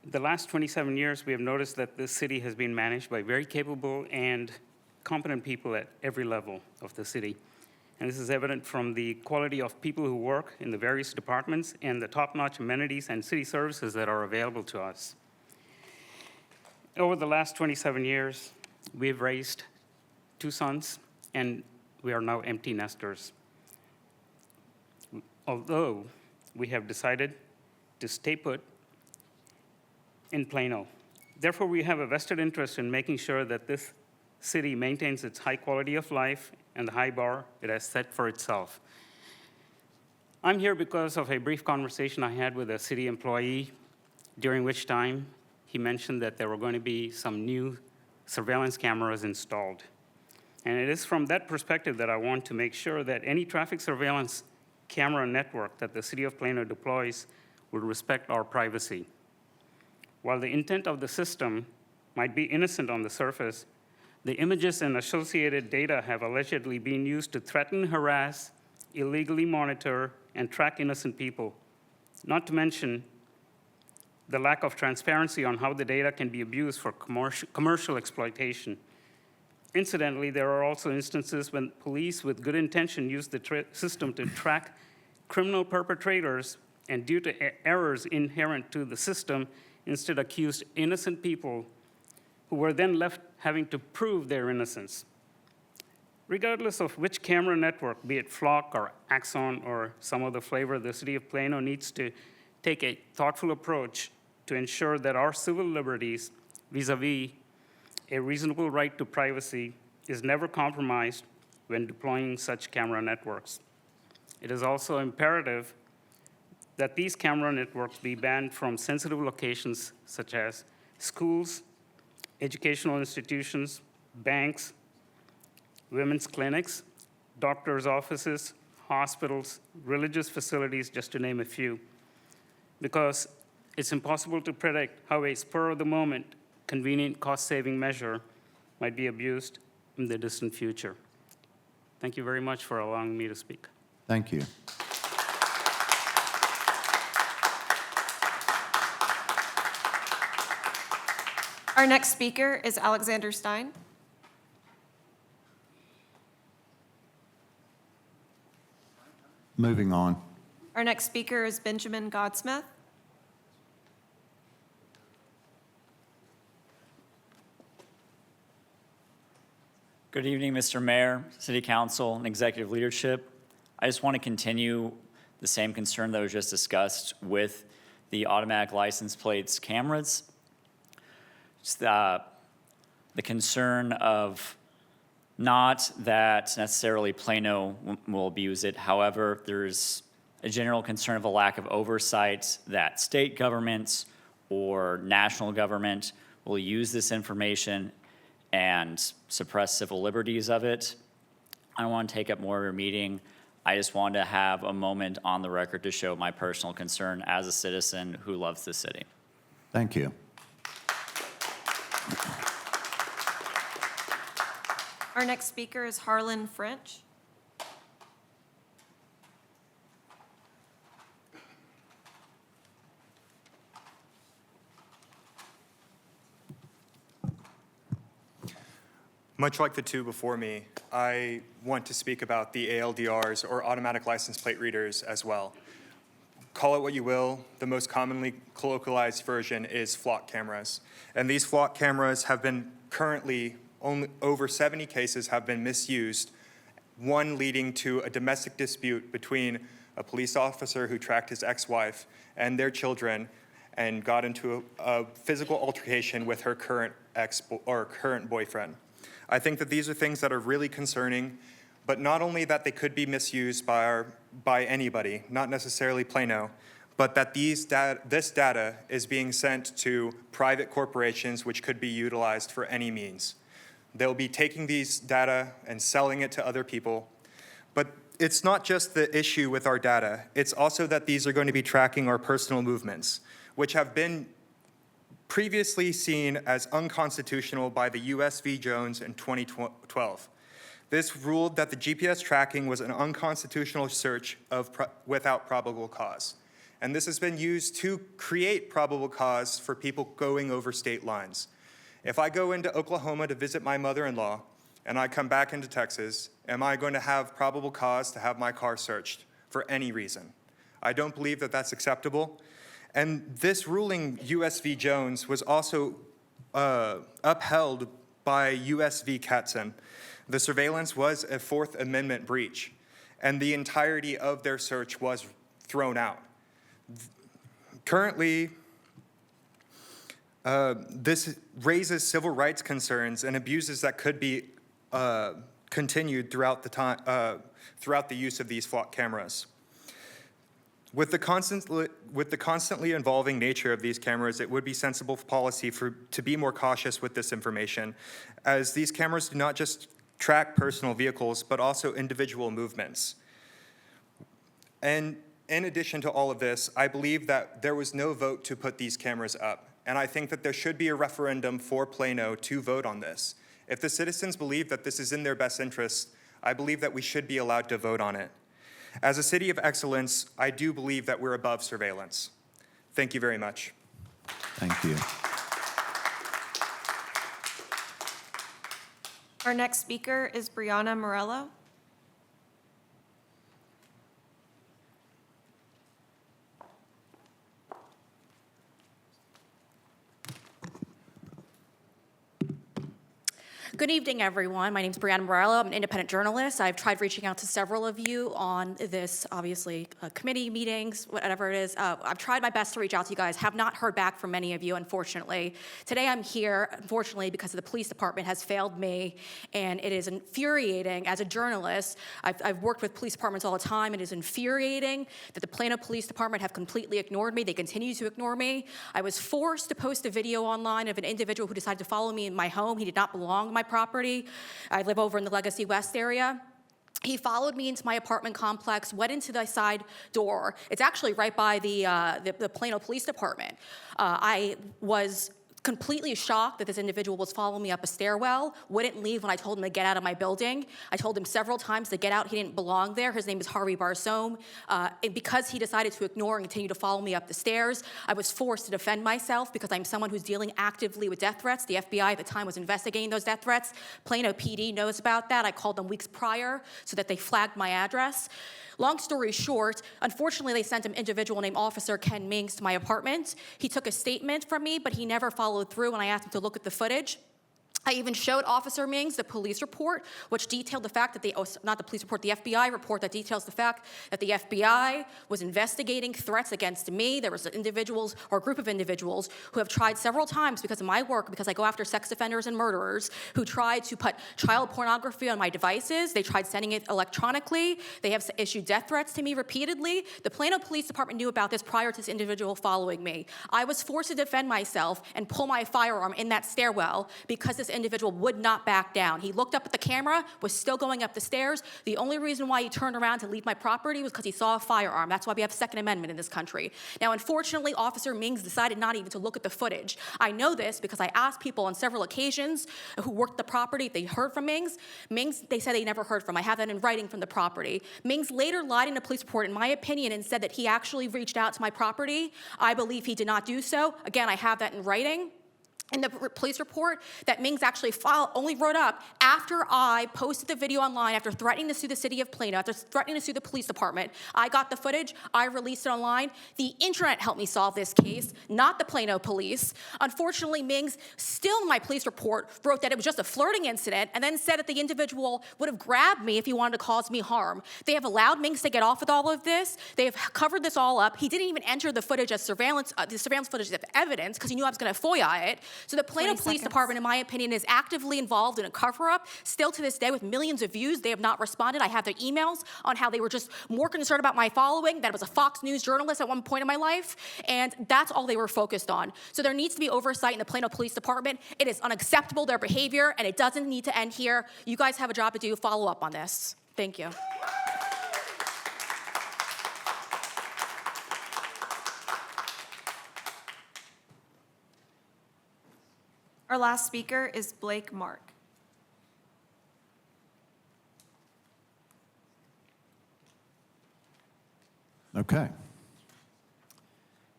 The last 27 years, we have noticed that this city has been managed by very capable and competent people at every level of the city. And this is evident from the quality of people who work in the various departments and the top-notch amenities and city services that are available to us. Over the last 27 years, we've raised 2 sons, and we are now empty nesters. Although we have decided to stay put in Plano. Therefore, we have a vested interest in making sure that this city maintains its high quality of life and the high bar it has set for itself. I'm here because of a brief conversation I had with a city employee, during which time he mentioned that there were going to be some new surveillance cameras installed. And it is from that perspective that I want to make sure that any traffic surveillance camera network that the city of Plano deploys will respect our privacy. While the intent of the system might be innocent on the surface, the images and associated data have allegedly been used to threaten, harass, illegally monitor, and track innocent people, not to mention the lack of transparency on how the data can be abused for commercial exploitation. Incidentally, there are also instances when police with good intention use the system to track criminal perpetrators, and due to errors inherent to the system, instead accused innocent people who were then left having to prove their innocence. Regardless of which camera network, be it Flock or Axon or some other flavor, the city of Plano needs to take a thoughtful approach to ensure that our civil liberties vis-a-vis a reasonable right to privacy is never compromised when deploying such camera networks. It is also imperative that these camera networks be banned from sensitive locations such as schools, educational institutions, banks, women's clinics, doctors' offices, hospitals, religious facilities, just to name a few, because it's impossible to predict how a spur-of-the-moment, convenient cost-saving measure might be abused in the distant future. Thank you very much for allowing me to speak. Thank you. Our next speaker is Alexander Stein. Moving on. Our next speaker is Benjamin Godsmith. Good evening, Mr. Mayor, City Council, and executive leadership. I just want to continue the same concern that was just discussed with the automatic license plates cameras. It's the concern of not that necessarily Plano will abuse it. However, there's a general concern of a lack of oversight that state governments or national government will use this information and suppress civil liberties of it. I don't want to take up more of your meeting. I just wanted to have a moment on the record to show my personal concern as a citizen who loves the city. Thank you. Our next speaker is Harlan French. Much like the two before me, I want to speak about the ALDRs, or automatic license plate readers, as well. Call it what you will, the most commonly colloquialized version is flock cameras. And these flock cameras have been currently, only over 70 cases have been misused, one leading to a domestic dispute between a police officer who tracked his ex-wife and their children and got into a physical altercation with her current boyfriend. I think that these are things that are really concerning, but not only that they could be misused by anybody, not necessarily Plano, but that this data is being sent to private corporations which could be utilized for any means. They'll be taking these data and selling it to other people. But it's not just the issue with our data, it's also that these are going to be tracking our personal movements, which have been previously seen as unconstitutional by the U.S. v. Jones in 2012. This ruled that the GPS tracking was an unconstitutional search without probable cause. And this has been used to create probable cause for people going over state lines. If I go into Oklahoma to visit my mother-in-law and I come back into Texas, am I going to have probable cause to have my car searched for any reason? I don't believe that that's acceptable. And this ruling, U.S. v. Jones, was also upheld by U.S. v. Katzen. The surveillance was a Fourth Amendment breach, and the entirety of their search was thrown out. Currently, this raises civil rights concerns and abuses that could be continued throughout the use of these flock cameras. With the constantly evolving nature of these cameras, it would be sensible policy to be more cautious with this information, as these cameras do not just track personal vehicles, but also individual movements. And in addition to all of this, I believe that there was no vote to put these cameras up, and I think that there should be a referendum for Plano to vote on this. If the citizens believe that this is in their best interest, I believe that we should be allowed to vote on it. As a city of excellence, I do believe that we're above surveillance. Thank you very much. Thank you. Our next speaker is Brianna Morello. Good evening, everyone. My name is Brianna Morello. I'm an independent journalist. I've tried reaching out to several of you on this, obviously, committee meetings, whatever it is. I've tried my best to reach out to you guys. Have not heard back from many of you, unfortunately. Today I'm here, unfortunately, because the police department has failed me, and it is infuriating as a journalist. I've worked with police departments all the time. It is infuriating that the Plano Police Department have completely ignored me. They continue to ignore me. I was forced to post a video online of an individual who decided to follow me in my home. He did not belong in my property. I live over in the Legacy West area. He followed me into my apartment complex, went into the side door. It's actually right by the Plano Police Department. I was completely shocked that this individual was following me up a stairwell, wouldn't leave when I told him to get out of my building. I told him several times to get out. He didn't belong there. His name is Harvey Barsoum. And because he decided to ignore and continue to follow me up the stairs, I was forced to defend myself because I'm someone who's dealing actively with death threats. The FBI at the time was investigating those death threats. Plano PD knows about that. I called them weeks prior so that they flagged my address. Long story short, unfortunately, they sent an individual named Officer Ken Mings to my apartment. He took a statement from me, but he never followed through when I asked him to look at the footage. I even showed Officer Mings the police report, which detailed the fact that not the police report, the FBI report that details the fact that the FBI was investigating threats against me. There was individuals or a group of individuals who have tried several times because of my work, because I go after sex offenders and murderers, who tried to put child pornography on my devices. They tried sending it electronically. They have issued death threats to me repeatedly. The Plano Police Department knew about this prior to this individual following me. I was forced to defend myself and pull my firearm in that stairwell because this individual would not back down. He looked up at the camera, was still going up the stairs. The only reason why he turned around to leave my property was because he saw a firearm. That's why we have Second Amendment in this country. Now, unfortunately, Officer Mings decided not even to look at the footage. I know this because I asked people on several occasions who worked the property if they heard from Mings. Mings, they said they never heard from. I have that in writing from the property. Mings later lied in a police report, in my opinion, and said that he actually reached out to my property. I believe he did not do so. Again, I have that in writing. In the police report that Mings actually only wrote up after I posted the video online, after threatening to sue the city of Plano, after threatening to sue the police department. I got the footage, I released it online. The internet helped me solve this case, not the Plano police. Unfortunately, Mings, still in my police report, wrote that it was just a flirting incident and then said that the individual would have grabbed me if he wanted to cause me harm. They have allowed Mings to get off with all of this. They have covered this all up. He didn't even enter the footage as surveillance, the surveillance footage as evidence because he knew I was going to FOIA it. So the Plano Police Department, in my opinion, is actively involved in a cover-up. Still to this day, with millions of views, they have not responded. I have their emails on how they were just more concerned about my following, that I was a Fox News journalist at one point in my life, and that's all they were focused on. So there needs to be oversight in the Plano Police Department. It is unacceptable, their behavior, and it doesn't need to end here. You guys have a job to do. Follow up on this. Thank you. Our last speaker is Blake Mark. Okay.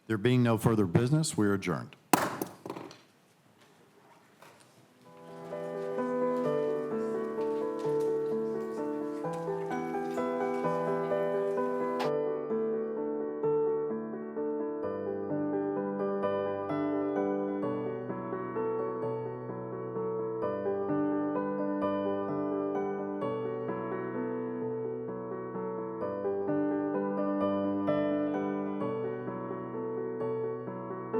There being no further business, we are adjourned.